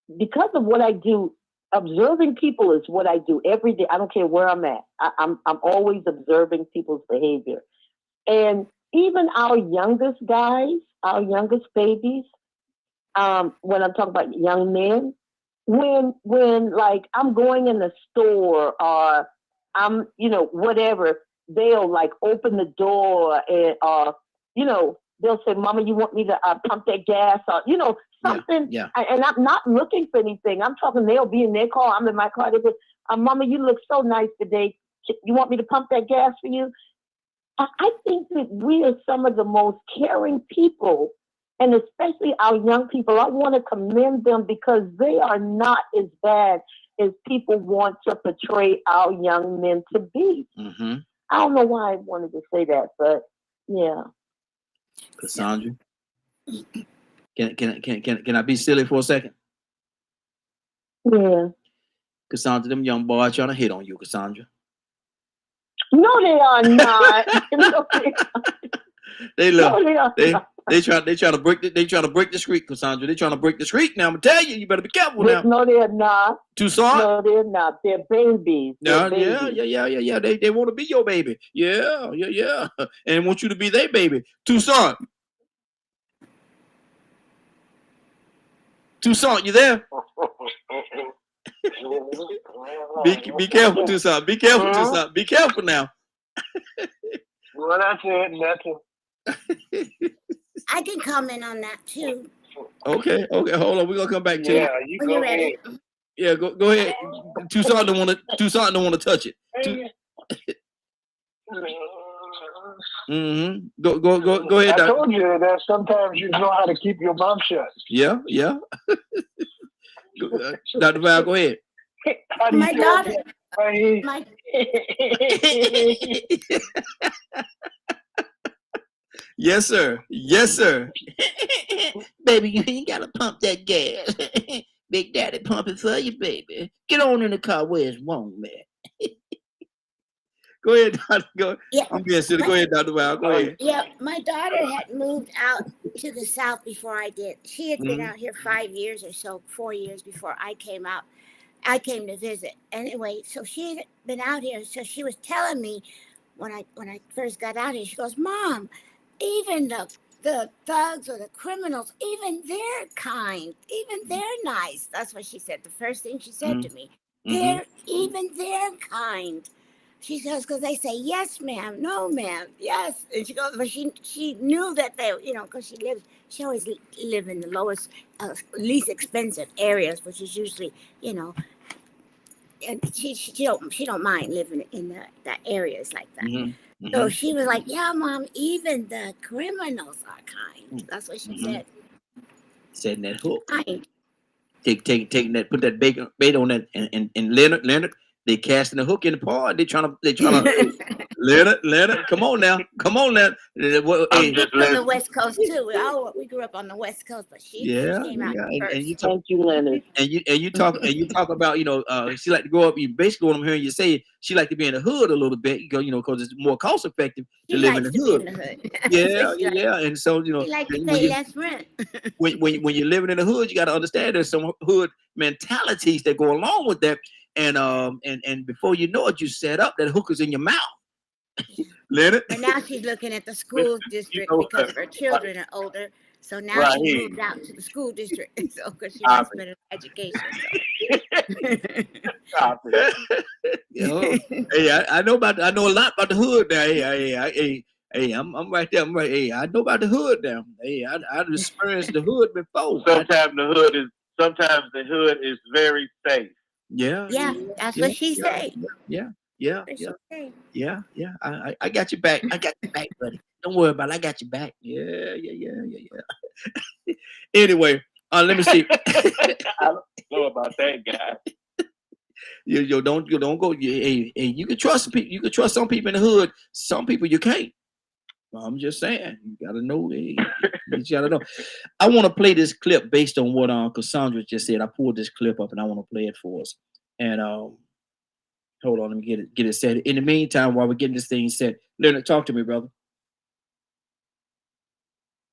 of what I do. Observing people is what I do every day. I don't care where I'm at. I'm always observing people's behavior, and even our youngest guys, our youngest babies. When I'm talking about young men, when like I'm going in the store or I'm, you know, whatever, they'll like open the door and you know, they'll say, "Mama, you want me to pump that gas?" Or you know, something. Yeah. And I'm not looking for anything. I'm talking. They'll be in their car. I'm in my car. They say, "Mama, you look so nice today. You want me to pump that gas for you?" I think that we are some of the most caring people, and especially our young people. I want to commend them because they are not as bad as people want to portray our young men to be. Mm-hmm. I don't know why I wanted to say that, but yeah. Cassandra, can I be silly for a second? Yeah. Cassandra, them young boys trying to hit on you, Cassandra. No, they are not. They look. No, they are not. They try to break the streak, Cassandra. They trying to break the streak now. I'm gonna tell you, you better be careful now. No, they're not. Tucson? No, they're not. They're babies. Yeah. They want to be your baby. Yeah. And want you to be their baby. Tucson, you there? Be careful, Tucson. Be careful, Tucson. Be careful now. Well, that's it. Nothing. I can comment on that too. Okay. Hold on. We're gonna come back to Yeah, you. you When go you're ready. ahead. Yeah, go ahead. Tucson don't want to touch it. Mm-hmm. Go ahead. I told you that sometimes you know how to keep your mouth shut. Yeah. Dr. Val, go ahead. How do you My feel daughter, about praise? my Yes, sir. Yes, sir. Baby, you ain't gotta pump that gas. Big Daddy pumping for you, baby. Get on in the car where it's warm, man. Go ahead, Dr. Go. yeah, I'm being silly. Go ahead, Dr. Val. Go ahead. yeah, my daughter had moved out to the south before I did. She had been Mhm. out here 5 years or so, 4 years before I came out. I came to visit. Anyway, so she had been out here. So she was telling me when I first got out here, she goes, Mom, even the thugs or the criminals, even they're kind, even they're nice. That's what she said. The first thing she said to me, they're kind. She goes, because they say, yes, ma'am, no, ma'am, yes. And she goes, but she knew that they, because she always lived in the lowest, least expensive areas, which is usually, and she don't mind living in the areas like that. So she was like, yeah, Mom, even the criminals are kind. That's what she said. Setting that hook. Kind. Taking that, put that bait on that, and Leonard, they casting the hook in the pod. They trying to Leonard, come on now. I'm just From the listening. West Coast too. We grew up on the West Coast, but she came out first. And you talk, Thank you, Leonard. and you talk about, she like to grow up. You basically what I'm hearing you say, she like to be in the hood a little bit, because it's more cost effective to live in the hood. Yeah. And so She like to pay less rent. when you're living in the hood, you got to understand there's some hood mentalities that go along with that, and before you know it, you set up that hookers in your mouth. Leonard. But now she's looking at the school district because her children are older. So now Right. she moved out to the school district. So because she wants better education. Stop it. Hey, I know a lot about the hood now. Hey, I'm right there. I'm right. Hey, I know about the hood now. Hey, I've experienced the hood before. Sometimes the hood is very safe. Yeah. That's what she said. Yeah. I got your back. I got your back, buddy. Don't worry about it. I got your back. Yeah. Anyway, let me see. I don't know about that guy. You don't go. Hey, you can trust people. You can trust some people in the hood. Some people you can't. I'm just saying. You gotta know. You gotta know. I want to play this clip based on what Cassandra just said. I pulled this clip up and I want to play it for us. And hold on, let me get it set. In the meantime, while we're getting this thing set, Leonard, talk to me, brother.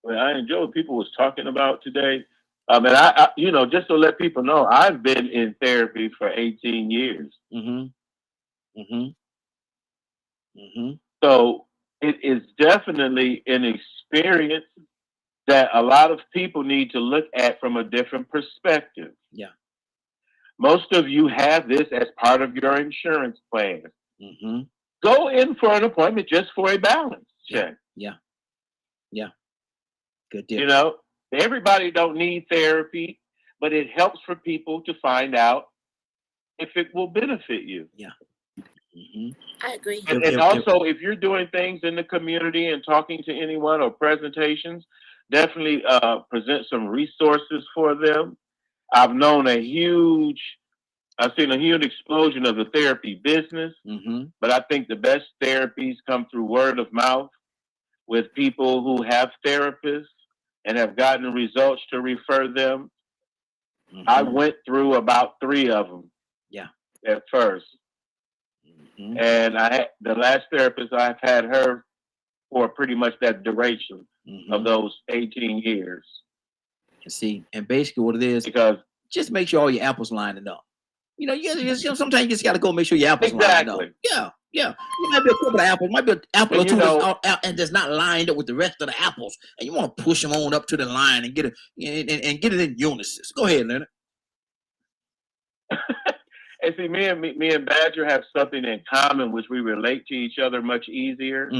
Well, I enjoy what people was talking about today. And I just to let people know, I've been in therapy for 18 years. So it is definitely an experience that a lot of people need to look at from a different perspective. Yeah. Most of you have this as part of your insurance plan. Go in for an appointment just for a balance check. Yeah. Good deal. Everybody don't need therapy, but it helps for people to find out if it will benefit you. Yeah. I agree. And also, if you're doing things in the community and talking to anyone or presentations, definitely present some resources for them. I've seen a huge explosion of the therapy business, but I think the best therapies come through word of mouth with people who have therapists and have gotten results to refer them. I went through about 3 of them. Yeah. At first. And the last therapist, I've had her for pretty much that duration of those 18 years. See, and basically what it is, because just make sure all your apples lining up. Sometimes you just got to go make sure your apples lining up. Yeah. It might be a couple of apples, might be an apple or two and that's not lined up with the rest of the apples, and you want to push them on up to the line and get it in unison. Go ahead, Leonard. And see, me and Badger have something in common, which we relate to each other much easier.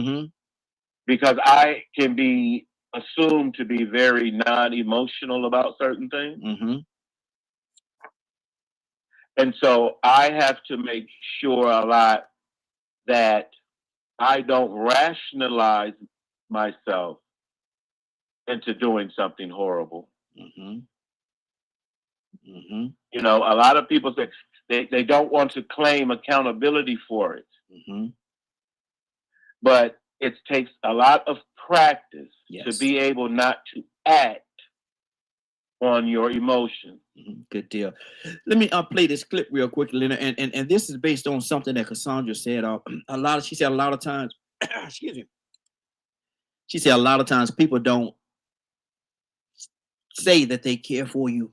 Because I can be assumed to be very non-emotional about certain things. And so I have to make sure a lot that I don't rationalize myself into doing something horrible. You know, a lot of people say they don't want to claim accountability for it. But it takes a lot of practice to be able not to act on your emotions. Good deal. Let me play this clip real quick, Leonard. And this is based on something that Cassandra said. She said a lot of times, excuse me. She said a lot of times people don't say that they care for you,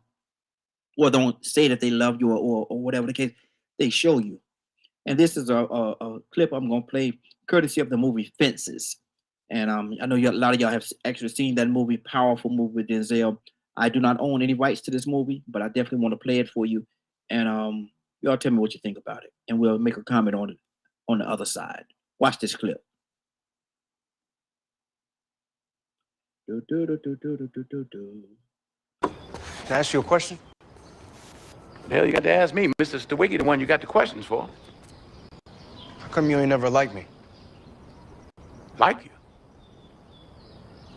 or don't say that they love you, or whatever the case. They show you. And this is a clip I'm going to play courtesy of the movie Fences. And I know a lot of y'all have actually seen that movie, powerful movie with Denzel. I do not own any rights to this movie, but I definitely want to play it for you. And y'all tell me what you think about it. And we'll make a comment on it on the other side. Watch this clip. Can I ask you a question? The hell you got to ask me, Mr. Stawicki, the one you got the questions for. How come you ain't never liked me? Like you?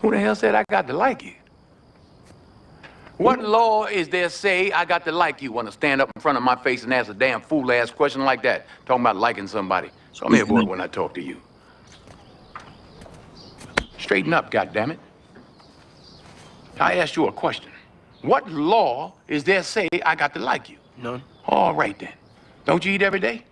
Who the hell said I got to like you? What law is there say I got to like you? Want to stand up in front of my face and ask a damn fool-ass question like that? Talking about liking somebody. Come here, boy, when I talk to you. Straighten up, goddammit. I asked you a question. What law is there say I got to like you? None. All right, then. Don't you eat every day?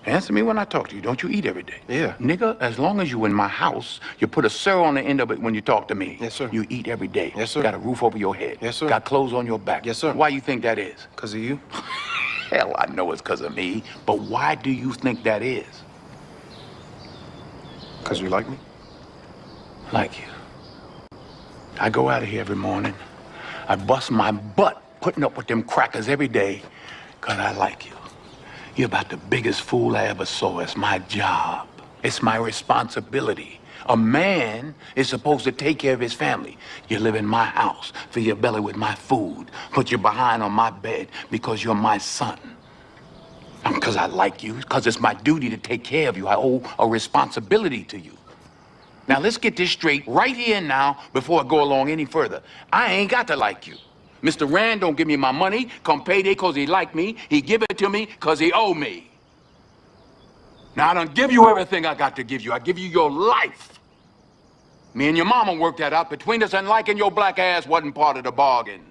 Answer me when I talk to you. Don't you eat every day? Yeah. Nigga, as long as you in my house, you put a sir on the end of it when you talk to me. Yes, sir. You eat every day. Yes, sir. Got a roof over your head. Yes, sir. Got clothes on your back. Yes, sir. Why you think that is? Because of you? Hell, I know it's because of me. But why do you think that is? Because you like me? Like you. I go out of here every morning. I bust my butt putting up with them crackers every day because I like you. You're about the biggest fool I ever saw. It's my job. It's my responsibility. A man is supposed to take care of his family. You live in my house, fill your belly with my food, put your behind on my bed because you're my son. Because I like you, because it's my duty to take care of you. I owe a responsibility to you. Now, let's get this straight right here and now before I go along any further. I ain't got to like you. Mr. Rand don't give me my money come payday because he like me. He give it to me because he owe me. Now, I don't give you everything I got to give you. I give you your life. Me and your mama worked that out between us, and liking your black ass wasn't part of the bargain.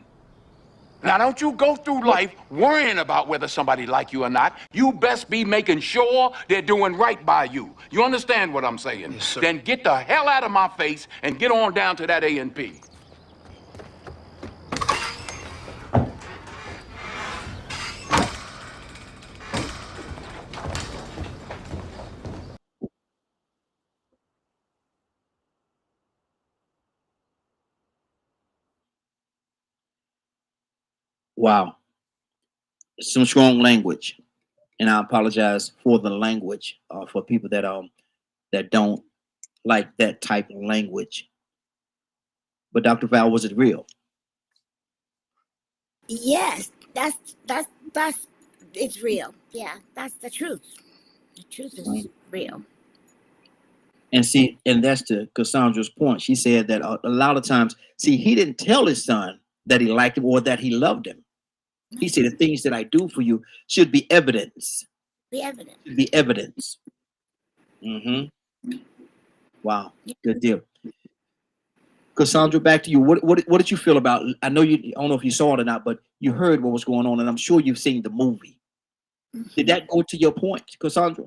Now, don't you go through life worrying about whether somebody like you or not. You best be making sure they're doing right by you. You understand what I'm saying? Yes, sir. Then get the hell out of my face and get on down to that A&P. Wow. Some strong language. And I apologize for the language for people that don't like that type of language. But Dr. Val, was it real? Yes, that's it's real. Yeah, that's the truth. The truth is real. And see, and that's to Cassandra's point. She said that a lot of times, see, he didn't tell his son that he liked him or that he loved him. He said the things that I do for you should be evidence. The evidence. Should be evidence. Wow, good deal. Cassandra, back to you. What did you feel about? I know I don't know if you saw it or not, but you heard what was going on, and I'm sure you've seen the movie. Did that go to your point, Cassandra?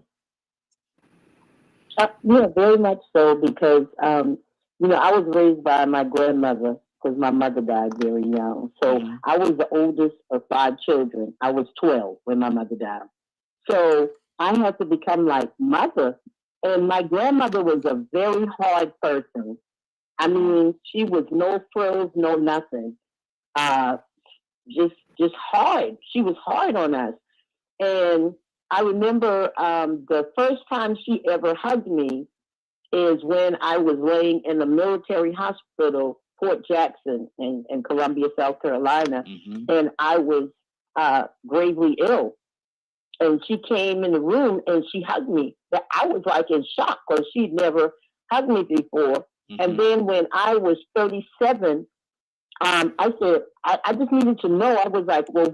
Yeah, very much so, because you know, I was raised by my grandmother because my mother died very young. So I was the oldest of 5 children. I was 12 when my mother died. So I had to become like mother. And my grandmother was a very hard person. I mean, she was no frills, no nothing. Just hard. She was hard on us. And I remember the first time she ever hugged me is when I was laying in the military hospital, Fort Jackson in Columbia, South Carolina. And I was gravely ill. And she came in the room and she hugged me. But I was like in shock because she'd never hugged me before. And then when I was 37, I said, I just needed to know. I was like, well,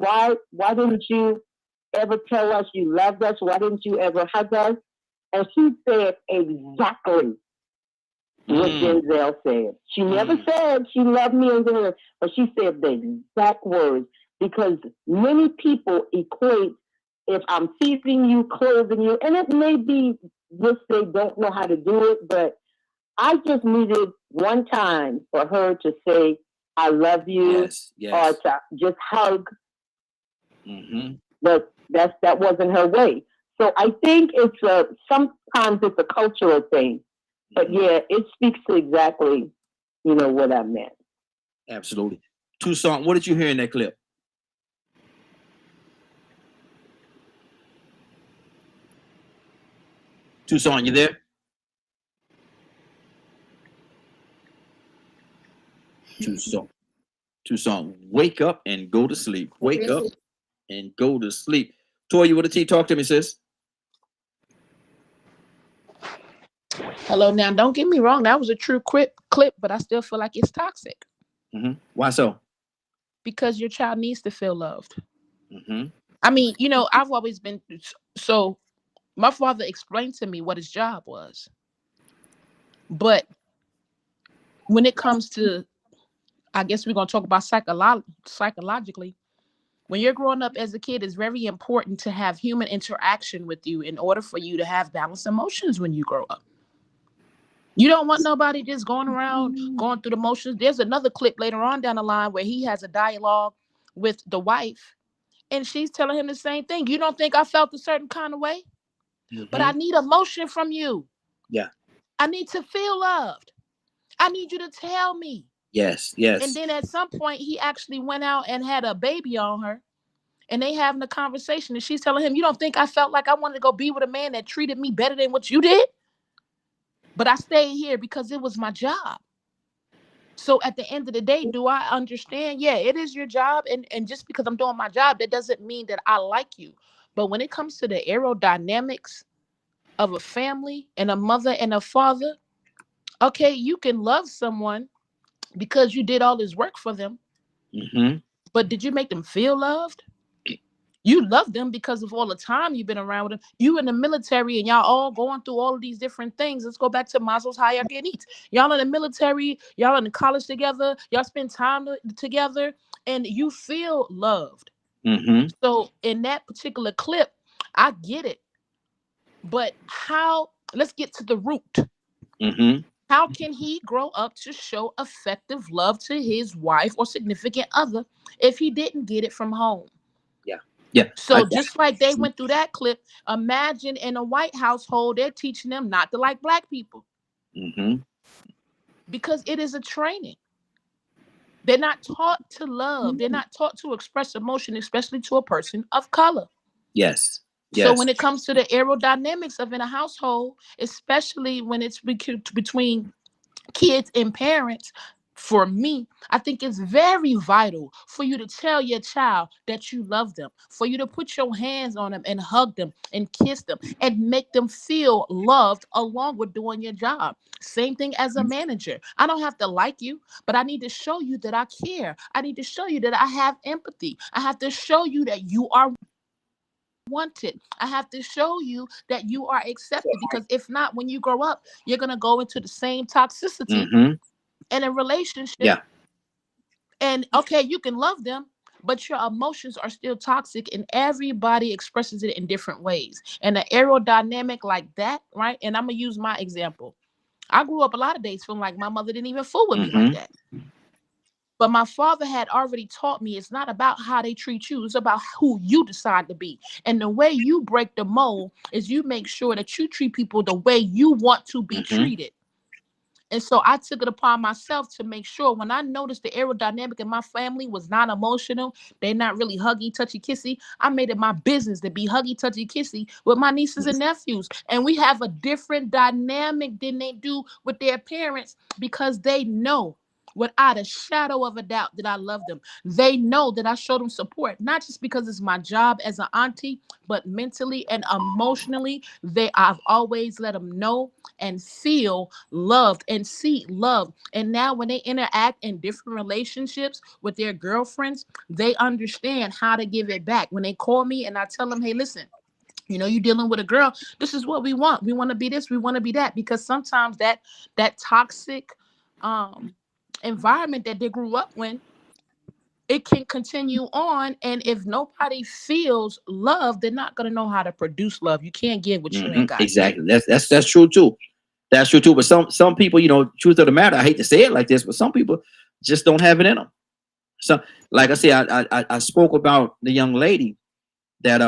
why didn't you ever tell us you loved us? Why didn't you ever hug us? And she said exactly what Denzel said. She never said she loved me, but she said the exact words, because many people equate if I'm feeding you, clothing you, and it may be just they don't know how to do it, but I just needed one time for her to say, I love you, or to just hug. But that wasn't her way. So I think sometimes it's a cultural thing. But yeah, it speaks to exactly, what I meant. Absolutely. Tucson, what did you hear in that clip? Tucson, you there? Tucson, wake up and go to sleep. Wake up and go to sleep. Toya with a T, talk to me, sis. Hello, now don't get me wrong. That was a true clip, but I still feel like it's toxic. Why so? Because your child needs to feel loved. I mean, I've always been so. My father explained to me what his job was, but when it comes to, I guess we're going to talk about psychologically. When you're growing up as a kid, it's very important to have human interaction with you in order for you to have balanced emotions when you grow up. You don't want nobody just going around, going through the motions. There's another clip later on down the line where he has a dialogue with the wife, and she's telling him the same thing. You don't think I felt a certain kind of way? But I need emotion from you. Yeah. I need to feel loved. I need you to tell me. Yes. And then at some point, he actually went out and had a baby on her. And they having a conversation. And she's telling him, you don't think I felt like I wanted to go be with a man that treated me better than what you did? But I stayed here because it was my job. So at the end of the day, do I understand? Yeah, it is your job. And just because I'm doing my job, that doesn't mean that I like you. But when it comes to the aerodynamics of a family and a mother and a father, okay, you can love someone because you did all this work for them. But did you make them feel loved? You love them because of all the time you've been around with them. You in the military and y'all all going through all of these different things. Let's go back to Maslow's hierarchy of needs. Y'all in the military, y'all in the college together, y'all spend time together, and you feel loved. So in that particular clip, I get it. But let's get to the root. How can he grow up to show effective love to his wife or significant other if he didn't get it from home? Yeah. So just like they went through that clip, imagine in a white household, they're teaching them not to like black people. Because it is a training. They're not taught to love. They're not taught to express emotion, especially to a person of color. Yes. So when it comes to the aerodynamics of in a household, especially when it's between kids and parents, for me, I think it's very vital for you to tell your child that you love them, for you to put your hands on them and hug them and kiss them and make them feel loved along with doing your job. Same thing as a manager. I don't have to like you, but I need to show you that I care. I need to show you that I have empathy. I have to show you that you are wanted. I have to show you that you are accepted, because if not, when you grow up, you're going to go into the same toxicity in a relationship. Yeah. And okay, you can love them, but your emotions are still toxic, and everybody expresses it in different ways. And the aerodynamic like that, right? And I'm going to use my example. I grew up a lot of days feeling like my mother didn't even fool with me like that. But my father had already taught me it's not about how they treat you. It's about who you decide to be. And the way you break the mold is you make sure that you treat people the way you want to be treated. And so I took it upon myself to make sure when I noticed the aerodynamic in my family was not emotional, they're not really huggy, touchy, kissy, I made it my business to be huggy, touchy, kissy with my nieces and nephews. And we have a different dynamic than they do with their parents, because they know without a shadow of a doubt that I love them. They know that I show them support, not just because it's my job as an auntie, but mentally and emotionally. I've always let them know and feel loved and see love. And now when they interact in different relationships with their girlfriends, they understand how to give it back. When they call me and I tell them, hey, listen, you're dealing with a girl. This is what we want. We want to be this. We want to be that. Because sometimes that toxic environment that they grew up in, it can continue on. And if nobody feels love, they're not going to know how to produce love. You can't give what you ain't got. Exactly. That's true too. That's true too. But some people, truth of the matter, I hate to say it like this, but some people just don't have it in them. So, like I said, I spoke about the young lady that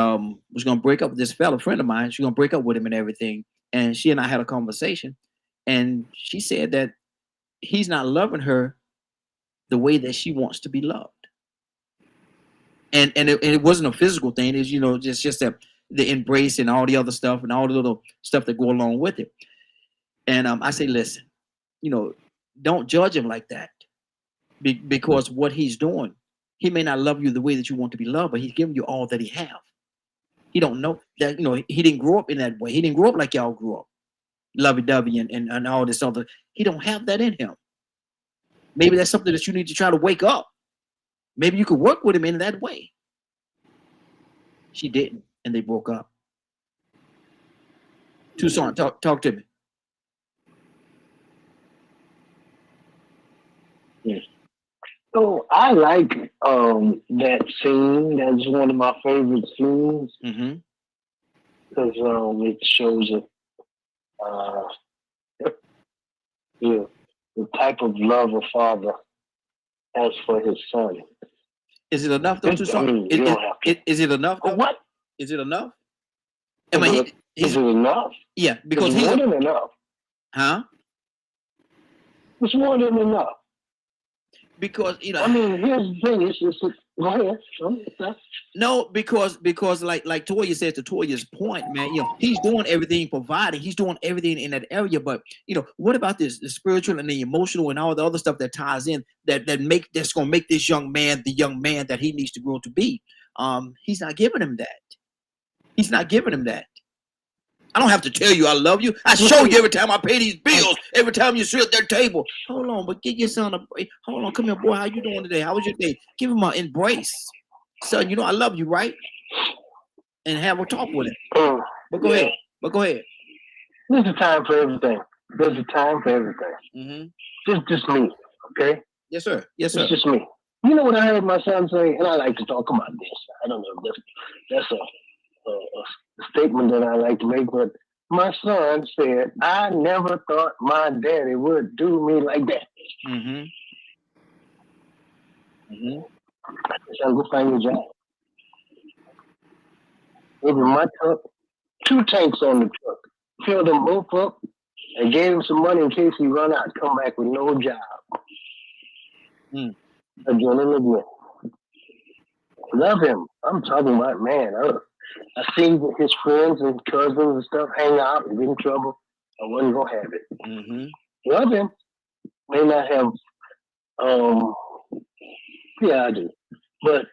was gonna break up with this fellow friend of mine. She's gonna break up with him and everything. And she and I had a conversation, and she said that he's not loving her the way that she wants to be loved. And it wasn't a physical thing. It's just that the embrace and all the other stuff and all the little stuff that go along with it. And I say, listen, don't judge him like that, because what he's doing, he may not love you the way that you want to be loved, but he's giving you all that he have. He don't know that, he didn't grow up in that way. He didn't grow up like y'all grew up, lovey-dovey and all this other. He don't have that in him. Maybe that's something that you need to try to wake up. Maybe you could work with him in that way. She didn't, and they broke up. Tucson, talk to me. Yes. So I like that scene. That's one of my favorite scenes because it shows the type of love a father has for his son. Is it enough though, Tucson? Is it enough? Though? What? Is it enough? Is it enough? Yeah, because it's more than enough. Huh? It's more than enough. Because here's the thing. It's just go ahead. No, because like Toya said, to Toya's point, man, he's doing everything, providing, he's doing everything in that area. But what about the spiritual and the emotional and all the other stuff that ties in that's gonna make this young man the young man that he needs to grow to be? He's not giving him that. He's not giving him that. I don't have to tell you I love you. I show you every time I pay these bills, every time you sit at that table. Hold on, but give your son a break. Hold on, come here, boy. How you doing today? How was your day? Give him an embrace. Son, I love you, right? And have a talk with him. But go ahead. There's a time for everything. Just me, okay? Yes, sir. Yes, sir. It's just me. You know what I heard my son say? And I like to talk about this. I don't know if that's a statement that I like to make, but my son said, I never thought my daddy would do me like that. So go find your job. Over my truck, 2 tanks on the truck. Filled them both up and gave him some money in case he run out, come back with no job. Again and again. Love him. I'm talking about, man. I seen his friends and cousins and stuff hang out and get in trouble. I wasn't gonna have it. Love him. May not have. Yeah, I do. But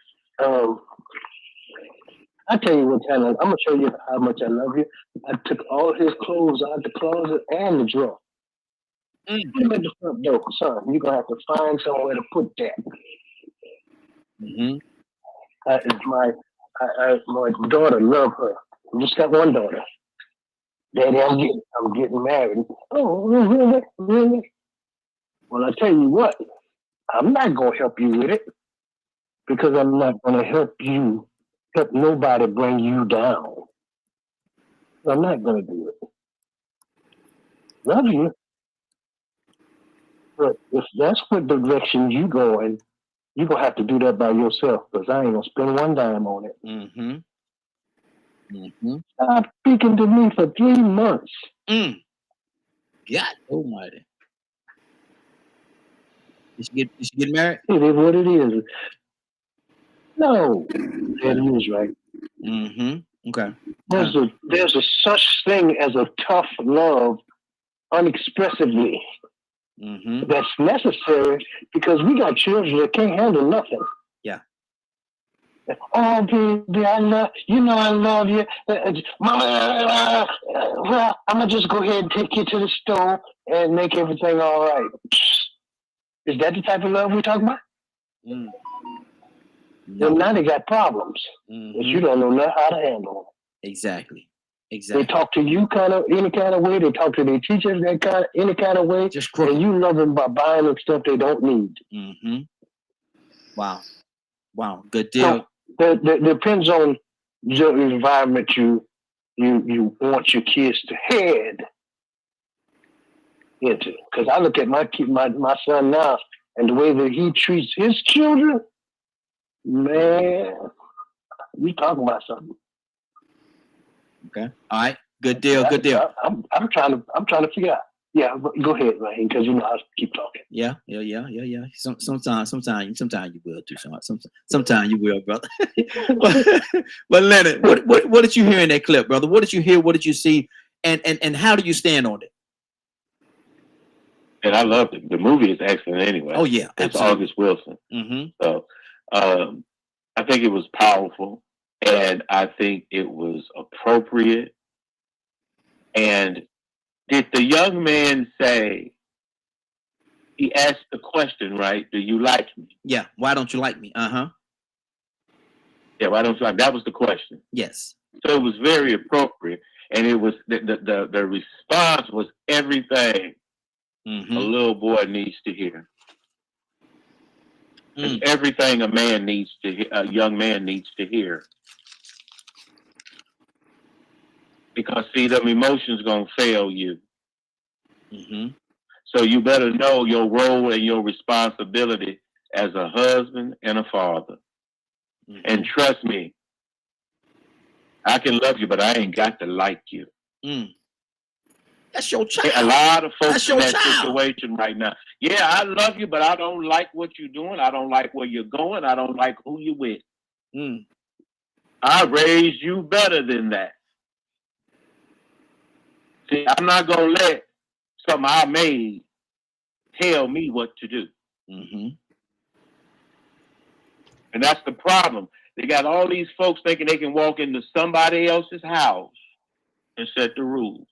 I tell you what time. I'm gonna show you how much I love you. I took all his clothes out the closet and the drawer. Put him at the front door, son. You're gonna have to find somewhere to put that. My daughter love her. I just got one daughter. Daddy, I'm getting married. Oh, really? Well, I tell you what, I'm not gonna help you with it because I'm not gonna help nobody bring you down. I'm not gonna do it. Love you, but if that's what direction you going, you're gonna have to do that by yourself because I ain't gonna spend one dime on it. Stop speaking to me for 3 months. God almighty. Did she get married? It is what it is. No, that is right. Okay. There's a such thing as a tough love unexpressively. that's necessary because we got children that can't handle nothing. Yeah. Oh, baby, I love you. Know I love you, Mama. Well, I'm gonna just go ahead and take you to the store and make everything all right. Is that the type of love we're talking about? No. Well, now they got problems that you don't know how to handle. Exactly. They talk to you any kind of way. They talk to their teachers any kind of way. Just crooked. And you love them by buying them stuff they don't need. Wow. Good deal. So, that depends on the environment you want your kids to head into. Because I look at my son now and the way that he treats his children, man, we talking about something. Okay. All right. Good deal. Good deal. I'm trying to figure out. Yeah, go ahead, Raheem, because you know I keep talking. Yeah. Sometimes you will too. Sometimes you will, brother. But Leonard, what did you hear in that clip, brother? What did you hear? What did you see? And how do you stand on it? And I loved it. The movie is excellent anyway. Oh yeah, it's absolutely. August Wilson. So I think it was powerful, and I think it was appropriate. And did the young man say, he asked the question, right? Do you like me? Yeah. Why don't you like me? Yeah, why don't you like me? That was the question. Yes. So it was very appropriate. And it was the response was everything a little boy needs to hear. It's everything a young man needs to hear. Because see, them emotions gonna fail you. So you better know your role and your responsibility as a husband and a father. And trust me, I can love you, but I ain't got to like you. That's your child. A lot of folks in that situation right now. Yeah, I love you, but I don't like what you're doing. I don't like where you're going. I don't like who you're with. I raised you better than that. See, I'm not going to let something I made tell me what to do. And that's the problem. They got all these folks thinking they can walk into somebody else's house and set the rules.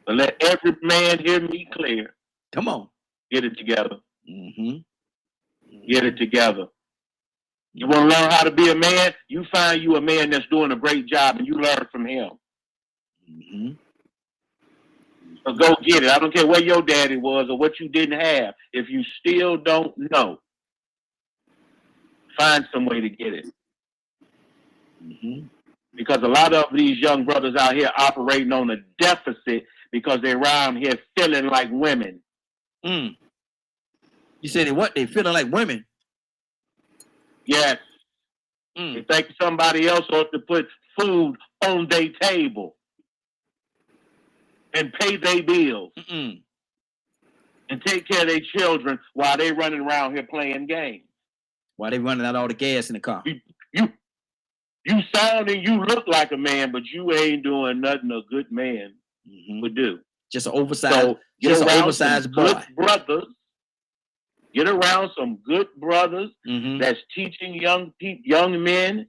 But let every man hear me clear. Come on. Get it together. Get it together. You want to learn how to be a man? You find you a man that's doing a great job and you learn from him. So go get it. I don't care where your daddy was or what you didn't have. If you still don't know, find some way to get it. Because a lot of these young brothers out here operating on a deficit because they're around here feeling like women. You said they feeling like women? Yes. They think somebody else ought to put food on their table and pay their bills and take care of their children while they running around here playing games. While they running out all the gas in the car. You sound and you look like a man, but you ain't doing nothing a good man would do. Just an oversized, boy. Good brothers. Get around some good brothers that's teaching young men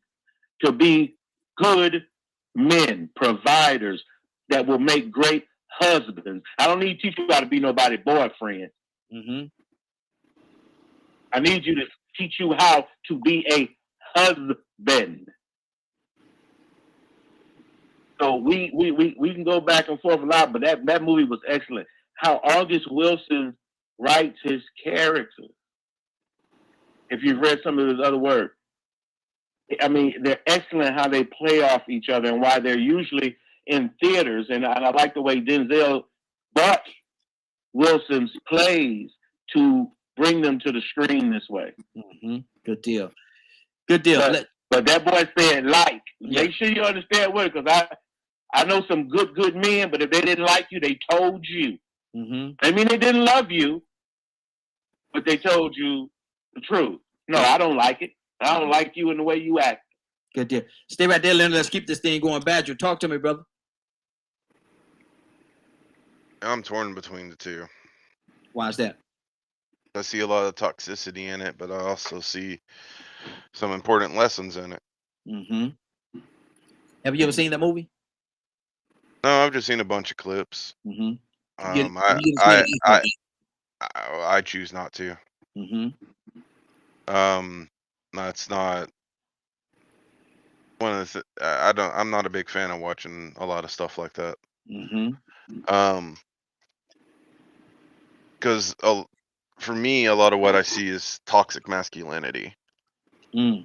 to be good men, providers that will make great husbands. I don't need to teach you how to be nobody's boyfriend. I need you to teach you how to be a husband. So we can go back and forth a lot, but that movie was excellent. How August Wilson writes his character. If you've read some of his other work, I mean, they're excellent how they play off each other and why they're usually in theaters. And I like the way Denzel brought Wilson's plays to bring them to the screen this way. Good deal. Good deal. But that boy said, make sure you understand what, because I know some good men, but if they didn't like you, they told you. I mean, they didn't love you, but they told you the truth. No, I don't like it. I don't like you and the way you act. Good deal. Stay right there, Leonard. Let's keep this thing going. Badger, talk to me, brother. I'm torn between the two. Why is that? I see a lot of toxicity in it, but I also see some important lessons in it. Mm-hmm. Have you ever seen that movie? No, I've just seen a bunch of clips. Mm-hmm. I choose not to. Mm-hmm. That's not one of the. I don't. I'm not a big fan of watching a lot of stuff like that. Mm-hmm. Because for me, a lot of what I see is toxic masculinity. Mm.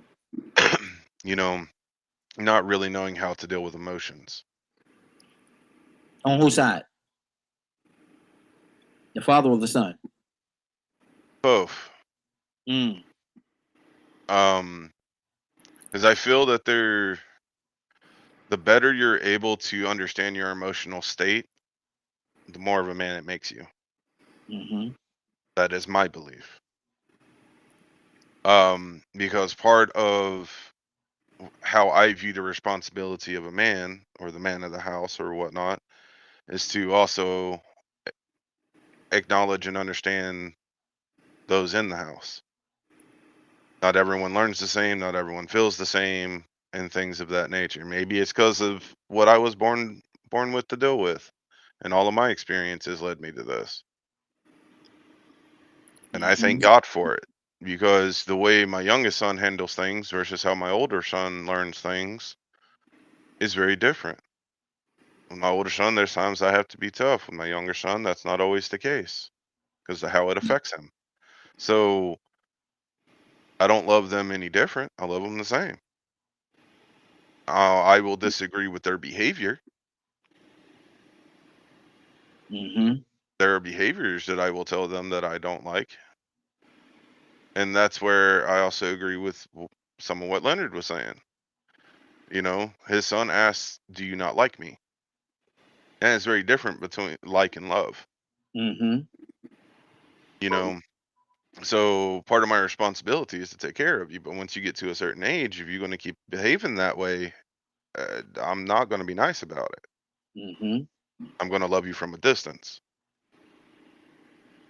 You know, not really knowing how to deal with emotions. On whose side? The father or the son? Both. Mm. Because I feel that the better you're able to understand your emotional state, the more of a man it makes you. Mm-hmm. That is my belief. Because part of how I view the responsibility of a man or the man of the house or whatnot is to also acknowledge and understand those in the house. Not everyone learns the same, not everyone feels the same, and things of that nature. Maybe it's because of what I was born with to deal with, and all of my experiences led me to this. And I thank God for it, because the way my youngest son handles things versus how my older son learns things is very different. With my older son, there's times I have to be tough. With my younger son, that's not always the case because of how it affects him. So I don't love them any different. I love them the same. I will disagree with their behavior. Mm-hmm. There are behaviors that I will tell them that I don't like. And that's where I also agree with some of what Leonard was saying. You know, his son asks, "Do you not like me?" And it's very different between like and love. Mm-hmm. You know, so part of my responsibility is to take care of you. But once you get to a certain age, if you're going to keep behaving that way, I'm not going to be nice about it. Mm-hmm. I'm going to love you from a distance.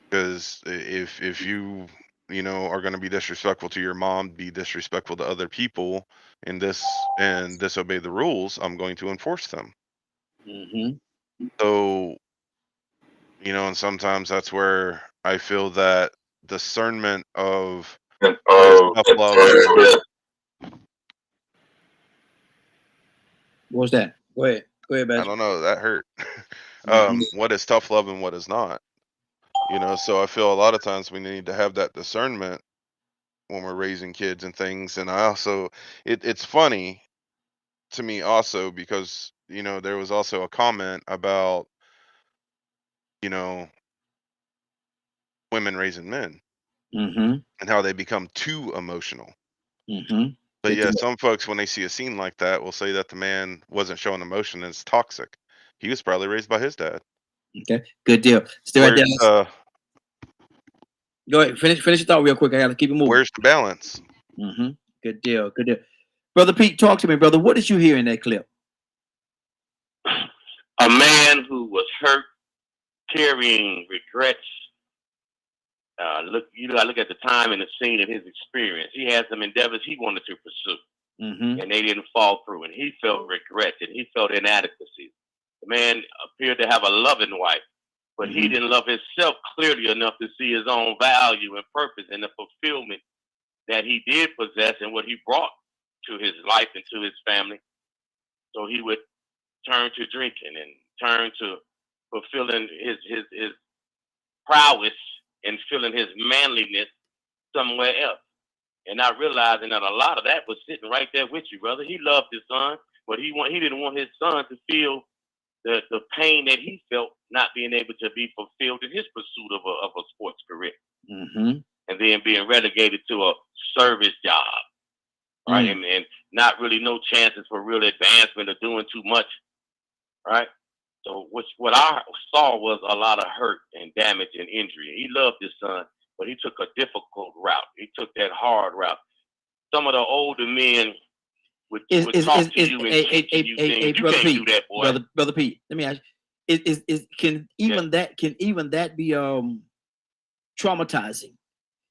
Because if you are going to be disrespectful to your mom, be disrespectful to other people, and disobey the rules, I'm going to enforce them. Mm-hmm. So, and sometimes that's where I feel that discernment of what is tough love and what is. What's that? Go ahead, I Badger. don't know. That hurt. Mm-hmm. What is tough love and what is not? So I feel a lot of times we need to have that discernment when we're raising kids and things. And I also, it's funny to me also because, there was also a comment about, women raising men Mm-hmm. and how they become too emotional. Mm-hmm. But yeah, some folks, when they see a scene like that, will say that the man wasn't showing emotion and it's toxic. He was probably raised by his dad. Okay, good deal. Stay right there. Go ahead, finish your thought real quick. I gotta keep it moving. Where's the balance? Mm-hmm. Good deal. Good deal. Brother Pete, talk to me, brother. What did you hear in that clip? A man who was hurt, carrying regrets. You gotta look at the time and the scene of his experience. He had some endeavors he wanted to pursue, and they didn't fall through, and he felt regrets and he felt inadequacy. The man appeared to have a loving wife, but he didn't love himself clearly enough to see his own value and purpose and the fulfillment that he did possess and what he brought to his life and to his family. So he would turn to drinking and turn to fulfilling his prowess and feeling his manliness somewhere else. And not realizing that a lot of that was sitting right there with you, brother. He loved his son, but he didn't want his son to feel the pain that he felt not being able to be fulfilled in his pursuit of a sports career. And then being relegated to a service job, right? And not really no chances for real advancement or doing too much, right? So what I saw was a lot of hurt and damage and injury. He loved his son, but he took a difficult route. He took that hard route. Some of the older men would talk to you and teach you things. You can't do that, boy. Brother Pete, let me ask you, can even that be traumatizing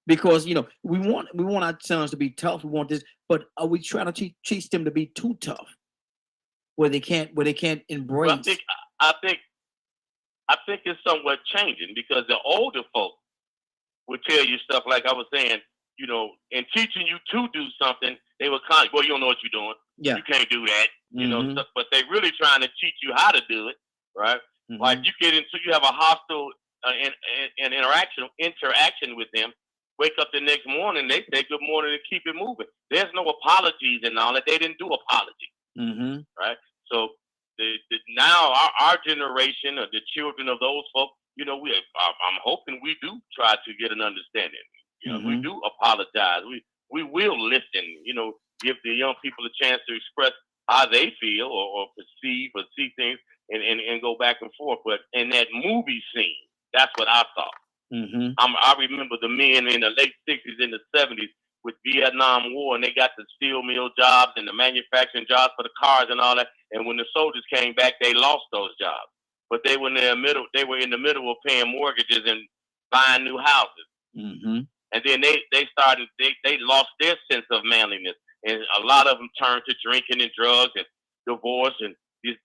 because we want our sons to be tough. We want this, but are we trying to teach them to be too tough, where they can't embrace? Well, I think it's somewhat changing because the older folks would tell you stuff like I was saying, and teaching you to do something. They were well, you don't know what you're doing. Yeah, you can't do that. Stuff, but they really trying to teach you how to do it, right? Like you have a hostile interaction with them. Wake up the next morning, they say good morning and keep it moving. There's no apologies and all that. They didn't do apology, right? So now our generation or the children of those folks, I'm hoping we do try to get an understanding. We do apologize. We will listen. Give the young people a chance to express how they feel or perceive or see things, and go back and forth. But in that movie scene, that's what I saw. I remember the men in the late 60s and the 70s with Vietnam War, and they got the steel mill jobs and the manufacturing jobs for the cars and all that. And when the soldiers came back, they lost those jobs. But they were in the middle of paying mortgages and buying new houses. And then they lost their sense of manliness, and a lot of them turned to drinking and drugs and divorce, and these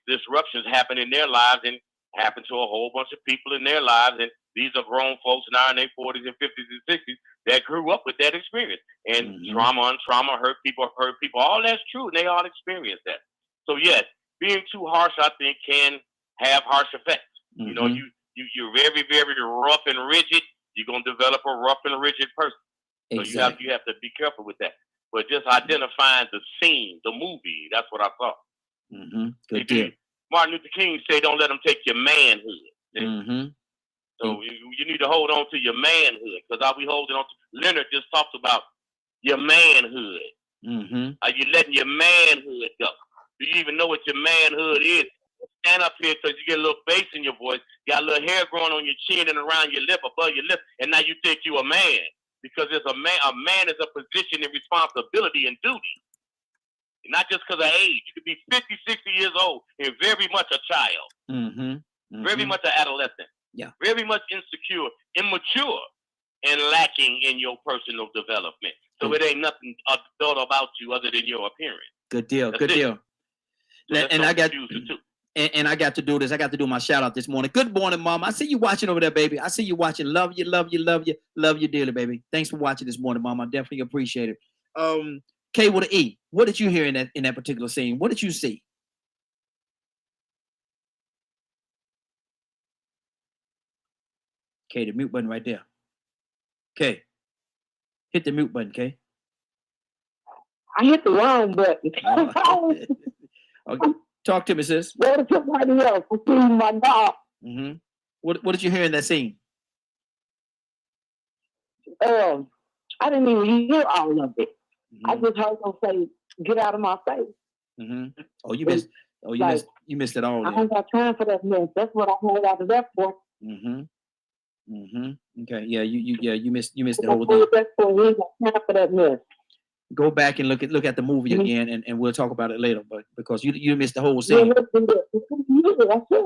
disruptions happen in their lives and happen to a whole bunch of people in their lives. And these are grown folks now in their 40s and 50s and 60s that grew up with that experience. And trauma hurt people, all that's true, and they all experience that. So yes, being too harsh, I think, can have harsh effects. You're very, very rough and rigid, you're gonna develop a rough and rigid person. So Exactly. you have to be careful with that. But just identifying the scene, the movie, that's what I thought. Good deal. Martin Luther King said, "Don't let them take your manhood." So you need to hold on to your manhood, because are we holding on to? Leonard just talked about your manhood. Are you letting your manhood go? Do you even know what your manhood is? Stand up here because you get a little bass in your voice, got a little hair growing on your chin and around your lip, above your lip, and now you think you a man. Because it's a man is a position of responsibility and duty. Not just because of age. You could be 50, 60 years old and very much a child. Very much an adolescent. Yeah. Very much insecure, immature, and lacking in your personal development. So it ain't nothing thought about you other than your appearance. Good deal. That's Good it. deal. So And I got to do this. I got to do my shout out this morning. Good morning, Mom. I see you watching over there, baby. I see you watching. Love you, love you, love you, love you dearly, baby. Thanks for watching this morning, Mom. I definitely appreciate it. K with an E. What did you hear in that particular scene? What did you see? Okay, the mute button right there. Okay. Hit the mute button, K. I hit the wrong button. Okay. Talk to me, sis. Go to somebody else. I'm feeding my dog. What did you hear in that scene? I didn't even hear all of it. I just heard them say, "Get out of my face." Oh, you missed. Oh, you missed it all. I ain't got time for that mess. That's what I heard out of that for. Okay. Yeah. You missed the whole thing. That's for we ain't got time for that mess. Go back and look at the movie again, and we'll talk about it later. But because you missed the whole scene. I said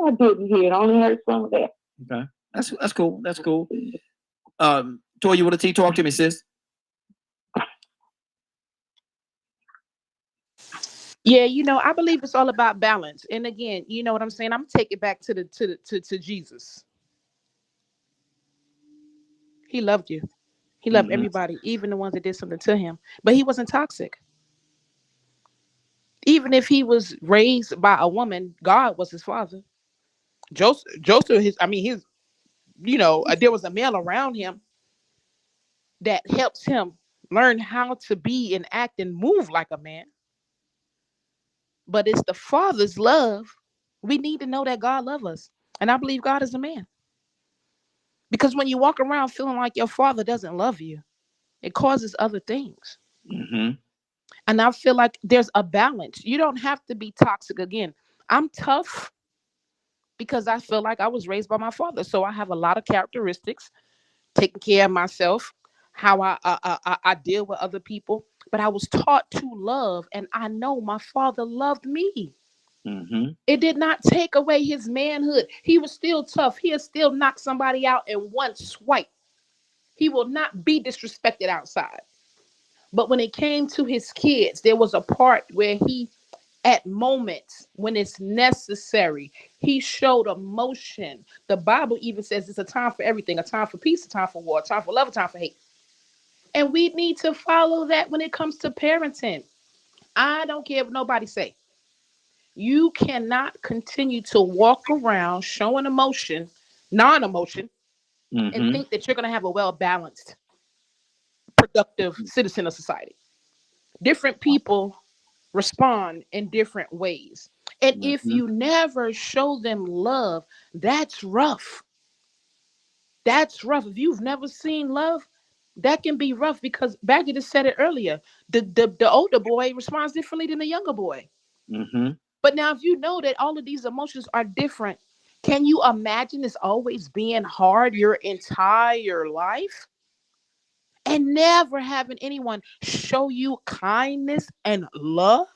I didn't hear it. I only heard some of that. Okay. That's cool. That's cool. Toya with a T, talk to me, sis. Yeah, I believe it's all about balance. And again, you know what I'm saying? I'm taking it back to Jesus. He loved you. He loved everybody, even the ones that did something to him. But he wasn't toxic. Even if he was raised by a woman, God was his father. Joseph, there was a male around him that helps him learn how to be and act and move like a man. But it's the Father's love. We need to know that God loves us. And I believe God is a man. Because when you walk around feeling like your father doesn't love you, it causes other things. And I feel like there's a balance. You don't have to be toxic. Again, I'm tough because I feel like I was raised by my father. So I have a lot of characteristics, taking care of myself, how I deal with other people. But I was taught to love, and I know my father loved me. It did not take away his manhood. He was still tough. He'll still knock somebody out in one swipe. He will not be disrespected outside. But when it came to his kids, there was a part where he, at moments when it's necessary, he showed emotion. The Bible even says it's a time for everything, a time for peace, a time for war, a time for love, a time for hate. And we need to follow that when it comes to parenting. I don't care what nobody say. You cannot continue to walk around showing emotion, non-emotion, and think that you're going to have a well-balanced, productive citizen of society. Different people respond in different ways. And if you never show them love, that's rough. That's rough. If you've never seen love, that can be rough, because Baggy just said it earlier. The older boy responds differently than the younger boy. But now, if you know that all of these emotions are different, can you imagine this always being hard your entire life? And never having anyone show you kindness and love?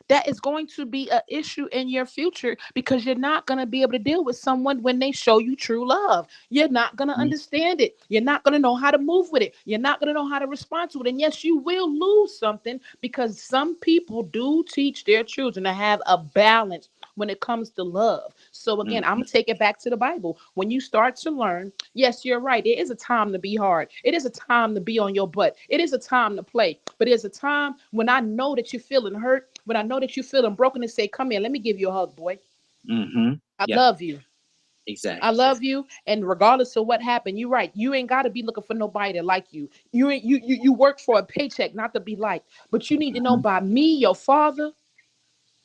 That is going to be an issue in your future, because you're not going to be able to deal with someone when they show you true love. You're not going to understand it. You're not going to know how to move with it. You're not going to know how to respond to it. And yes, you will lose something, because some people do teach their children to have a balance when it comes to love. So again, I'm going to take it back to the Bible. When you start to learn, yes, you're right. It is a time to be hard. It is a time to be on your butt. It is a time to play. But it's a time when I know that you're feeling hurt, when I know that you're feeling broken, and say, come here, let me give you a hug, boy. I love you. Exactly. I love you. And regardless of what happened, you're right. You ain't got to be looking for nobody to like you. You work for a paycheck, not to be liked. But you need to know, by me, your father,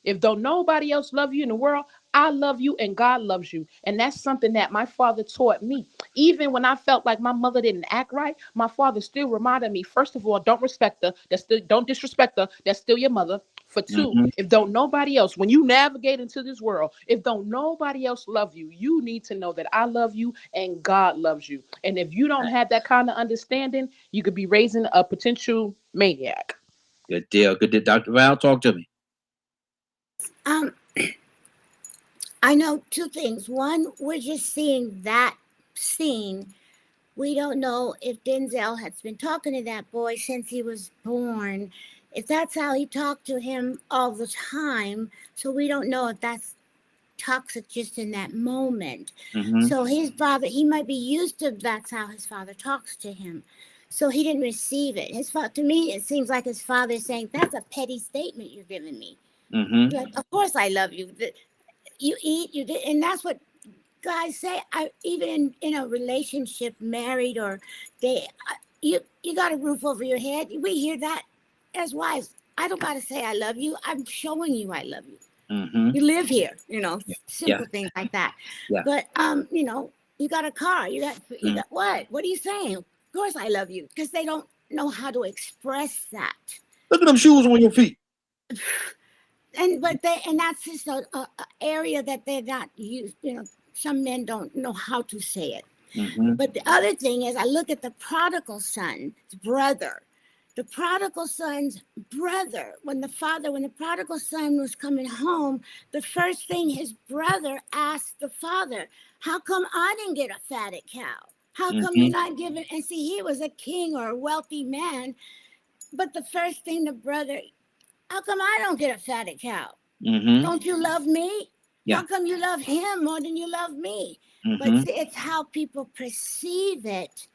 if don't nobody else love you in the world, I love you and God loves you. And that's something that my father taught me. Even when I felt like my mother didn't act right, my father still reminded me, first of all, don't respect her. Don't disrespect her. That's still your mother. For two, if don't nobody else, when you navigate into this world, if don't nobody else love you, you need to know that I love you and God loves you. And if you don't have that kind of understanding, you could be raising a potential maniac. Good deal. Good deal. Dr. Val, talk to me. I know two things. One, we're just seeing that scene. We don't know if Denzel has been talking to that boy since he was born, if that's how he talked to him all the time. So we don't know if that's toxic just in that moment. So his father, he might be used to that's how his father talks to him. So he didn't receive it. His father, to me, it seems like his father is saying, that's a petty statement you're giving me. Like, of course I love you. You eat, you did, and that's what guys say. Even in a relationship, married or you got a roof over your head. We hear that as wives. I don't gotta say I love you. I'm showing you I love you. You live here, simple things like that. But you got a car. You got what? What are you saying? Of course I love you, because they don't know how to express that. Look at them shoes on your feet. And that's just a area that they're not used. Some men don't know how to say it. But the other thing is, I look at the prodigal son's brother. The prodigal son's brother, when the prodigal son was coming home, the first thing his brother asked the father, how come I didn't get a fatted cow? How come you're not giving? And see, he was a king or a wealthy man. But the first thing the brother, how come I don't get a fatted cow? Don't you love me? How come you love him more than you love me? But see, it's how people perceive it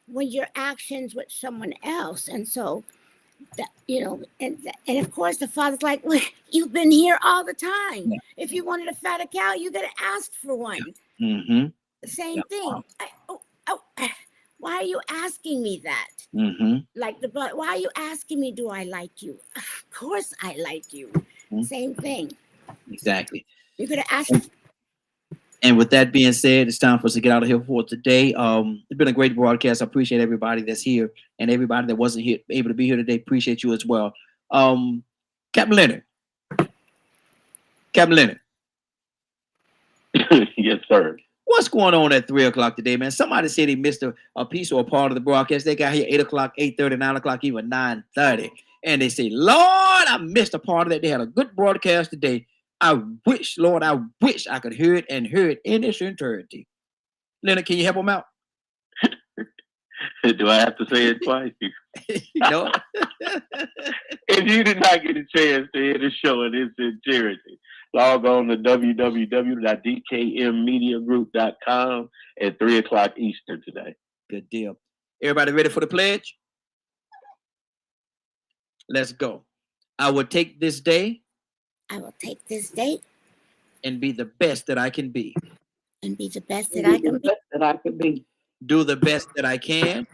when your actions with someone else. And so, and of course the father's like, well, you've been here all the time. If you wanted a fatted cow, you got to ask for one. Same thing. Why are you asking me that? Like why are you asking me, do I like you? Of course I like you. Same thing. Exactly. You're going to ask. And with that being said, it's time for us to get out of here for today. It's been a great broadcast. I appreciate everybody that's here, and everybody that wasn't here, able to be here today. Appreciate you as well. Captain Leonard. Yes, sir. What's going on at 3 o'clock today, man? Somebody said he missed a piece or a part of the broadcast. They got here 8 o'clock, 8:30, 9 o'clock, even 9:30. And they say, Lord, I missed a part of that. They had a good broadcast today. I wish, Lord, I wish I could hear it and hear it in its entirety. Leonard, can you help him out? Do I have to say it twice? No. If you did not get a chance to hear the show in its entirety, log on to www.dkmmediagroup.com at 3 o'clock Eastern today. Good deal. Everybody ready for the pledge? Let's go. I will take this day. I will take this day and be the best that I can be. And be the best that I can be. Do the best that I can.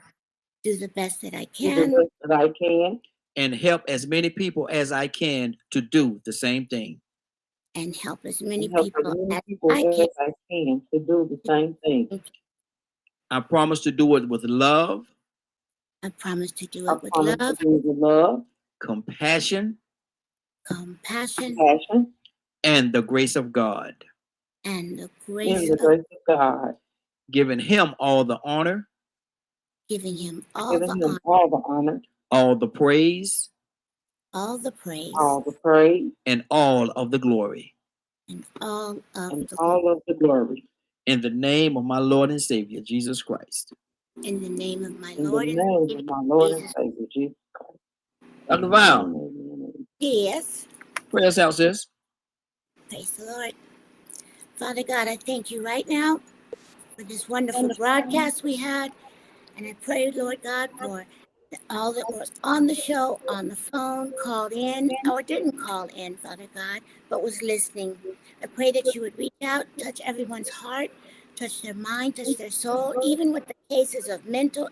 Do the best that I Do can. the best that I can. And help as many people as I can to do the same thing. And help as many Help people as many as people I as can. I can to do the same thing. I promise to do it with love. I promise to do I it with promise love, to do it with love, compassion, compassion, and the grace of God. and the in grace the of grace of God, Giving him all the honor, giving him all giving the him honor, all the honor, all the praise, all the praise, all the praise, and all of the glory. and all of and the all of the glory. In the name of my Lord and Savior, Jesus Christ. in the name of my In the Lord and name Savior, of my Lord and Jesus. Savior, Jesus Christ. Dr. Val, Amen. Yes, pray us out, sis. praise the Lord. Father God, I thank you right now for this wonderful broadcast we had. And I pray, Lord God, for all that was on the show, on the phone, called in, or didn't call in, Father God, but was listening. I pray that you would reach out, touch everyone's heart, touch their mind, touch their soul, even with the cases of mental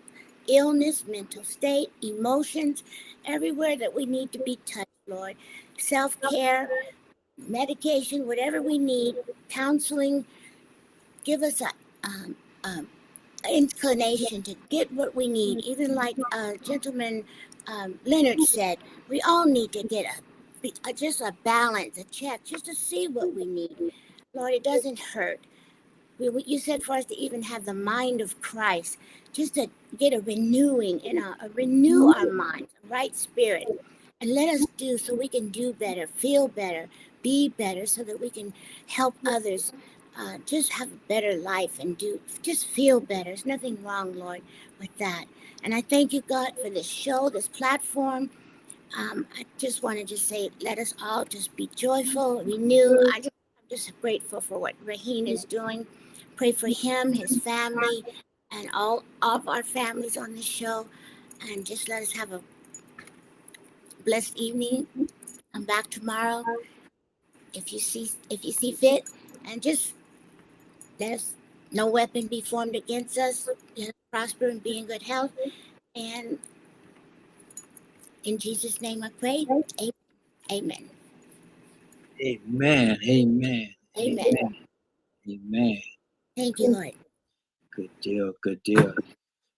illness, mental state, emotions, everywhere that we need to be touched, Lord. Self-care, medication, whatever we need, counseling, give us a inclination to get what we need. Even like gentleman Leonard said, we all need to get just a balance, a check, just to see what we need. Lord, it doesn't hurt. You said for us to even have the mind of Christ, just to get a renewing renew our minds, a right spirit, and let us do so we can do better, feel better, be better, so that we can help others just have a better life and just feel better. There's nothing wrong, Lord, with that. And I thank you, God, for this show, this platform. I just wanted to say, let us all just be joyful, renew. I'm just grateful for what Raheen is doing. Pray for him, his family, and all of our families on this show. And just let us have a blessed evening. Come back tomorrow if you see fit, and just let us, no weapon be formed against us. Let us prosper and be in good health. And in Jesus' name I pray. Amen. Amen. Amen. Amen. Amen. Thank you, Lord. Good deal. Good deal.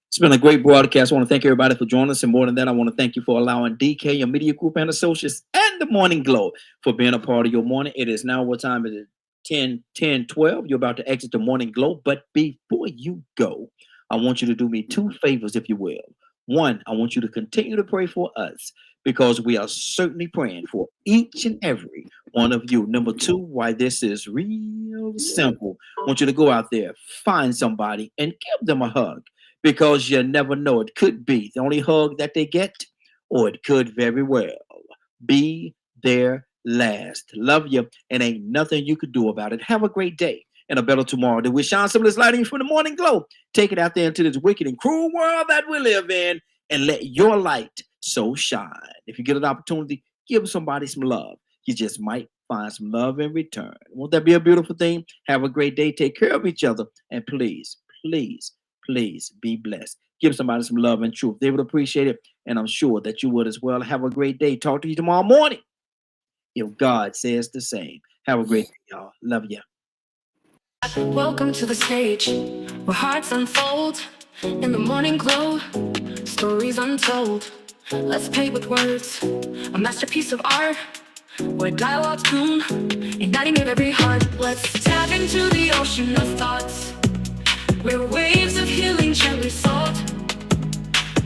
It's been a great broadcast. I want to thank everybody for joining us. And more than that, I want to thank you for allowing DK, your media group and associates, and the Morning Glow for being a part of your morning. It is now, what time is it? 10:12. You're about to exit the Morning Glow. But before you go, I want you to do me two favors, if you will. One, I want you to continue to pray for us, because we are certainly praying for each and every one of you. Number two, why this is real simple. I want you to go out there, find somebody, and give them a hug, because you never know. It could be the only hug that they get, or it could very well be their last. Love you, and ain't nothing you could do about it. Have a great day and a better tomorrow. That we shine some of this light in you from the Morning Glow. Take it out there into this wicked and cruel world that we live in, and let your light so shine. If you get an opportunity, give somebody some love. You just might find some love in return. Won't that be a beautiful thing? Have a great day. Take care of each other, and please, please, please be blessed. Give somebody some love and truth. They would appreciate it, and I'm sure that you would as well. Have a great day. Talk to you tomorrow morning, if God says the same. Have a great day, y'all. Love you. Welcome to the stage where hearts unfold in the Morning Glow. Stories untold. Let's play with words, a masterpiece of art, where dialogues bloom, igniting in every heart. Let's tap into the ocean of thoughts, where waves of healing gently salt.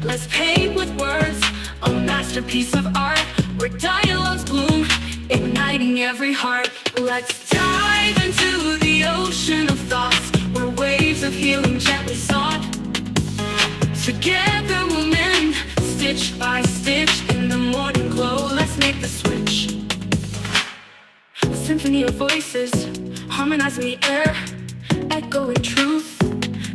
Let's paint with words, a masterpiece of art, where dialogues bloom, igniting every heart. Let's dive into the ocean of thoughts where waves of healing gently sought. Together we'll mend, stitch by stitch in the morning glow. Let's make the switch. A symphony of voices harmonizing the air, echoing truth,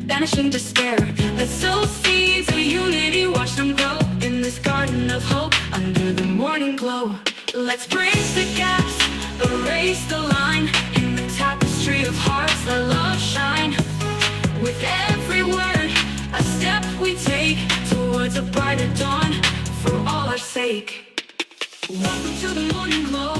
banishing despair. Let's sow seeds of unity, watch them grow in this garden of hope under the morning glow. Let's bridge the gaps, erase the line in the tapestry of hearts. Let love shine with every word, a step we take towards a brighter dawn for all our sake. Welcome to the morning glow,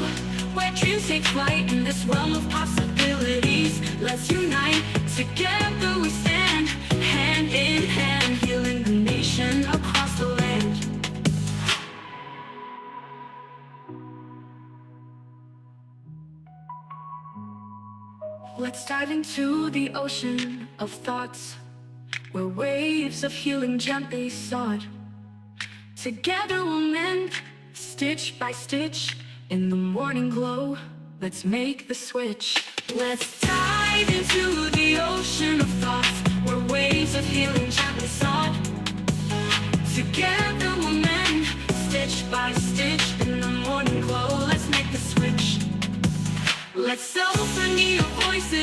where dreams take flight in this realm of possibilities. Let's unite, together we stand, hand in hand, healing the nation across the land. Let's dive into the ocean of thoughts where waves of healing gently sought. Together we'll mend, stitch by stitch in the morning glow. Let's make the switch. Let's dive into the ocean of thoughts where waves of healing gently sought. Together we'll mend, stitch by stitch in the morning glow. Let's make the switch. Let's symphony of voices